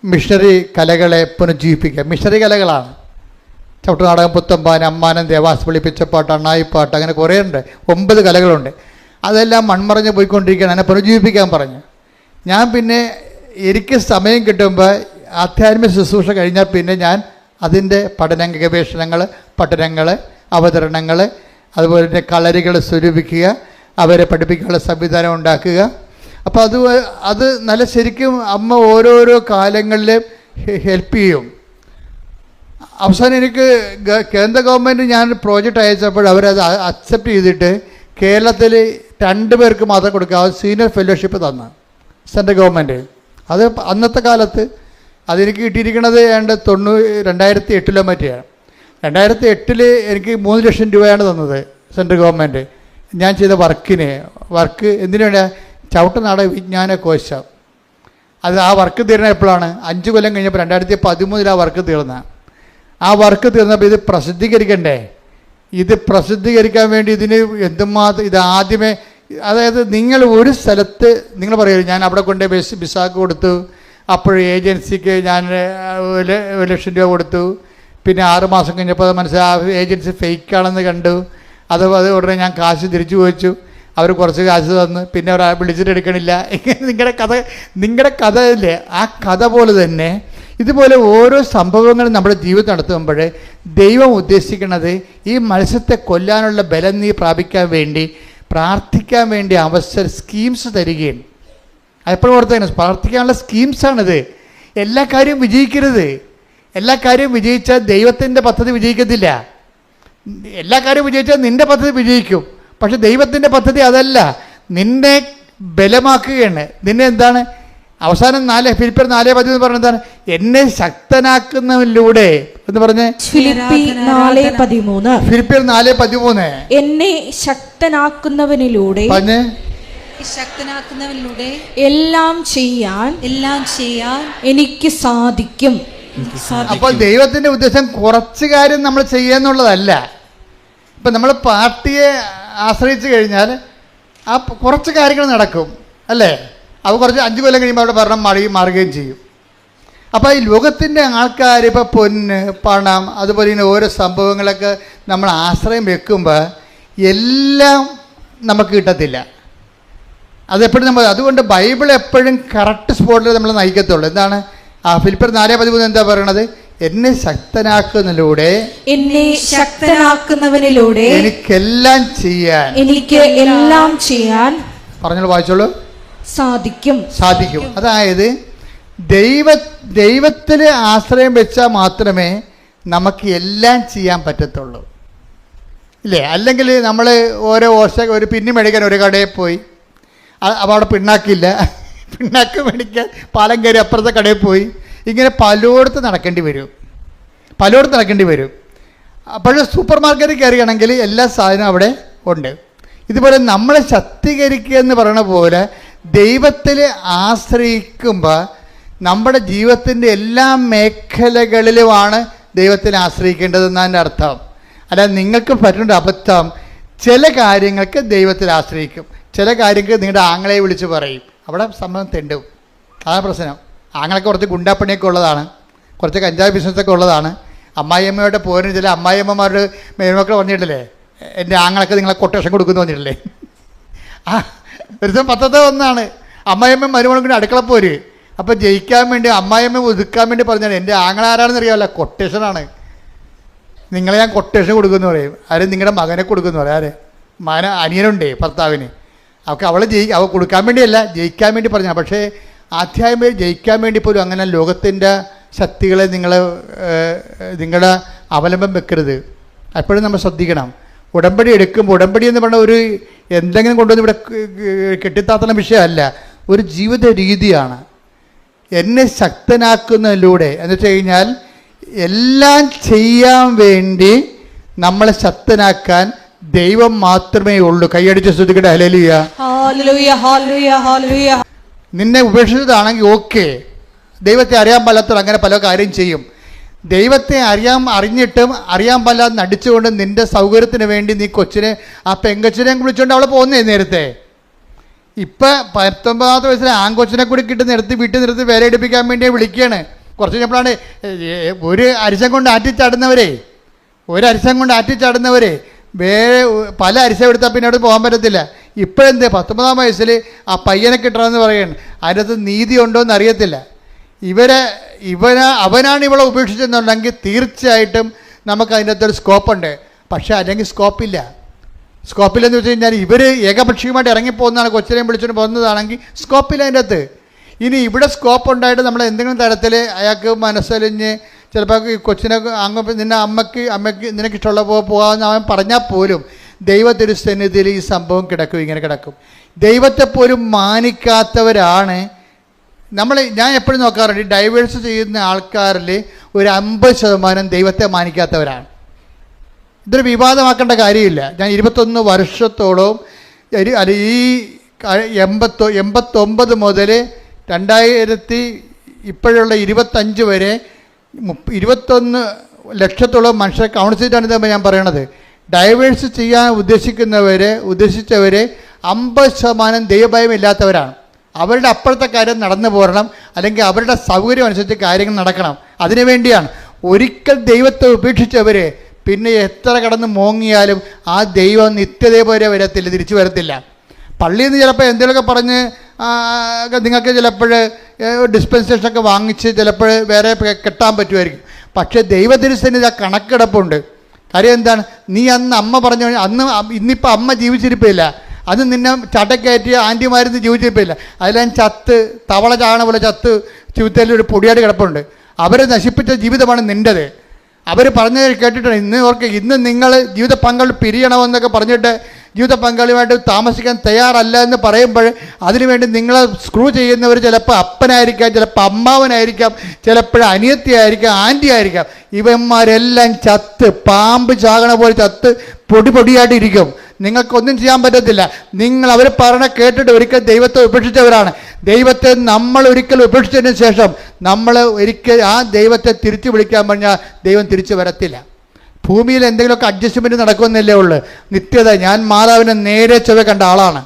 മിഷണറി കലകളെ പുനരുജ്ജീവിപ്പിക്കുക. മിഷണറി കലകളാണ് ചവിട്ടുനാടകം, പുത്തമ്പാൻ, അമ്മാനം, ദേവാസ്, പിച്ചപ്പാട്ട്, അണ്ണായിപ്പാട്ട്, അങ്ങനെ കുറേ ഉണ്ട്. 9 കലകളുണ്ട്. അതെല്ലാം മൺമറഞ്ഞ് പോയിക്കൊണ്ടിരിക്കുകയാണ്. അതിനെ പുനരുജ്ജീവിപ്പിക്കാൻ പറഞ്ഞു. ഞാൻ പിന്നെ എനിക്ക് സമയം കിട്ടുമ്പോൾ ആധ്യാത്മിക ശുശ്രൂഷ കഴിഞ്ഞാൽ പിന്നെ ഞാൻ അതിൻ്റെ ഗവേഷണങ്ങൾ, പഠനങ്ങൾ, അവതരണങ്ങൾ, അതുപോലെ തന്നെ കളരികൾ സ്വരൂപിക്കുക, അവരെ പഠിപ്പിക്കാനുള്ള സംവിധാനം ഉണ്ടാക്കുക. അപ്പോൾ അത് നല്ല ശരിക്കും അമ്മ ഓരോരോ കാലങ്ങളിൽ ഹെൽപ്പ് ചെയ്യും. അവസാനം എനിക്ക് കേന്ദ്ര ഗവൺമെൻറ് ഞാൻ പ്രോജക്റ്റ് അയച്ചപ്പോൾ അവരത് അക്സെപ്റ്റ് ചെയ്തിട്ട് കേരളത്തിൽ 2 പേർക്ക് മാത്രം കൊടുക്കുക. സീനിയർ ഫെലോഷിപ്പ് തന്ന സെൻട്രൽ ഗവൺമെൻറ്. അത് അന്നത്തെ കാലത്ത് അതെനിക്ക് കിട്ടിയിരിക്കുന്നത് 2008 മറ്റെയാണ്. 2008 എനിക്ക് 3 ലക്ഷം രൂപയാണ് തന്നത് സെൻട്രൽ ഗവൺമെൻറ്. ഞാൻ ചെയ്ത വർക്ക് എന്തിനാണ്? ചവിട്ടുനാടക വിജ്ഞാനകോശം. അത് ആ വർക്ക് തീർന്ന എപ്പോഴാണ്? 5 കൊല്ലം കഴിഞ്ഞപ്പോൾ 2013 ആ വർക്ക് തീർന്ന. ആ വർക്ക് തീർന്നപ്പോൾ ഇത് പ്രസിദ്ധീകരിക്കണ്ടേ? ഇത് പ്രസിദ്ധീകരിക്കാൻ വേണ്ടി ഇതിന് എന്തുമാത്രം ഇത് ആദ്യമേ, അതായത് നിങ്ങൾ ഒരു സ്ഥലത്ത് നിങ്ങൾ പറയുമല്ലോ ഞാൻ അവിടെ കൊണ്ട് ബിസാക്ക് കൊടുത്തു, അപ്പോൾ ഏജൻസിക്ക് ഞാൻ 1,00,000 രൂപ കൊടുത്തു. പിന്നെ 6 മാസം കഴിഞ്ഞപ്പോൾ അത് മനസ്സിലായി ഏജൻസി ഫേക്കാണെന്ന് കണ്ടു. അത് ഉടനെ ഞാൻ കാശ് തിരിച്ചു ചോദിച്ചു. അവർ കുറച്ച് കാശ് തന്നു. പിന്നെ അവർ വിളിച്ചിട്ട് എടുക്കണില്ല. നിങ്ങളുടെ കഥ ഇല്ലേ, ആ കഥ പോലെ തന്നെ ഇതുപോലെ ഓരോ സംഭവങ്ങളും നമ്മുടെ ജീവിതം നടത്തുമ്പോൾ ദൈവം ഉദ്ദേശിക്കുന്നത് ഈ മത്സ്യത്തെ കൊല്ലാനുള്ള ബലം നീ പ്രാപിക്കാൻ വേണ്ടി പ്രാർത്ഥിക്കാൻ വേണ്ടി സ്കീംസ് തരികയാണ്. അതെപ്പോഴും ഓർത്തേനെ, പ്രാർത്ഥിക്കാനുള്ള സ്കീംസാണിത്. എല്ലാ കാര്യവും വിജയിക്കരുത്. എല്ലാ കാര്യവും വിജയിച്ചാൽ ദൈവത്തിൻ്റെ പദ്ധതി വിജയിക്കത്തില്ല. എല്ലാ കാര്യവും വിജയിച്ചാൽ നിൻ്റെ പദ്ധതി വിജയിക്കും. പക്ഷെ ദൈവത്തിൻ്റെ പദ്ധതി അതല്ല, നിന്നെ ബലമാക്കുകയാണ്. നിന്നെ എന്താണ് അവസാനം 4 ഫിലിപ്പിയർ 4:13 എന്ന് പറഞ്ഞ എന്താണ്? എന്നെ ശക്തനാക്കുന്നതിലൂടെ എന്ന് പറഞ്ഞ് ഫിലിപ്പിയർ 4:13 എന്നെ ശക്തനാക്കുന്നവനിലൂടെ എല്ലാം ചെയ്യാൻ എനിക്ക് സാധിക്കും. അപ്പോൾ ദൈവത്തിൻ്റെ ഉദ്ദേശം കുറച്ച് കാര്യം നമ്മൾ ചെയ്യുക. ഇപ്പം നമ്മൾ പാർട്ടിയെ ആശ്രയിച്ച് കഴിഞ്ഞാൽ ആ കുറച്ച് കാര്യങ്ങൾ നടക്കും അല്ലേ? അത് കുറച്ച് 5 കൊല്ലം കഴിയുമ്പോൾ അവിടെ ഭരണം മാറുകയും ചെയ്യും. അപ്പോൾ ഈ ലോകത്തിൻ്റെ ആൾക്കാർ ഇപ്പോൾ പൊന്ന്, പണം, അതുപോലെ ഇങ്ങനെ ഓരോ സംഭവങ്ങളൊക്കെ നമ്മൾ ആശ്രയം വെക്കുമ്പോൾ എല്ലാം നമുക്ക് കിട്ടത്തില്ല. അതെപ്പോഴും അതുകൊണ്ട് ബൈബിൾ എപ്പോഴും കറക്റ്റ് സ്പോട്ടിൽ നമ്മൾ നയിക്കത്തുള്ളൂ. എന്താണ് ഫിലിപ്പിയർ 4:13 എന്താ പറയണത്? എന്നെ ശക്തനാക്കുന്നതിലൂടെ എനിക്കെല്ലാം ചെയ്യാൻ പറഞ്ഞോളൂ, വായിച്ചോളൂ. സാധിക്കും. അതായത് ദൈവത്തിൽ ആശ്രയം വെച്ചാൽ മാത്രമേ നമുക്ക് എല്ലാം ചെയ്യാൻ പറ്റത്തുള്ളൂ, ഇല്ലേ? അല്ലെങ്കിൽ നമ്മൾ ഒരു പിന്നി മേടിക്കാൻ ഒരു കടയിൽ പോയി, അപ്പോൾ അവിടെ പിണ്ണാക്ക് മേടിക്കാൻ പാലം കയറി അപ്പുറത്തെ കടയിൽ പോയി, ഇങ്ങനെ പലയിടത്ത് നടക്കേണ്ടി വരും. അപ്പോൾ സൂപ്പർ മാർക്കറ്റിൽ കയറുകയാണെങ്കിൽ എല്ലാ സാധനവും അവിടെ ഉണ്ട്. ഇതുപോലെ നമ്മളെ ശക്തീകരിക്കുക എന്ന് പറയുന്ന പോലെ ദൈവത്തിൽ ആശ്രയിക്കുമ്പോൾ നമ്മുടെ ജീവിതത്തിൻ്റെ എല്ലാ മേഖലകളിലുമാണ് ദൈവത്തിൽ ആശ്രയിക്കേണ്ടതെന്നാണ് അർത്ഥം. അല്ലാതെ നിങ്ങൾക്ക് പറ്റുന്ന അബദ്ധം, ചില കാര്യങ്ങൾക്ക് ദൈവത്തിൽ ആശ്രയിക്കും, ചില കാര്യങ്ങൾക്ക് നിങ്ങളുടെ ആങ്ങളെ വിളിച്ച് പറയും, അവിടെ സംഭവം തെണ്ടും. അതാണ് പ്രശ്നം. ആങ്ങളൊക്കെ കുറച്ച് ഗുണ്ടാപ്പണിയൊക്കെ ഉള്ളതാണ്, കുറച്ച് കഞ്ചാവ് ബിസിനസ്സൊക്കെ ഉള്ളതാണ്. അമ്മായിയമ്മയോടെ പോരുന്ന ചില അമ്മായിയമ്മമാരുടെ മേൽമക്കൾ പറഞ്ഞിട്ടില്ലേ, എൻ്റെ ആങ്ങളൊക്കെ നിങ്ങളെ കൊട്ടേഷൻ കൊടുക്കുന്നു പറഞ്ഞിട്ടില്ലേ? ഒരു ദിവസം പത്രത്തെ വന്നാണ് അമ്മായിയമ്മ മരുമകളും കൂടി അടുക്കള പോര്. അപ്പോൾ ജയിക്കാൻ വേണ്ടി അമ്മായിയമ്മ ഒതുക്കാൻ വേണ്ടി പറഞ്ഞാണ്, എൻ്റെ ആങ്ങള ആരാണെന്ന് അറിയാമല്ലോ, കൊട്ടേഷനാണ്, നിങ്ങളെ ഞാൻ കൊട്ടേഷൻ കൊടുക്കുമെന്ന് പറയും. ആരും നിങ്ങളുടെ മകനെ കൊടുക്കുമെന്ന് പറയും. അനിയനുണ്ടേ ഭർത്താവിന്, അവൾക്ക് അവൾ കൊടുക്കാൻ വേണ്ടിയല്ല, ജയിക്കാൻ വേണ്ടി പറഞ്ഞാൽ. പക്ഷേ ആധ്യാത്മിക ജയിക്കാൻ വേണ്ടി പോലും അങ്ങനെ ലോകത്തിൻ്റെ ശക്തികളെ നിങ്ങളുടെ അവലംബം വെക്കരുത്. എപ്പോഴും നമ്മൾ ശ്രദ്ധിക്കണം. ഉടമ്പടി എടുക്കുമ്പോൾ, ഉടമ്പടി എന്ന് പറഞ്ഞാൽ ഒരു എന്തെങ്കിലും കൊണ്ടുവന്ന് ഇവിടെ കെട്ടിത്താത്തുന്ന വിഷയമല്ല, ഒരു ജീവിത രീതിയാണ്. എന്നെ ശക്തനാക്കുന്നതിലൂടെ എന്ന് വെച്ച് കഴിഞ്ഞാൽ എല്ലാം ചെയ്യാൻ വേണ്ടി നമ്മളെ ശക്തനാക്കാൻ ദൈവം മാത്രമേ ഉള്ളൂ. കൈയടിച്ച് സ്തുതിക്കട്ടെ. ഹല്ലേലൂയ. നിന്നെ ഉപേക്ഷിച്ചതാണെങ്കിൽ ഓക്കെ, ദൈവത്തെ അറിയാൻ പാലാത്തവർ അങ്ങനെ പല കാര്യം ചെയ്യും. ദൈവത്തെ അറിഞ്ഞിട്ടും അറിയാൻ പാലാതെ നടിച്ചുകൊണ്ട് നിൻ്റെ സൗകര്യത്തിന് വേണ്ടി നീ ആ പെങ്കൊച്ചിനെയും വിളിച്ചുകൊണ്ട് അവളെ പോകുന്നേ. നേരത്തെ ഇപ്പം 19 വയസ്സിലെ ആൺകൊച്ചിനെ കൂടി വീട്ടിൽ നിർത്തി വേല എടുപ്പിക്കാൻ വേണ്ടി വിളിക്കുകയാണ്. കുറച്ച് കഴിഞ്ഞപ്പോഴാണ് ഒരു അരിശം കൊണ്ട് ആറ്റിച്ചാടുന്നവരെ പല അരിശം എടുത്താൽ പിന്നെ അവിടെ പോകാൻ പറ്റത്തില്ല. ഇപ്പോഴെന്ത് 19 വയസ്സിൽ ആ പയ്യനെ കിട്ടണമെന്ന് പറയുകയാണ്. അതിനകത്ത് നീതി ഉണ്ടോ എന്ന് അറിയത്തില്ല. അവനാണ് ഇവളെ ഉപേക്ഷിച്ചെന്നുണ്ടെങ്കിൽ തീർച്ചയായിട്ടും നമുക്ക് അതിൻ്റെ അകത്തൊരു സ്കോപ്പുണ്ട്. പക്ഷേ അല്ലെങ്കിൽ സ്കോപ്പില്ലെന്ന് വെച്ച് കഴിഞ്ഞാൽ ഇവർ ഏകപക്ഷീയമായിട്ട് ഇറങ്ങിപ്പോകുന്നതാണ്, കൊച്ചിനെയും വിളിച്ചുകൊണ്ട് പോകുന്നതാണെങ്കിൽ സ്കോപ്പില്ല അതിൻ്റെ അകത്ത്. ഇനി ഇവിടെ സ്കോപ്പ് ഉണ്ടായിട്ട് നമ്മൾ എന്തെങ്കിലും തരത്തിൽ അയാൾക്ക് മനസ്സലിഞ്ഞ് ചിലപ്പോൾ ഈ കൊച്ചിനെ അമ്മയ്ക്ക് നിനക്കിഷ്ടമുള്ള പോകാമെന്ന് അവൻ പറഞ്ഞാൽ പോലും ദൈവത്തിരുസന്നിധിയിൽ ഈ സംഭവം ഇങ്ങനെ കിടക്കും. ദൈവത്തെപ്പോലും മാനിക്കാത്തവരാണ് ഞാൻ എപ്പോഴും നോക്കാറുണ്ട്, ഡൈവേഴ്സ് ചെയ്യുന്ന ആൾക്കാരിൽ ഒരു 50% ദൈവത്തെ മാനിക്കാത്തവരാണ്. ഇതൊരു വിവാദമാക്കേണ്ട കാര്യമില്ല. ഞാൻ 21 വർഷത്തോളം ഈ 89 മുതൽ 2000 ഇപ്പോഴുള്ള 25 വരെ 21 ലക്ഷത്തോളം മനുഷ്യരെ കൗൺസിൽ ചെയ്തിട്ടാണ് ഞാൻ പറയണത്. ഡൈവേഴ്സ് ചെയ്യാൻ ഉദ്ദേശിച്ചവർ 50% ദൈവഭയം ഇല്ലാത്തവരാണ്. അവരുടെ അപ്പുറത്തെ കാര്യം നടന്നു പോരണം, അല്ലെങ്കിൽ അവരുടെ സൗകര്യം അനുസരിച്ച് കാര്യങ്ങൾ നടക്കണം. അതിനുവേണ്ടിയാണ്. ഒരിക്കൽ ദൈവത്തെ ഉപേക്ഷിച്ചവർ പിന്നെ എത്ര കടന്ന് മോങ്ങിയാലും ആ ദൈവം നിത്യതയെ പോലെ വരത്തില്ല, തിരിച്ചു വരത്തില്ല. പള്ളിയിൽ നിന്ന് ചിലപ്പോൾ എന്തെങ്കിലുമൊക്കെ പറഞ്ഞ് നിങ്ങൾക്ക് ചിലപ്പോൾ ഡിസ്പെൻസേഷനൊക്കെ വാങ്ങിച്ച് ചിലപ്പോൾ വേറെ കെട്ടാൻ പറ്റുമായിരിക്കും. പക്ഷേ ദൈവത്തിരുസന്നിധി ആ കണക്കിടപ്പുണ്ട്. കാര്യം എന്താണ്? നീ അന്ന് അമ്മ പറഞ്ഞു, അന്ന് ഇന്നിപ്പോൾ അമ്മ ജീവിച്ചിരിപ്പില്ല, അന്ന് നിന്നെ ചട്ടക്കയറ്റിയ ആൻറ്റിമാരിന്ന് ജീവിച്ചിരിപ്പില്ല, അതിലെല്ലാം ചത്ത് തവള ചാകണ പോലെ ചത്ത് ചുവത്തേലൊരു പൊടിയാട് കിടപ്പുണ്ട്. അവരെ നശിപ്പിച്ച ജീവിതമാണ് നിൻ്റെത്. അവർ പറഞ്ഞത് കേട്ടിട്ടുണ്ട്. ഇന്ന് ഓർക്ക് ഇന്ന് നിങ്ങൾ ജീവിത പങ്കാളി പിരിയണമെന്നൊക്കെ പറഞ്ഞിട്ട് ജീവിത പങ്കാളിയുമായിട്ട് താമസിക്കാൻ തയ്യാറല്ല എന്ന് പറയുമ്പോൾ അതിനുവേണ്ടി നിങ്ങളെ സ്ക്രൂ ചെയ്യുന്നവർ ചിലപ്പോൾ അപ്പനായിരിക്കാം, ചിലപ്പോൾ അമ്മാവനായിരിക്കാം, ചിലപ്പോൾ അനിയത്തിയായിരിക്കാം, ആൻറ്റി ആയിരിക്കാം. ഇവന്മാരെല്ലാം ചത്ത് പാമ്പ് ചാകണ പോലെ ചത്ത് പൊടിയായിട്ട് ഇരിക്കും. നിങ്ങൾക്കൊന്നും ചെയ്യാൻ പറ്റത്തില്ല. നിങ്ങൾ അവർ പറഞ്ഞ കേട്ടിട്ട് ഒരിക്കൽ ദൈവത്തെ ഉപേക്ഷിച്ചവരാണ്. ദൈവത്തെ നമ്മൾ ഒരിക്കൽ ഉപേക്ഷിച്ചതിന് ശേഷം നമ്മൾ ഒരിക്കൽ ആ ദൈവത്തെ തിരിച്ചു വിളിക്കാൻ പറഞ്ഞാൽ ദൈവം തിരിച്ചു വരത്തില്ല. ഭൂമിയിൽ എന്തെങ്കിലുമൊക്കെ അഡ്ജസ്റ്റ്മെൻറ്റ് നടക്കുമെന്നല്ലേ ഉള്ളൂ. നിത്യത. ഞാൻ മാതാവിനെ നേരെ ചൊവ്വ കണ്ട ആളാണ്.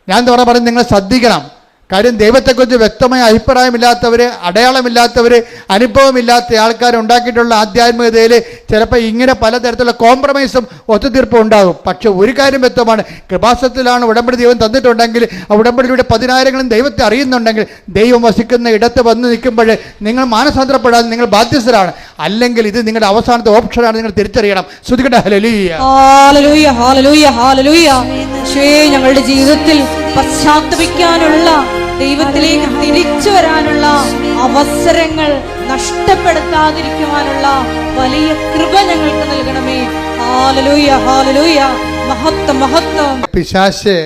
ഞാൻ പറഞ്ഞ് നിങ്ങൾ ശ്രദ്ധിക്കണം. കാര്യം ദൈവത്തെക്കുറിച്ച് വ്യക്തമായ അഭിപ്രായമില്ലാത്തവർ, അടയാളമില്ലാത്തവർ, അനുഭവമില്ലാത്ത ആൾക്കാർ ഉണ്ടാക്കിയിട്ടുള്ള ആധ്യാത്മികതയിൽ ചിലപ്പോൾ ഇങ്ങനെ പലതരത്തിലുള്ള കോംപ്രമൈസും ഒത്തുതീർപ്പും ഉണ്ടാകും. പക്ഷെ ഒരു കാര്യം വ്യക്തമാണ്, കൃപാസനത്തിലാണ് ഉടമ്പടി ദൈവം തന്നിട്ടുണ്ടെങ്കിൽ ആ ഉടമ്പടിയുടെ 10,000ങ്ങളും ദൈവത്തെ അറിയുന്നുണ്ടെങ്കിൽ ദൈവം വസിക്കുന്ന ഇടത്ത് വന്ന് നിൽക്കുമ്പോൾ നിങ്ങൾ മാനസാന്തരപ്പെടാതെ നിങ്ങൾ ബാധ്യസ്ഥരാണ്. അല്ലെങ്കിൽ ഇത് നിങ്ങളുടെ അവസാനത്തെ ഓപ്ഷനാണ്. നിങ്ങൾ തിരിച്ചറിയണം. ശ്രുതികട്ടെ ഹല്ലേലൂയ, ഹല്ലേലൂയ, ഹല്ലേലൂയ, ഹല്ലേലൂയ. ഞങ്ങളുടെ ജീവിതത്തിൽ പശ്ചാത്തപിക്കാനുള്ള, ദൈവത്തിലേക്ക് തിരിച്ചു വരാനുള്ള അവസരങ്ങൾ നഷ്ടപ്പെടുത്താതിരിക്കുവാനുള്ള വലിയ കൃപ ഞങ്ങൾക്ക് നൽകണമേ. ഹല്ലേലൂയ, ഹല്ലേലൂയ. മഹത്വം, മഹത്വം. പിശാച്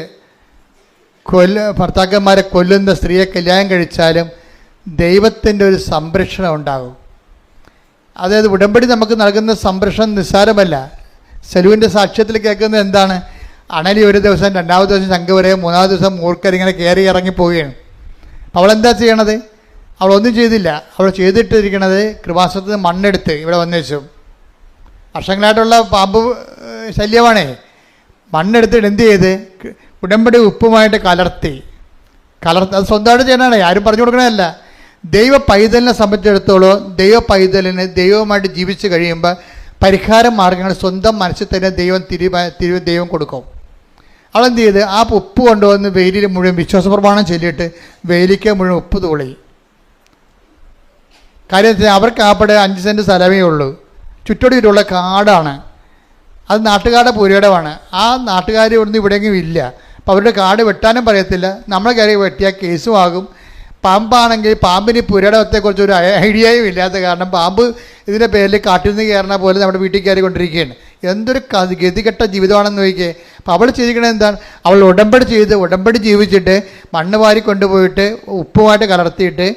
ഭർത്താക്കന്മാരെ കൊല്ലുന്ന സ്ത്രീയെ കല്യാണം കഴിച്ചാലും ദൈവത്തിൻ്റെ ഒരു സംരക്ഷണം ഉണ്ടാകും. അതായത് ഉടമ്പടി നമുക്ക് നൽകുന്ന സംരക്ഷണം നിസ്സാരമല്ല. സലുവിൻ്റെ സാക്ഷ്യത്തിൽ കേൾക്കുന്നത് എന്താണ്? അണലി ഒരു ദിവസം, രണ്ടാമത്തെ ദിവസം ശംഖ് വരെ, മൂന്നാമത്തെ ദിവസം മൂർക്കരിങ്ങനെ കയറി ഇറങ്ങി പോവുകയാണ്. അവളെന്താ ചെയ്യണത്? അവളൊന്നും ചെയ്തില്ല. അവൾ ചെയ്തിട്ടിരിക്കണത് കൃപാസനത്തിൽ നിന്ന് മണ്ണെടുത്ത് ഇവിടെ വന്നു വെച്ചു. വർഷങ്ങളായിട്ടുള്ള പാമ്പ് ശല്യമാണേ. മണ്ണെടുത്തിട്ട് എന്ത് ചെയ്ത് ഉടമ്പടി ഉപ്പുമായിട്ട് കലർത്തി. അത് സ്വന്തമായിട്ട് ചെയ്യണതാണ്, ആരും പറഞ്ഞു കൊടുക്കണതല്ല. ദൈവ പൈതലിനെ സംബന്ധിച്ചിടത്തോളം ദൈവ പൈതലിന് ദൈവവുമായിട്ട് ജീവിച്ച് കഴിയുമ്പോൾ പരിഹാര മാർഗങ്ങൾ സ്വന്തം മനസ്സിൽ തന്നെ ദൈവം കൊടുക്കും. അവളെന്ത് ചെയ്ത് ആ ഉപ്പ് കൊണ്ടുവന്ന് വെയിലിൽ മുഴുവൻ വിശ്വാസപ്രമാണം ചൊല്ലിയിട്ട് വെയിലിക്ക് മുഴുവൻ ഉപ്പ് തൂളി. കാര്യം വെച്ചാൽ അവർക്ക് ആപ്പടെ 5 സെൻറ്റ് സ്ഥലമേ ഉള്ളൂ. ചുറ്റോടിയിട്ടുള്ള കാടാണ്. അത് നാട്ടുകാരുടെ പുരയിടമാണ്. ആ നാട്ടുകാർ ഇവിടുന്ന് ഇവിടെയെങ്കിലും ഇല്ല. അപ്പോൾ അവരുടെ കാട് വെട്ടാനും പറയത്തില്ല. നമ്മളെ കയറി വെട്ടിയാൽ കേസും ആകും. പാമ്പാണെങ്കിൽ പാമ്പിന് പുരയിടത്തെക്കുറിച്ച് ഒരു ഐഡിയയും ഇല്ലാത്ത കാരണം പാമ്പ് ഇതിൻ്റെ പേരിൽ കാട്ടിൽ നിന്ന് കയറണ പോലെ നമ്മുടെ വീട്ടിൽ കയറിക്കൊണ്ടിരിക്കുകയാണ്. എന്തൊരു ഗതികെട്ട ജീവിതമാണെന്ന് നോക്കിയേ. അപ്പോൾ അവൾ ചെയ്തിരിക്കണത് എന്താണ്? അവൾ ഉടമ്പടി ജീവിച്ചിട്ട് മണ്ണ് വാരി കൊണ്ടുപോയിട്ട് ഉപ്പുമായിട്ട് കലർത്തിയിട്ട്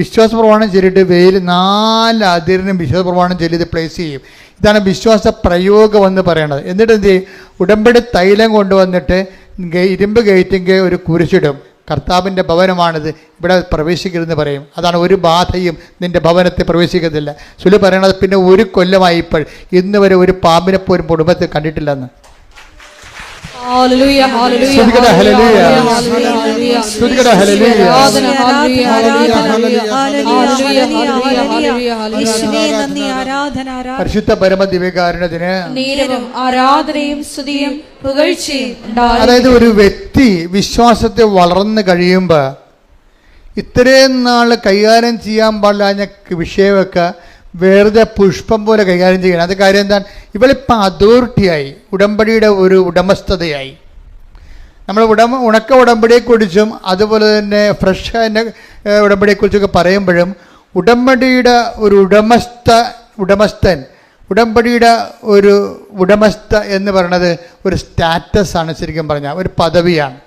വിശ്വാസപ്രമാണം ചൊല്ലിയിട്ട് വെയിൽ 4 അതിരിനും വിശ്വാസപ്രമാണം ചൊല്ലി ഇത് പ്ലേസ് ചെയ്യും. ഇതാണ് വിശ്വാസ പ്രയോഗം എന്ന് പറയണത്. എന്നിട്ട് എന്ത് ചെയ്യും? ഉടമ്പടി തൈലം കൊണ്ടുവന്നിട്ട് ഇരുമ്പ് ഗേറ്റിൻ്റെ ഒരു കുരിശിടും. കർത്താവിൻ്റെ ഭവനമാണിത്, ഇവിടെ പ്രവേശിക്കരുതെന്ന് പറയും. അതാണ് ഒരു ബാധയും നിൻ്റെ ഭവനത്തിൽ പ്രവേശിക്കത്തില്ല. സുലി പറയണത് പിന്നെ 1 കൊല്ലമായി ഇപ്പോൾ ഇന്ന് വരെ ഒരു പാമ്പിനെ പോലും കുടുംബത്തിൽ കണ്ടിട്ടില്ലെന്ന്. ഹല്ലേലൂയ, ഹല്ലേലൂയ, ഹല്ലേലൂയ, ഹല്ലേലൂയ. പരിശുദ്ധ പരമ ദിവ്യകാരുണ്യത്തിന് നേരവും ആരാധനയും സ്തുതിയും പുകഴ്ചയും. അതായത് ഒരു വ്യക്തി വിശ്വാസത്തെ വളർന്നു കഴിയുമ്പോൾ ഇത്രയും നാൾ കൈകാര്യം ചെയ്യാൻ പാടില്ല വിഷയമൊക്കെ വെറുതെ പുഷ്പം പോലെ കൈകാര്യം ചെയ്യണം. അത് കാര്യം എന്താണ്? ഇവളിപ്പോൾ അതോറിറ്റിയായി, ഉടമ്പടിയുടെ ഒരു ഉടമസ്ഥതയായി. നമ്മൾ ഉണക്ക ഉടമ്പടിയെക്കുറിച്ചും അതുപോലെ തന്നെ ഫ്രഷ് ഉടമ്പടിയെക്കുറിച്ചൊക്കെ പറയുമ്പോഴും ഉടമ്പടിയുടെ ഒരു ഉടമസ്ഥൻ, ഉടമ്പടിയുടെ ഒരു ഉടമസ്ഥ എന്ന് പറയുന്നത് ഒരു സ്റ്റാറ്റസാണ്. ശരിക്കും പറഞ്ഞാൽ ഒരു പദവിയാണ്.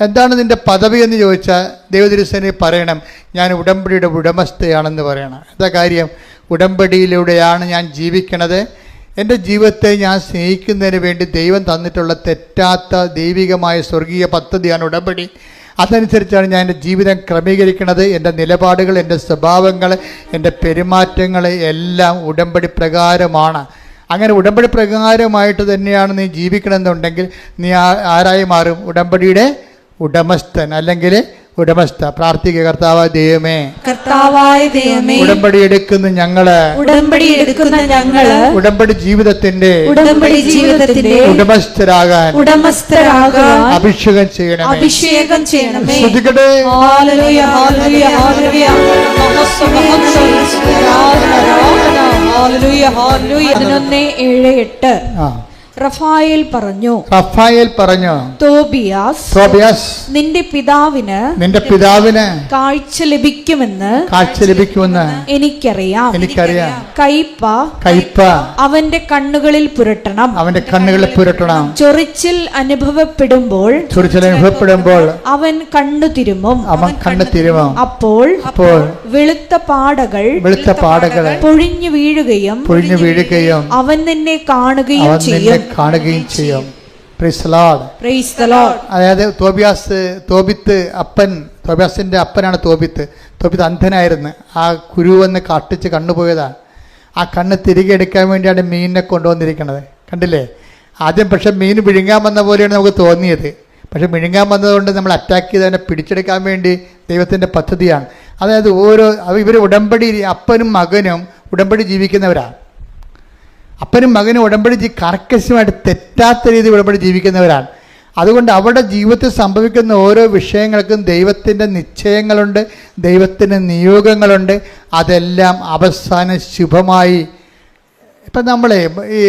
എന്താണ് നിൻ്റെ പദവി എന്ന് ചോദിച്ചാൽ ദൈവതിരുസേനയിൽ പറയണം, ഞാൻ ഉടമ്പടിയുടെ ഉടമസ്ഥയാണെന്ന് പറയണം. എന്താ കാര്യം? ഉടമ്പടിയിലൂടെയാണ് ഞാൻ ജീവിക്കണത്. എൻ്റെ ജീവിതത്തെ ഞാൻ സ്നേഹിക്കുന്നതിന് വേണ്ടി ദൈവം തന്നിട്ടുള്ള തെറ്റാത്ത ദൈവികമായ സ്വർഗീയ പദ്ധതിയാണ് ഉടമ്പടി. അതനുസരിച്ചാണ് ഞാൻ എൻ്റെ ജീവിതം ക്രമീകരിക്കുന്നത്. എൻ്റെ നിലപാടുകൾ, എൻ്റെ സ്വഭാവങ്ങൾ, എൻ്റെ പെരുമാറ്റങ്ങൾ എല്ലാം ഉടമ്പടി പ്രകാരമാണ്. അങ്ങനെ ഉടമ്പടി പ്രകാരമായിട്ട് തന്നെയാണ് നീ ജീവിക്കണമെന്നുണ്ടെങ്കിൽ നീ ആരായി മാറും? ഉടമ്പടിയുടെ ഉടമസ്ഥൻ അല്ലെങ്കിൽ ഉടമസ്ഥ. പ്രാർത്ഥിക്കുക, കർത്താവായ ദൈവമേ, കർത്താവായ ദൈവമേ, ഉടമ്പടി എടുക്കുന്ന ഞങ്ങള് ഉടമ്പടി ജീവിതത്തിന്റെ ഉടമസ്ഥരാകാൻ അഭിഷേകം ചെയ്യണമേ. ശ്രദ്ധിക്കട്ടെ. ഹല്ലേലൂയ, ഹല്ലേലൂയ, ഹല്ലേലൂയ. ഹല്ലേലൂയ, ഹല്ലേലൂയ. 11:7-8 റഫായേൽ പറഞ്ഞു, തോബിയാസ് നിന്റെ പിതാവിന് കാഴ്ച ലഭിക്കുമെന്ന് എനിക്കറിയാം. കയ്പ അവന്റെ കണ്ണുകളിൽ പുരട്ടണം. ചൊറിച്ചിൽ അനുഭവപ്പെടുമ്പോൾ അവൻ കണ്ണു തിരുമും. അപ്പോൾ വെളുത്ത പാടകൾ പൊഴിഞ്ഞു വീഴുകയും അവൻ നിന്നെ കാണുകയും ചെയ്യും. അതായത് തോബിയാസിന്റെ അപ്പനാണ് തോബിത്ത് അന്ധനായിരുന്നു. ആ കുരുവെന്ന് കാട്ടിച്ച് കണ്ണുപോയതാണ്. ആ കണ്ണ് തിരികെ എടുക്കാൻ വേണ്ടിയാണ് മീനിനെ കൊണ്ടുവന്നിരിക്കുന്നത്. കണ്ടില്ലേ? ആദ്യം പക്ഷെ മീൻ വിഴുങ്ങാൻ വന്ന പോലെയാണ് നമുക്ക് തോന്നിയത്. പക്ഷെ വിഴുങ്ങാൻ വന്നതുകൊണ്ട് നമ്മൾ അറ്റാക്ക് ചെയ്ത് അതിനെ പിടിച്ചെടുക്കാൻ വേണ്ടി ദൈവത്തിൻ്റെ പദ്ധതിയാണ്. അതായത് ഇവർ ഉടമ്പടി, അപ്പനും മകനും ഉടമ്പടി ജീവിക്കുന്നവരാണ്. അപ്പനും മകനും ഉടമ്പടി കർക്കശമായിട്ട് തെറ്റാത്ത രീതിയിൽ ഉടമ്പടി ജീവിക്കുന്നവരാണ്. അതുകൊണ്ട് അവരുടെ ജീവിതത്തിൽ സംഭവിക്കുന്ന ഓരോ വിഷയങ്ങൾക്കും ദൈവത്തിൻ്റെ നിശ്ചയങ്ങളുണ്ട്, ദൈവത്തിൻ്റെ നിയോഗങ്ങളുണ്ട്. അതെല്ലാം അവസാനം ശുഭമായി. ഇപ്പം നമ്മളെ ഈ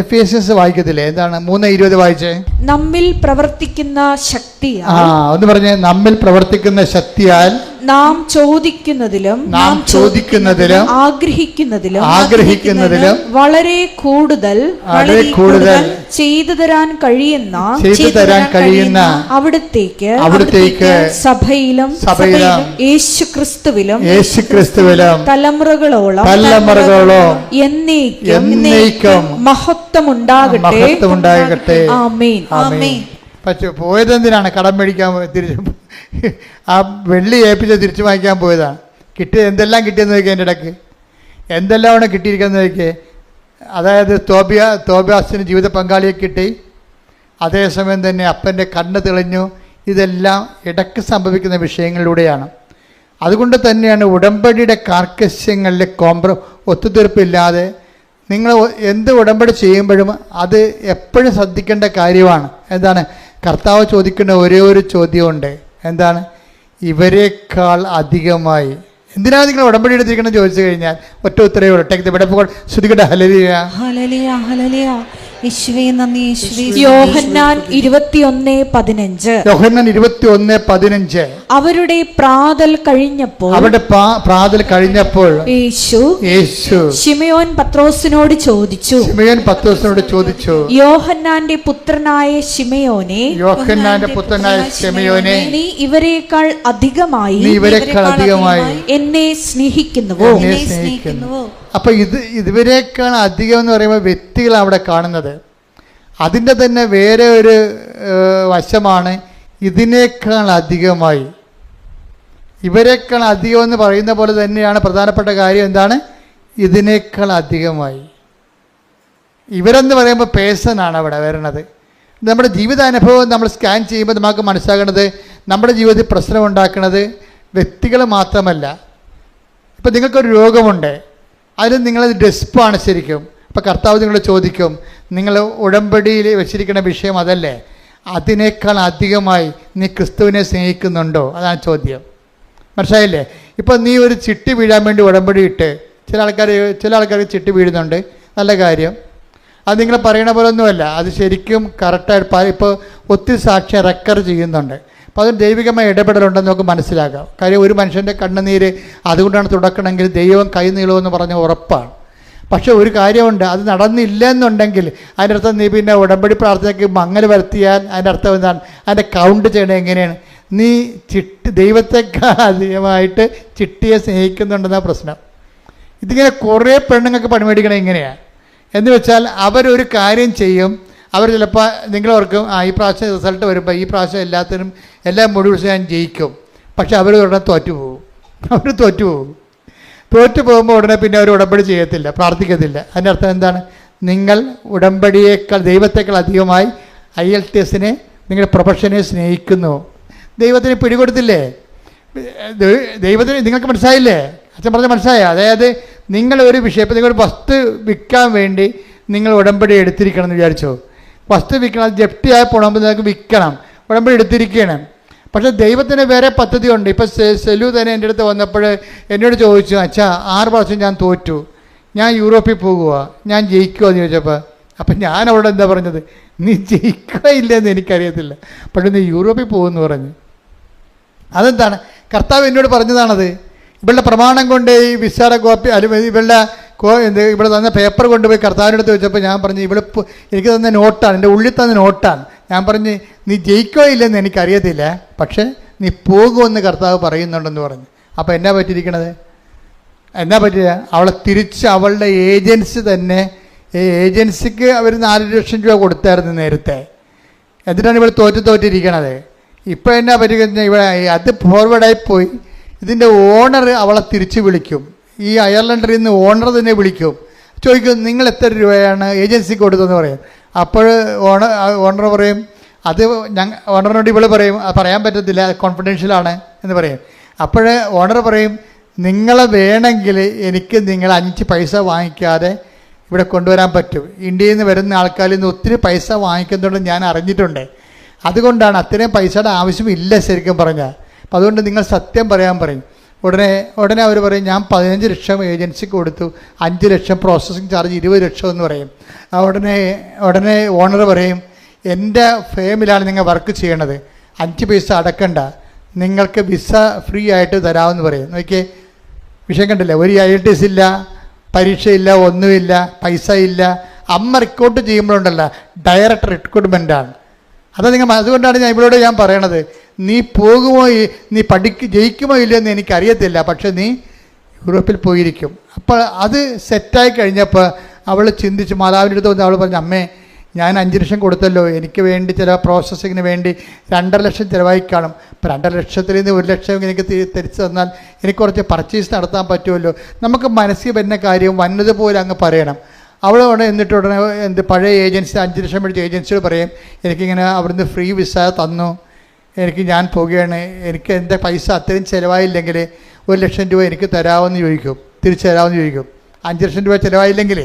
എഫേസ്യൻസ് വായിക്കത്തില്ലേ? എന്താണ് 3:20 വായിച്ചേ? നമ്മിൽ പ്രവർത്തിക്കുന്ന ശക്തിയാൽ. ഒന്ന് പറഞ്ഞേ. നമ്മിൽ പ്രവർത്തിക്കുന്ന ശക്തിയാൽ നാം ചോദിക്കുന്നതിലും ആഗ്രഹിക്കുന്നതിലും വളരെ കൂടുതൽ ചെയ്തു തരാൻ കഴിയുന്ന അവിടുത്തേക്ക് സഭയിലും യേശുക്രിസ്തുവിലും തലമുറകളോളം എന്നേക്കും മഹത്വമുണ്ടാകട്ടെ. ആമേൻ. പക്ഷെ പോയതെന്തിനാണ്? കടം മേടിക്കാൻ ആ വെള്ളി ഏൽപ്പിച്ച് തിരിച്ചു വാങ്ങിക്കാൻ പോയതാണ്. എന്തെല്ലാം കിട്ടിയെന്ന് നോക്കിയാൽ എൻ്റെ ഇടയ്ക്ക് എന്തെല്ലാമാണ് കിട്ടിയിരിക്കുന്നത് നോക്കിയേ. അതായത് തോബിയാസിന് ജീവിത പങ്കാളിയെ കിട്ടി, അതേസമയം തന്നെ അപ്പൻ്റെ കണ്ണ് തെളിഞ്ഞു. ഇതെല്ലാം ഇടയ്ക്ക് സംഭവിക്കുന്ന വിഷയങ്ങളിലൂടെയാണ്. അതുകൊണ്ട് തന്നെയാണ് ഉടമ്പടിയുടെ കാർക്കശ്യങ്ങളിൽ ഒത്തുതീർപ്പില്ലാതെ നിങ്ങൾ എന്ത് ഉടമ്പടി ചെയ്യുമ്പോഴും അത് എപ്പോഴും ശ്രദ്ധിക്കേണ്ട കാര്യമാണ്. എന്താണ്? കർത്താവ് ചോദിക്കുന്ന ഒരേ ഒരു ചോദ്യമുണ്ട്. എന്താണ്? ഇവരെക്കാൾ അധികമായി. എന്തിനാണ് നിങ്ങൾ ഉടമ്പടി എടുത്തിരിക്കണം ചോദിച്ചു കഴിഞ്ഞാൽ ഒറ്റ ഉത്തരവേ ഉള്ളൂ. Take the bed. ശ്രുതികട്ടെ. ഹല്ലേലൂയ, ഹല്ലേലൂയ, ഹല്ലേലൂയ. യോഹന്നാൻ 21:15 അവരുടെ പ്രാതൽ കഴിഞ്ഞപ്പോൾ യേശു ശിമയോൻ പത്രോസിനോട് ചോദിച്ചു, യോഹന്നാന്റെ പുത്രനായ ശിമയോനെ, നീ ഇവരെക്കാൾ അധികമായി എന്നെ സ്നേഹിക്കുന്നുവോ? അപ്പൊ ഇവരെക്കാൾ അധികം എന്ന് പറയുമ്പോൾ വ്യക്തികളാണ് അവിടെ കാണുന്നത്. അതിൻ്റെ തന്നെ വേറെ ഒരു വശമാണ് ഇതിനേക്കാൾ അധികമായി. ഇവരെക്കാൾ അധികം എന്ന് പറയുന്ന പോലെ തന്നെയാണ് പ്രധാനപ്പെട്ട കാര്യം. എന്താണ്? ഇതിനേക്കാൾ അധികമായി. ഇവരെന്ന് പറയുമ്പോൾ പേഴ്സണാണ് അവിടെ വരുന്നത്. നമ്മുടെ ജീവിതാനുഭവം നമ്മൾ സ്കാൻ ചെയ്യുമ്പോൾ നമുക്ക് മനസ്സിലാക്കുന്നത് നമ്മുടെ ജീവിതത്തിൽ പ്രശ്നമുണ്ടാക്കുന്നത് വ്യക്തികൾ മാത്രമല്ല. ഇപ്പം നിങ്ങൾക്കൊരു രോഗമുണ്ട്, അതിൽ നിങ്ങളത് ഡെസ്പാണ് ശരിക്കും. അപ്പോൾ കർത്താവ് നിങ്ങളോട് ചോദിക്കും, നിങ്ങൾ ഉടമ്പടിയിൽ വെച്ചിരിക്കുന്ന വിഷയം അതല്ലേ? അതിനേക്കാൾ അധികമായി നീ ക്രിസ്തുവിനെ സ്നേഹിക്കുന്നുണ്ടോ? അതാണ് ചോദ്യം. മനസ്സിലായില്ലേ? ഇപ്പോൾ നീ ഒരു ചിട്ടി വീഴാൻ വേണ്ടി ഉടമ്പടി ഇട്ട്, ചില ആൾക്കാർ ചിട്ടി വീഴുന്നുണ്ട്, നല്ല കാര്യം. അത് നിങ്ങൾ പറയണ പോലെ ഒന്നുമല്ല, അത് ശരിക്കും കറക്റ്റായിട്ട് ഇപ്പോൾ ഒത്തിരി സാക്ഷ്യം റെക്കോർഡ് ചെയ്യുന്നുണ്ട്. അപ്പോൾ അത് ദൈവികമായ ഇടപെടലുണ്ടെന്ന് നമുക്ക് മനസ്സിലാക്കാം. കാര്യം ഒരു മനുഷ്യൻ്റെ കണ്ണുനീര് അതുകൊണ്ടാണ് തുടക്കണമെങ്കിൽ ദൈവം കൈ നീളുമെന്ന് പറഞ്ഞ ഉറപ്പാണ്. പക്ഷെ ഒരു കാര്യമുണ്ട്, അത് നടന്നില്ല എന്നുണ്ടെങ്കിൽ അതിൻ്റെ അർത്ഥം നീ പിന്നെ ഉടമ്പടി പ്രാർത്ഥനയ്ക്ക് മങ്ങൽ വരുത്തിയാൽ അതിൻ്റെ അർത്ഥം എന്താണ്? അതിൻ്റെ കൗണ്ട് ചെയ്യണത് എങ്ങനെയാണ്? നീ ദൈവത്തെക്കാൾ അധികമായിട്ട് ചിട്ടിയെ സ്നേഹിക്കുന്നുണ്ടെന്ന പ്രശ്നം. ഇതിങ്ങനെ കുറേ പെണ്ണുങ്ങൾക്ക് പണിമേടിക്കണം ഇങ്ങനെയാണ്. എന്ന് വെച്ചാൽ അവരൊരു കാര്യം ചെയ്യും, അവർ ചിലപ്പോൾ നിങ്ങളോർക്കും ഈ പ്രാവശ്യം റിസൾട്ട് വരുമ്പോൾ ഈ പ്രാവശ്യം എല്ലാ മുഴുവൻ ഞാൻ ജയിക്കും. പക്ഷെ അവർ ഉടനെ തോറ്റുപോകും. തോറ്റു പോകുമ്പോൾ ഉടനെ പിന്നെ അവർ ഉടമ്പടി ചെയ്യത്തില്ല, പ്രാർത്ഥിക്കത്തില്ല. അതിൻ്റെ അർത്ഥം എന്താണ്? നിങ്ങൾ ഉടമ്പടിയേക്കാൾ ദൈവത്തെക്കാൾ അധികമായി IELTS നിങ്ങളുടെ പ്രൊഫഷനെ സ്നേഹിക്കുന്നു. ദൈവത്തിന് പിടികൊടുത്തില്ലേ? ദൈവത്തിന് നിങ്ങൾക്ക് മനസ്സിലായില്ലേ? അച്ഛൻ പറഞ്ഞ മനസ്സിലായോ? അതായത് നിങ്ങൾ ഒരു വിഷയം, ഇപ്പോൾ നിങ്ങളൊരു വസ്തു വിൽക്കാൻ വേണ്ടി നിങ്ങൾ ഉടമ്പടി എടുത്തിരിക്കണം എന്ന് വിചാരിച്ചോ. വസ്തു വിൽക്കണം, അത് ജപ്തിയായി പോകണമെങ്കിൽ നിങ്ങൾക്ക് വിൽക്കണം, ഉടമ്പടി എടുത്തിരിക്കണം. പക്ഷേ ദൈവത്തിന് വേറെ പദ്ധതിയുണ്ട്. ഇപ്പോൾ സെലു തന്നെ എൻ്റെ അടുത്ത് വന്നപ്പോൾ എന്നോട് ചോദിച്ചു, അച്ഛാ 6 പ്രാവശ്യം ഞാൻ തോറ്റു, ഞാൻ യൂറോപ്പിൽ പോകുക, ഞാൻ ജയിക്കുമോ എന്ന് ചോദിച്ചപ്പോൾ, അപ്പം ഞാൻ അവിടെ എന്താ പറഞ്ഞത്, നീ ജയിക്കുക ഇല്ലെന്ന് എനിക്കറിയത്തില്ല, പക്ഷേ നീ യൂറോപ്പിൽ പോകുമെന്ന് പറഞ്ഞു. അതെന്താണ്? കർത്താവ് എന്നോട് പറഞ്ഞതാണത്. ഇവളുടെ പ്രമാണം കൊണ്ട് ഈ വിസയുടെ കോപ്പി അല്ലെങ്കിൽ ഇവിടെ തന്ന പേപ്പർ കൊണ്ടുപോയി കർത്താവിനടുത്ത് വെച്ചപ്പോൾ ഞാൻ പറഞ്ഞു, എനിക്ക് തന്ന നോട്ടാണ്, എൻ്റെ ഉള്ളിൽ തന്ന നോട്ടാണ്. ഞാൻ പറഞ്ഞ് നീ ജയിക്കോ ഇല്ലെന്ന് എനിക്കറിയത്തില്ല, പക്ഷേ നീ പോകുമെന്ന് കർത്താവ് പറയുന്നുണ്ടെന്ന് പറഞ്ഞു. അപ്പോൾ എന്നാ പറ്റിയിരിക്കണത്? എന്നാ പറ്റിയ? അവളെ തിരിച്ച് അവളുടെ ഏജൻസി തന്നെ, ഏജൻസിക്ക് അവർ 4 ലക്ഷം രൂപ കൊടുത്തായിരുന്നു നേരത്തെ. എന്നിട്ടാണ് ഇവൾ തോറ്റിരിക്കണത്. ഇപ്പോൾ എന്നാ പറ്റിക്കഴിഞ്ഞാൽ ഇവിടെ അത് ഫോർവേഡായി പോയി. ഇതിൻ്റെ ഓണർ അവളെ തിരിച്ച് വിളിക്കും. ഈ അയർലൻഡിൽ നിന്ന് ഓണർ തന്നെ വിളിക്കും, ചോദിക്കും നിങ്ങൾ എത്ര രൂപയാണ് ഏജൻസിക്ക് കൊടുത്തതെന്ന് പറയും. അപ്പോൾ ഓണർ പറയും, അത് ഓണറിനോട് ഇവൾ പറയും അത് പറയാൻ പറ്റത്തില്ല, കോൺഫിഡൻഷ്യലാണ് എന്ന് പറയും. അപ്പോൾ ഓണർ പറയും, നിങ്ങളെ വേണമെങ്കിൽ എനിക്ക് നിങ്ങൾ 5 പൈസ വാങ്ങിക്കാതെ ഇവിടെ കൊണ്ടുവരാൻ പറ്റും. ഇന്ത്യയിൽ നിന്ന് വരുന്ന ആൾക്കാരിൽ നിന്ന് ഒത്തിരി പൈസ വാങ്ങിക്കുന്നുണ്ട് ഞാൻ അറിഞ്ഞിട്ടുണ്ട്, അതുകൊണ്ടാണ് അത്രയും പൈസയുടെ ആവശ്യമില്ല ശരിക്കും പറഞ്ഞാൽ. അപ്പോൾ അതുകൊണ്ട് നിങ്ങൾ സത്യം പറയാൻ പറയും. ഉടനെ അവർ പറയും, ഞാൻ 15 ലക്ഷം ഏജൻസിക്ക് കൊടുത്തു, 5 ലക്ഷം പ്രോസസ്സിങ് ചാർജ് 20 ലക്ഷം എന്ന് പറയും. ഉടനെ ഓണർ പറയും, എൻ്റെ ഫേമിലാണ് നിങ്ങൾ വർക്ക് ചെയ്യണത്, 5 പൈസ അടക്കണ്ട, നിങ്ങൾക്ക് വിസ ഫ്രീ ആയിട്ട് തരാമെന്ന് പറയും. നോക്കിയേ, വിഷയം കണ്ടില്ല? ഒരു IELTS ഇല്ല, പരീക്ഷയില്ല, ഒന്നുമില്ല, പൈസ ഇല്ല. അമ്മ റിക്രൂട്ട് ചെയ്യുമ്പോഴുണ്ടല്ലോ ഡയറക്റ്റ് റിക്രൂട്ട്മെൻറ്റാണ്. അതുകൊണ്ടാണ് ഇവളോട് ഞാൻ പറയണത്, നീ പോകുമോ, നീ ജയിക്കുമോ ഇല്ലയെന്ന് എനിക്കറിയത്തില്ല, പക്ഷെ നീ യൂറോപ്പിൽ പോയിരിക്കും. അപ്പോൾ അത് സെറ്റായി കഴിഞ്ഞപ്പോൾ അവൾ ചിന്തിച്ച് മാതാവിൻ്റെ അടുത്ത് വന്ന് അവൾ പറഞ്ഞു, അമ്മേ ഞാൻ 5 ലക്ഷം കൊടുത്തല്ലോ, എനിക്ക് വേണ്ടി ചില പ്രോസസ്സിങ്ങിന് വേണ്ടി 2.5 ലക്ഷം ചിലവായി കാണും. ഇപ്പോൾ 2.5 ലക്ഷത്തിൽ നിന്ന് 1 ലക്ഷം എനിക്ക് തിരിച്ചു തന്നാൽ എനിക്ക് കുറച്ച് പർച്ചേസ് നടത്താൻ പറ്റുമല്ലോ. നമുക്ക് മനസ്സിൽ വരുന്ന കാര്യം വന്നതുപോലെ അങ്ങ് പറയണം. അവളോടെ ഉടനെ പഴയ ഏജൻസി 5 ലക്ഷം മേടിച്ച ഏജൻസിയോട് പറയും, എനിക്കിങ്ങനെ അവിടുന്ന് ഫ്രീ വിസ തന്നു, ഞാൻ പോവുകയാണ്, എനിക്ക് എൻ്റെ പൈസ അത്രയും ചിലവായില്ലെങ്കിൽ 1 ലക്ഷം രൂപ എനിക്ക് തരാമെന്ന് ചോദിക്കും, തിരിച്ചു തരാമെന്ന് ചോദിക്കും. 5 ലക്ഷം രൂപ ചിലവായില്ലെങ്കിൽ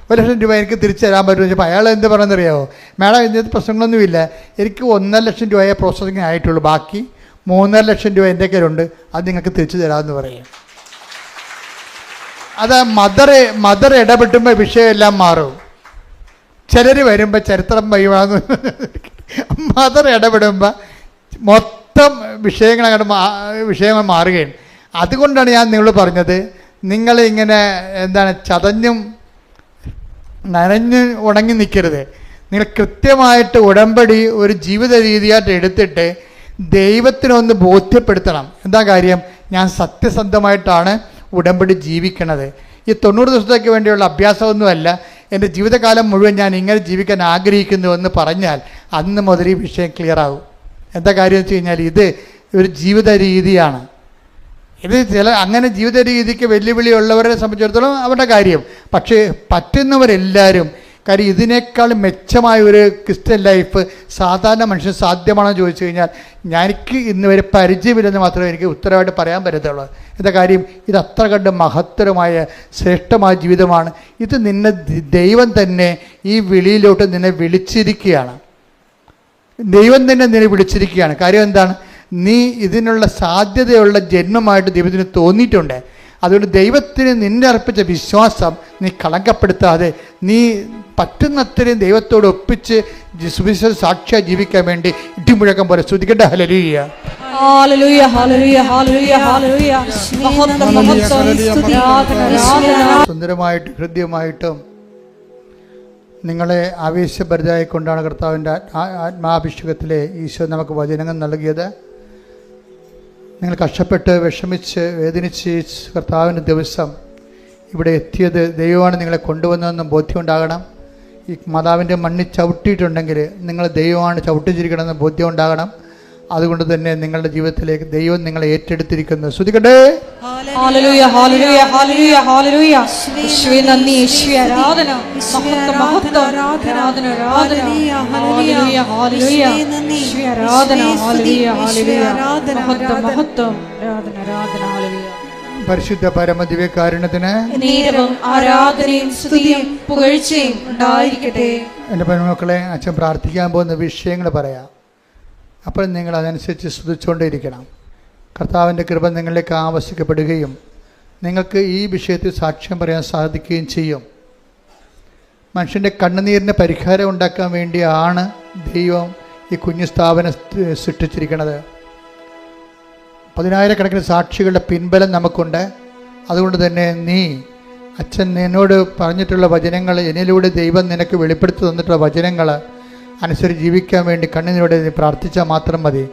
1 ലക്ഷം രൂപ എനിക്ക് തിരിച്ചു തരാൻ പറ്റുമെന്ന് ചോദിച്ചപ്പോൾ അയാൾ എന്ത് പറയുന്നറിയാമോ, മേഡം ഇതിനകത്ത് പ്രശ്നങ്ങളൊന്നുമില്ല, എനിക്ക് 1.5 ലക്ഷം രൂപയെ പ്രോസസ്സിങ് ആയിട്ടുള്ളൂ, ബാക്കി 3.5 ലക്ഷം രൂപ എൻ്റെ കയ്യിലുണ്ട്, അത് നിങ്ങൾക്ക് തിരിച്ചു തരാമെന്ന് പറയും. അത് മദർ ഇടപെട്ടുമ്പോൾ വിഷയമെല്ലാം മാറും. ചിലർ വരുമ്പോൾ ചരിത്രം വഴിവാന്ന് മദർ ഇടപെടുമ്പോൾ മൊത്തം വിഷയങ്ങൾ മാറുകയാണ്. അതുകൊണ്ടാണ് ഞാൻ നിങ്ങളോട് പറഞ്ഞത്, നിങ്ങളിങ്ങനെ ചതഞ്ഞും നനഞ്ഞ് ഉണങ്ങി നിൽക്കരുത്. നിങ്ങൾ കൃത്യമായിട്ട് ഉടമ്പടി ഒരു ജീവിത രീതിയായിട്ട് എടുത്തിട്ട് ദൈവത്തിനൊന്ന് ബോധ്യപ്പെടുത്തണം. എന്താ കാര്യം? ഞാൻ സത്യസന്ധമായിട്ടാണ് ഉടമ്പടി ജീവിക്കണത്. ഈ 90 ദിവസത്തേക്ക് വേണ്ടിയുള്ള അഭ്യാസമൊന്നുമല്ല, എൻ്റെ ജീവിതകാലം മുഴുവൻ ഞാൻ ഇങ്ങനെ ജീവിക്കാൻ ആഗ്രഹിക്കുന്നു എന്ന് പറഞ്ഞാൽ അന്ന് മുതൽ ഈ വിഷയം ക്ലിയർ ആകും. എന്താ കാര്യം വെച്ച് കഴിഞ്ഞാൽ ഇത് ഒരു ജീവിത രീതിയാണ്. ഇത് അങ്ങനെ ജീവിത രീതിക്ക് വെല്ലുവിളിയുള്ളവരെ സംബന്ധിച്ചിടത്തോളം അവരുടെ കാര്യം. പക്ഷേ പറ്റുന്നവരെല്ലാവരും, കാര്യം ഇതിനേക്കാൾ മെച്ചമായ ഒരു ക്രിസ്ത്യൻ ലൈഫ് സാധാരണ മനുഷ്യൻ സാധ്യമാണെന്ന് ചോദിച്ചു കഴിഞ്ഞാൽ എനിക്ക് ഇന്ന് വരെ പരിചയമില്ലെന്ന് മാത്രമേ എനിക്ക് ഉത്തരവായിട്ട് പറയാൻ പറ്റത്തുള്ളൂ. എന്താ കാര്യം? ഇത് അത്ര കണ്ട് മഹത്തരമായ ശ്രേഷ്ഠമായ ജീവിതമാണ്. ഇത് നിന്നെ ദൈവം തന്നെ ഈ വിളിയിലോട്ട് നിന്നെ വിളിച്ചിരിക്കുകയാണ്. ദൈവം തന്നെ നിന്നെ വിളിച്ചിരിക്കുകയാണ്. കാര്യം എന്താണ്? നീ ഇതിനുള്ള സാധ്യതയുള്ള ജന്മമായിട്ട് ദൈവത്തിന് തോന്നിയിട്ടുണ്ട്. അതുകൊണ്ട് ദൈവത്തിന് നിന്നെ അർപ്പിച്ച വിശ്വാസം നീ കളങ്കപ്പെടുത്താതെ നീ പറ്റുന്നത്രയും ദൈവത്തോട് ഒപ്പിച്ച് സുവിശേഷ സാക്ഷിയായി ജീവിക്കാൻ വേണ്ടി ഇടിമുഴക്കം പോലെ സ്തുതിക്കട്ടെ. ഹല്ലേലൂയ, ഹല്ലേലൂയ, ഹല്ലേലൂയ, ഹല്ലേലൂയ, ഹല്ലേലൂയ. സുന്ദരമായിട്ട് ഹൃദ്യമായിട്ടും നിങ്ങളെ ആവേശഭരിതരായിക്കൊണ്ടാണ് കർത്താവിൻ്റെ ആത്മാഭിഷേകത്തിലെ ഈശോ നമുക്ക് വചനങ്ങൾ നൽകിയത്. നിങ്ങൾ കഷ്ടപ്പെട്ട് വിഷമിച്ച് വേദനിച്ച് കർത്താവിൻ്റെ ദിവസം ഇവിടെ എത്തിയത് ദൈവമാണ് നിങ്ങളെ കൊണ്ടുവന്നതെന്നും ബോധ്യമുണ്ടാകണം. ഈ മാതാവിൻ്റെ മണ്ണിൽ ചവിട്ടിയിട്ടുണ്ടെങ്കിൽ നിങ്ങൾ ദൈവമാണ് ചവിട്ടിച്ചിരിക്കണമെന്ന് ബോധ്യം ഉണ്ടാകണം. അതുകൊണ്ട് തന്നെ നിങ്ങളുടെ ജീവിതത്തിലേക്ക് ദൈവം നിങ്ങളെ ഏറ്റെടുത്തിരിക്കുന്നു. ശ്രുതിക്കട്ടെ. ഹല്ലേലൂയ ഹല്ലേലൂയ ഹല്ലേലൂയ ഹല്ലേലൂയ. യേശുവേ നന്ദി, യേശുവേ ആരാധന, മഹത്വം മഹത്വം, ആരാധന ആരാധന, ഹല്ലേലൂയ ഹല്ലേലൂയ, യേശുവേ ആരാധന, ഹല്ലേലൂയ ഹല്ലേലൂയ, മഹത്വം മഹത്വം, ആരാധന ആരാധന, ഹല്ലേലൂയ. പരിശുദ്ധ പരമദിവ്യകാരുണ്യത്തിന് നേരവും ആരാധനയും സ്തുതിയും പുകഴ്ചയും ഉണ്ടായിരിക്കട്ടെ. എൻ്റെ പെൺമക്കളെ, അച്ഛൻ പ്രാർത്ഥിക്കാൻ പോകുന്ന വിഷയങ്ങൾ പറയാം. അപ്പോൾ നിങ്ങൾ അതനുസരിച്ച് സ്തുതിച്ചുകൊണ്ടേയിരിക്കണം. കർത്താവിൻ്റെ കൃപ നിങ്ങളിലേക്ക് ആവശ്യിക്കപ്പെടുകയും നിങ്ങൾക്ക് ഈ വിഷയത്തിൽ സാക്ഷ്യം പറയാൻ സാധിക്കുകയും ചെയ്യും. മനുഷ്യൻ്റെ കണ്ണുനീരിന് പരിഹാരം ഉണ്ടാക്കാൻ വേണ്ടിയാണ് ദൈവം ഈ കുഞ്ഞു സ്ഥാപനം സൃഷ്ടിച്ചിരിക്കുന്നത്. 10,000-കണക്കിന് സാക്ഷികളുടെ പിൻബലം നമുക്കുണ്ട്. അതുകൊണ്ട് തന്നെ അച്ഛൻ എന്നോട് പറഞ്ഞിട്ടുള്ള വചനങ്ങൾ, എന്നിലൂടെ ദൈവം നിനക്ക് വെളിപ്പെടുത്തി തന്നിട്ടുള്ള വചനങ്ങൾ അനുസരിച്ച് ജീവിക്കാൻ വേണ്ടി കണ്ണുനീരോടെ നീ പ്രാർത്ഥിച്ചാൽ മാത്രം മതി.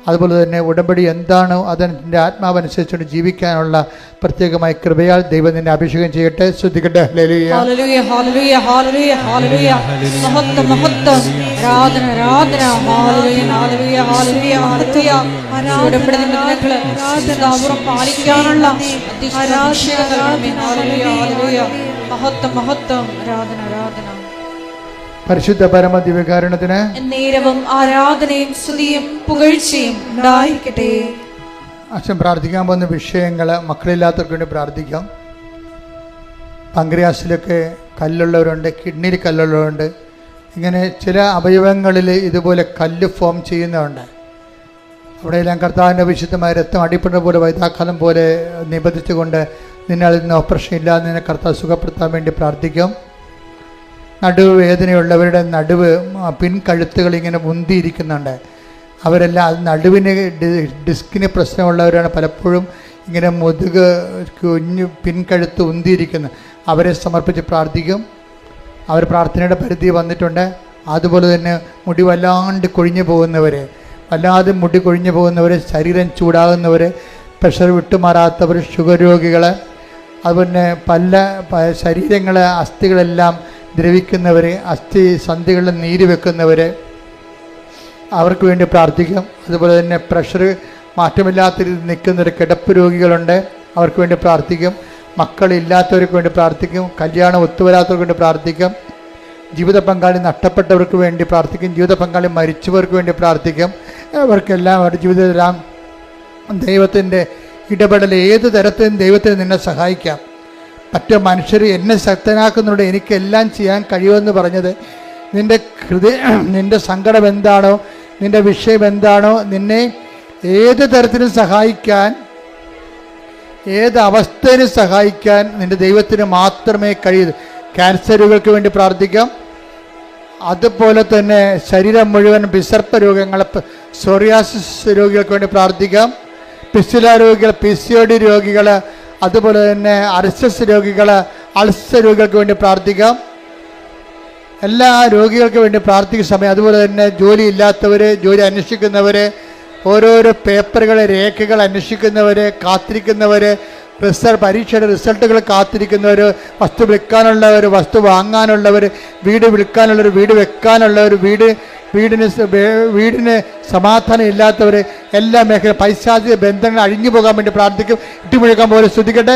അതുപോലെ തന്നെ ഉടമ്പടി എന്താണോ അതിൻ്റെ ആത്മാവനുസരിച്ചുകൊണ്ട് ജീവിക്കാനുള്ള പ്രത്യേകമായ കൃപയാൽ ദൈവം നിന്നെ അഭിഷേകം ചെയ്യട്ടെ. ശ്രദ്ധിക്കട്ടെ. ഹല്ലേലൂയ ഹല്ലേലൂയ ഹല്ലേലൂയ ഹല്ലേലൂയ ഹല്ലേലൂയ, മഹത്വം മഹത്വം, ആരാധന ആരാധന, ഹല്ലേലൂയ ഹല്ലേലൂയ ഹല്ലേലൂയ ഹല്ലേലൂയ. ഉടമ്പടി നിബന്ധനകൾ സദാപൂർവ്വം പാലിക്കാനുള്ള അഭിഷേകം, ഹല്ലേലൂയ ഹല്ലേലൂയ, മഹത്വം മഹത്വം, ആരാധന ആരാധന. പരിശുദ്ധ പരമദിവ്യകാരുണ്യത്തിന് നേരവും ആരാധനയും സ്തുതിയും പുകഴ്ചയും ഉണ്ടായിരിക്കട്ടെ. അച്ഛൻ പ്രാർത്ഥിക്കാൻ പോകുന്ന വിഷയങ്ങൾ മക്കളില്ലാത്തവർക്ക് വേണ്ടി പ്രാർത്ഥിക്കാം. പങ്ക്രിയാസിലൊക്കെ കല്ലുള്ളവരുണ്ട്, കിഡ്നിയിൽ കല്ലുള്ളവരുണ്ട്. ഇങ്ങനെ ചില അവയവങ്ങളിൽ ഇതുപോലെ കല്ല് ഫോം ചെയ്യുന്നതുണ്ട്. അവിടെയെല്ലാം കർത്താവിൻ്റെ വിശുദ്ധമായ രക്തം അടിപ്പെടുന്ന പോലെ വൈതാക്കാലം പോലെ നിബന്ധിച്ചുകൊണ്ട് നിന്നെ അതിൽ നിന്ന് ഓപ്പറേഷൻ ഇല്ലാതെ നിന്നെ കർത്താവ് സുഖപ്പെടുത്താൻ വേണ്ടി പ്രാർത്ഥിക്കും. നടുവ് വേദനയുള്ളവരുടെ നടുവ് പിൻകഴുത്തുകൾ ഇങ്ങനെ മുന്തിയിരിക്കുന്നുണ്ട്. അവരെല്ലാം അത് നടുവിന് ഡിസ്കിന് പ്രശ്നമുള്ളവരാണ്. പലപ്പോഴും ഇങ്ങനെ മുതുക് കുഞ്ഞു പിൻകഴുത്ത് ഉന്തിയിരിക്കുന്നത്. അവരെ സമർപ്പിച്ച് പ്രാർത്ഥിക്കും. അവർ പ്രാർത്ഥനയുടെ പരിധി വന്നിട്ടുണ്ട്. അതുപോലെ തന്നെ മുടി വല്ലാണ്ട് കൊഴിഞ്ഞു പോകുന്നവർ, വല്ലാതെ മുടി കൊഴിഞ്ഞു പോകുന്നവർ, ശരീരം ചൂടാകുന്നവർ, പ്രഷർ വിട്ടുമാറാത്തവർ, ഷുഗർ രോഗികൾ, അതുപോലെ പല ശരീരങ്ങളെ അസ്ഥികളെല്ലാം ദ്രവിക്കുന്നവർ, അസ്ഥി സന്ധികളിൽ നീര് വെക്കുന്നവർ, അവർക്ക് വേണ്ടി പ്രാർത്ഥിക്കാം. അതുപോലെ തന്നെ പ്രഷർ മാറ്റമില്ലാത്ത രീതിയിൽ നിൽക്കുന്നവർ, കിടപ്പ് രോഗികളുണ്ട്, അവർക്ക് വേണ്ടി പ്രാർത്ഥിക്കും. മക്കളില്ലാത്തവർക്ക് വേണ്ടി പ്രാർത്ഥിക്കും. കല്യാണം ഒത്തുവരാത്തവർക്ക് വേണ്ടി പ്രാർത്ഥിക്കും. ജീവിത പങ്കാളി നഷ്ടപ്പെട്ടവർക്ക് വേണ്ടി പ്രാർത്ഥിക്കും. ജീവിത പങ്കാളി മരിച്ചവർക്ക് വേണ്ടി പ്രാർത്ഥിക്കും. അവർക്കെല്ലാം അവരുടെ ജീവിതത്തിലെല്ലാം ദൈവത്തിൻ്റെ ഇടപെടൽ, ഏത് തരത്തിലും ദൈവത്തിന് നിന്നെ സഹായിക്കാം. മറ്റു മനുഷ്യർ എന്നെ ശക്തനാക്കുന്നുണ്ട്, എനിക്കെല്ലാം ചെയ്യാൻ കഴിയുമെന്ന് പറഞ്ഞത്, നിൻ്റെ സങ്കടം എന്താണോ, നിൻ്റെ വിഷയം എന്താണോ, നിന്നെ ഏത് തരത്തിലും സഹായിക്കാൻ, ഏത് അവസ്ഥയിലും സഹായിക്കാൻ നിൻ്റെ ദൈവത്തിന് മാത്രമേ കഴിയൂ. ക്യാൻസർ രോഗികൾക്ക് വേണ്ടി പ്രാർത്ഥിക്കാം. അതുപോലെ തന്നെ ശരീരം മുഴുവൻ വിസർപ്പ രോഗങ്ങൾ, സോറിയാസിസ് രോഗികൾക്ക് വേണ്ടി പ്രാർത്ഥിക്കാം. പിസ്തുല രോഗികൾ, PCOD രോഗികൾ, അതുപോലെ തന്നെ അർസസ് രോഗികൾ, അൾസർ രോഗികൾക്ക് വേണ്ടി പ്രാർത്ഥിക്കാം. എല്ലാ രോഗികൾക്ക് വേണ്ടി പ്രാർത്ഥിക്കുന്ന സമയം, അതുപോലെ തന്നെ ജോലി ഇല്ലാത്തവർ, ജോലി അന്വേഷിക്കുന്നവർ, ഓരോരോ പേപ്പറുകൾ, രേഖകൾ അന്വേഷിക്കുന്നവർ, കാത്തിരിക്കുന്നവർ, പരീക്ഷയുടെ റിസൾട്ടുകൾ കാത്തിരിക്കുന്നവർ, വസ്തു വിൽക്കാനുള്ളവർ, വസ്തു വാങ്ങാനുള്ളവർ, വീട് വിൽക്കാനുള്ളവർ, വീട് വെക്കാനുള്ളവർ, വീടിന് സമാധാനം ഇല്ലാത്തവർ, എല്ലാ മേഖല പൈശാചിക ബന്ധങ്ങൾ അഴിഞ്ഞു പോകാൻ വേണ്ടി പ്രാർത്ഥിക്കും. ഇട്ടുമുഴുക്കാൻ പോലെ ശ്രദ്ധിക്കട്ടെ.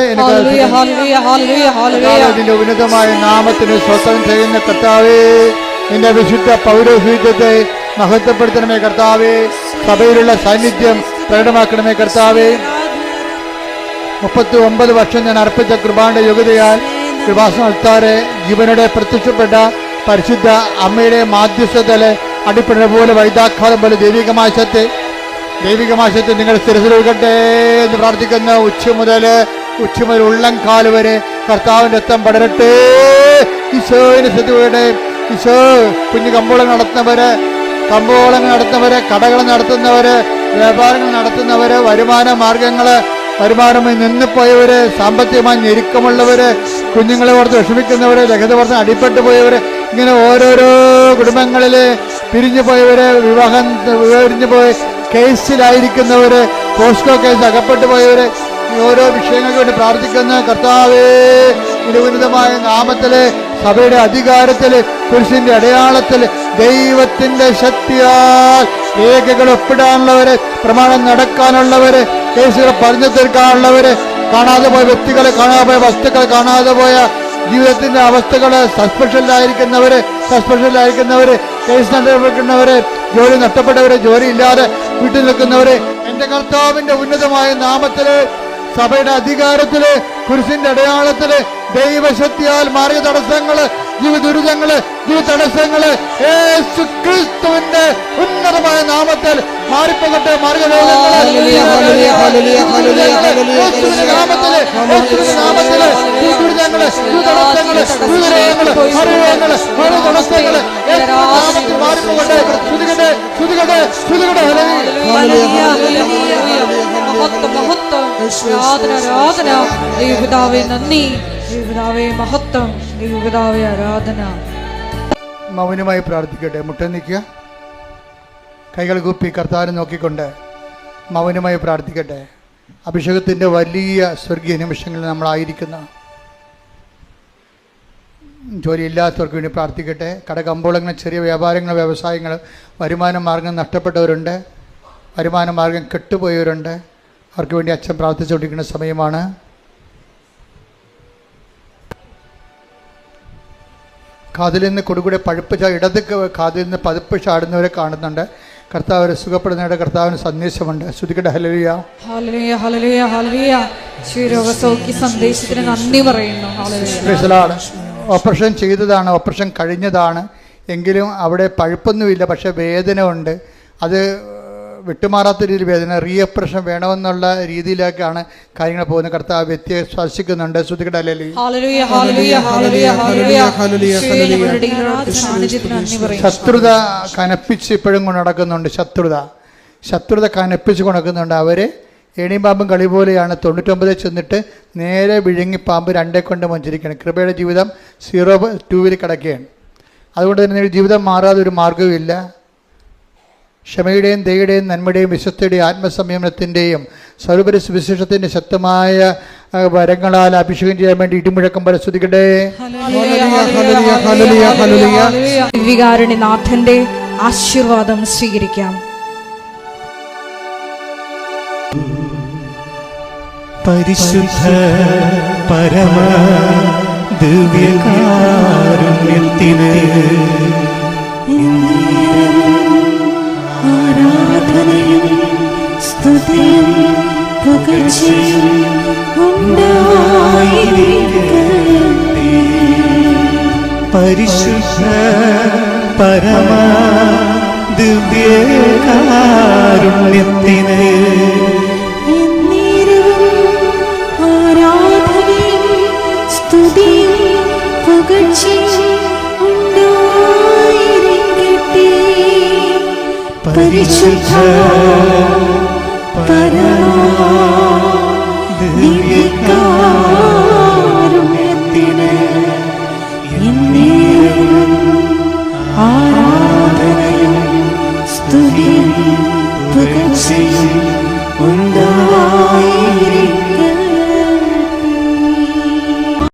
ഇതിന്റെ ഉന്നതമായ നാമത്തിന് സ്വന്തം ചെയ്യുന്ന കർത്താവേ, നിന്റെ വിശുദ്ധ പൗരോഹിത്യത്തെ മഹത്വപ്പെടുത്തണമേ കർത്താവേ. സഭയിലുള്ള സാന്നിധ്യം പ്രകടമാക്കണമേ കർത്താവേ. 39 വർഷം ഞാൻ അർപ്പിച്ച കൃപാന്റെ യോഗ്യതയാൽ കൃപാസനത്താറെ ജീവനോടെ പ്രത്യക്ഷപ്പെട്ട പരിശുദ്ധ അമ്മയുടെ മാധ്യസ്ഥതയിലെ അടിപ്പെടുന്ന പോലെ വൈദാഘാതം പോലെ ദൈവികമായ ശക്തി നിങ്ങൾ സ്ഥിരപ്പെടുകട്ടെ എന്ന് പ്രാർത്ഥിക്കുന്ന ഉച്ച മുതൽ ഉള്ളംകാല് വരെ കർത്താവിൻ്റെ രക്തം പടരട്ടെ. ഈശോയുടെ ശ്രദ്ധയുടെ ഈശോ കുഞ്ഞു കമ്പോളങ്ങൾ നടത്തുന്നവര്, കടകൾ നടത്തുന്നവര്, വ്യാപാരങ്ങൾ നടത്തുന്നവര്, വരുമാനമായി നിന്നുപോയവര്, സാമ്പത്തികമായി ഞെരുക്കമുള്ളവര്, കുഞ്ഞുങ്ങളെ ഓർത്ത് വിഷമിക്കുന്നവര്, ലഹത ഓർത്ത് അടിപ്പെട്ടു പോയവര്, ഇങ്ങനെ ഓരോരോ കുടുംബങ്ങളിൽ പിരിഞ്ഞു പോയവര്, പിരിഞ്ഞു പോയി കേസിലായിരിക്കുന്നവര്, പോസ്കോ കേസ് അകപ്പെട്ടു പോയവര്, ഓരോ വിഷയങ്ങൾക്ക് വേണ്ടി പ്രാർത്ഥിക്കുന്ന കർത്താവേ, നിന്റെ ഉന്നതമായ നാമത്തില് സഭയുടെ അധികാരത്തില് കുരിശിന്റെ അടയാളത്തില് ദൈവത്തിന്റെ ശക്തിയാൽ രേഖകൾ ഒപ്പിടാനുള്ളവര്, പ്രമാണം നടക്കാനുള്ളവര്, കേസുകൾ പറഞ്ഞു തീർക്കാനുള്ളവര്, കാണാതെ പോയ വ്യക്തികളെ, കാണാതെ പോയ വസ്തുക്കളെ, കാണാതെ പോയ ജീവിതത്തിന്റെ അവസ്ഥകള്, സസ്പെൻഷനിലായിരിക്കുന്നവര്, കേസ് നടപടിക്കുന്നവര്, ജോലി നഷ്ടപ്പെട്ടവര്, ജോലി ഇല്ലാതെ വീട്ടിൽ നിൽക്കുന്നവര്, എന്റെ കർത്താവിന്റെ ഉന്നതമായ നാമത്തില് സഭയുടെ അധികാരത്തില് കുരിശിന്റെ അടയാളത്തില് ദൈവശക്തിയാൽ മാറിയ തടസ്സങ്ങള്, ജീവിത ദുരിതങ്ങള്, ജീവിത തടസ്സങ്ങള് യേശുക്രിസ്തുവിന്റെ ഉന്നതമായ നാമത്തിൽ മാറിപ്പോകട്ടെ. മാർഗവേദങ്ങള് യേശുവിന്റെ നാമത്തില്, യേശുവിന്റെ നാമത്തില് ദുരിതങ്ങള്, തടസ്സങ്ങള്, ദുരിതങ്ങള്, മറിയങ്ങള്, മറു തടസ്സങ്ങള് യേശുവിന്റെ നാമത്തിൽ മാറിപ്പോകട്ടെ. ശ്രുതികട്ടെ, ശ്രുതികട്ടെ, ശ്രുതികട്ടെ. ആരാധന ദൈവപിതാവേ, നന്ദി ദൈവപിതാവേ, മഹത്വം ദൈവപിതാവേ, ആരാധന. മൗനമായി പ്രാർത്ഥിക്കട്ടെ. മുട്ട നിൽക്കുക, കൈകൾ കൂപ്പി കർത്താവിനെ നോക്കിക്കൊണ്ട് മൗനമായി പ്രാർത്ഥിക്കട്ടെ. അഭിഷേകത്തിൻ്റെ വലിയ സ്വർഗീയ നിമിഷങ്ങളിൽ നമ്മളായിരിക്കുന്ന ജോലിയില്ലാത്തവർക്ക് വേണ്ടി പ്രാർത്ഥിക്കട്ടെ. കടകമ്പോളങ്ങൾ, ചെറിയ വ്യാപാരങ്ങൾ, വ്യവസായങ്ങൾ, വരുമാന മാർഗം നഷ്ടപ്പെട്ടവരുണ്ട്, വരുമാന മാർഗം കെട്ടുപോയവരുണ്ട്. അവർക്ക് വേണ്ടി അച്ഛൻ പ്രാർത്ഥിച്ചുകൊണ്ടിരിക്കുന്ന സമയമാണ്. കാതിൽ നിന്ന് കൊടുകൂടെ പഴുപ്പ് ഇടത് കാതിൽ നിന്ന് പതിപ്പ് ചാടുന്നവരെ കാണുന്നുണ്ട്. കർത്താവ് സുഖപ്പെടുന്നവരുടെ കർത്താവിന് സന്ദേശമുണ്ട്. ശ്രുതിക്കട്ടെ. ഹല്ലേലൂയ, ഹല്ലേലൂയ, ഹല്ലേലൂയ, ഹല്ലേലൂയ. രോഗസൗഖ്യ സന്ദേശത്തിന് നന്ദി പറയുന്നു. ഓപ്പറേഷൻ ചെയ്തതാണ്, ഓപ്പറേഷൻ കഴിഞ്ഞതാണ്, എങ്കിലും അവിടെ പഴുപ്പൊന്നുമില്ല, പക്ഷെ വേദന ഉണ്ട്. അത് വിട്ടുമാറാത്ത രീതിയിൽ വേദന, റീഓപ്പറേഷൻ വേണമെന്നുള്ള രീതിയിലേക്കാണ് കാര്യങ്ങൾ പോകുന്നത്. കർത്താവ് വ്യക്തിയെ സ്പർശിക്കുന്നുണ്ട്. ശ്രുതിക്കട്ടെ. ശത്രുത കനപ്പിച്ച് ഇപ്പോഴും കൊണ്ട് നടക്കുന്നുണ്ട്. ശത്രുത കനപ്പിച്ച് കൊണ്ടുനടക്കുന്നുണ്ട്. അവര് ഏണിയും കളി പോലെയാണ്. 99 ചെന്നിട്ട് നേരെ വിഴുങ്ങി പാമ്പ് 2 കൊണ്ട് മഞ്ചരിക്കുകയാണ്. കൃപയുടെ ജീവിതം 0-2 കിടക്കുകയാണ്. അതുകൊണ്ട് തന്നെ ജീവിതം മാറാതെ ഒരു മാർഗവുമില്ല. ക്ഷമയുടെയും ദയയുടെയും നന്മയുടെയും വിശ്വസ്തയുടെയും ആത്മസംയമനത്തിൻ്റെയും സർവ്വപരി സുവിശേഷത്തിൻ്റെ ശക്തമായ വരങ്ങളാൽ അഭിഷേകം ചെയ്യാൻ വേണ്ടി ഇടിമുഴക്കം പോലെ സ്തുതിക്കട്ടെ. വികാരുണ്യനാഥന്റെ ആശീർവാദം സ്വീകരിക്കാം. പരിശുദ്ധ പരമ ദിവ്യകാരുണ്യത്തിന് ആരാധനയും സ്തുതിയും പുകഴ്ചയും ഉണ്ടായിരിക്കട്ടെ. പരിശുദ്ധ പരമ ദിവ്യകാരുണ്യത്തിന് ആരാധനയും സ്തുതിയും പുകഴ്ചയും ഉണ്ടായിരിക്കട്ടെ. പരിശുദ്ധ ദിവ്യകാരുണ്യത്തിന് എന്നേരവും ആരാധനയും സ്തുതിയും പുകഴ്ചയും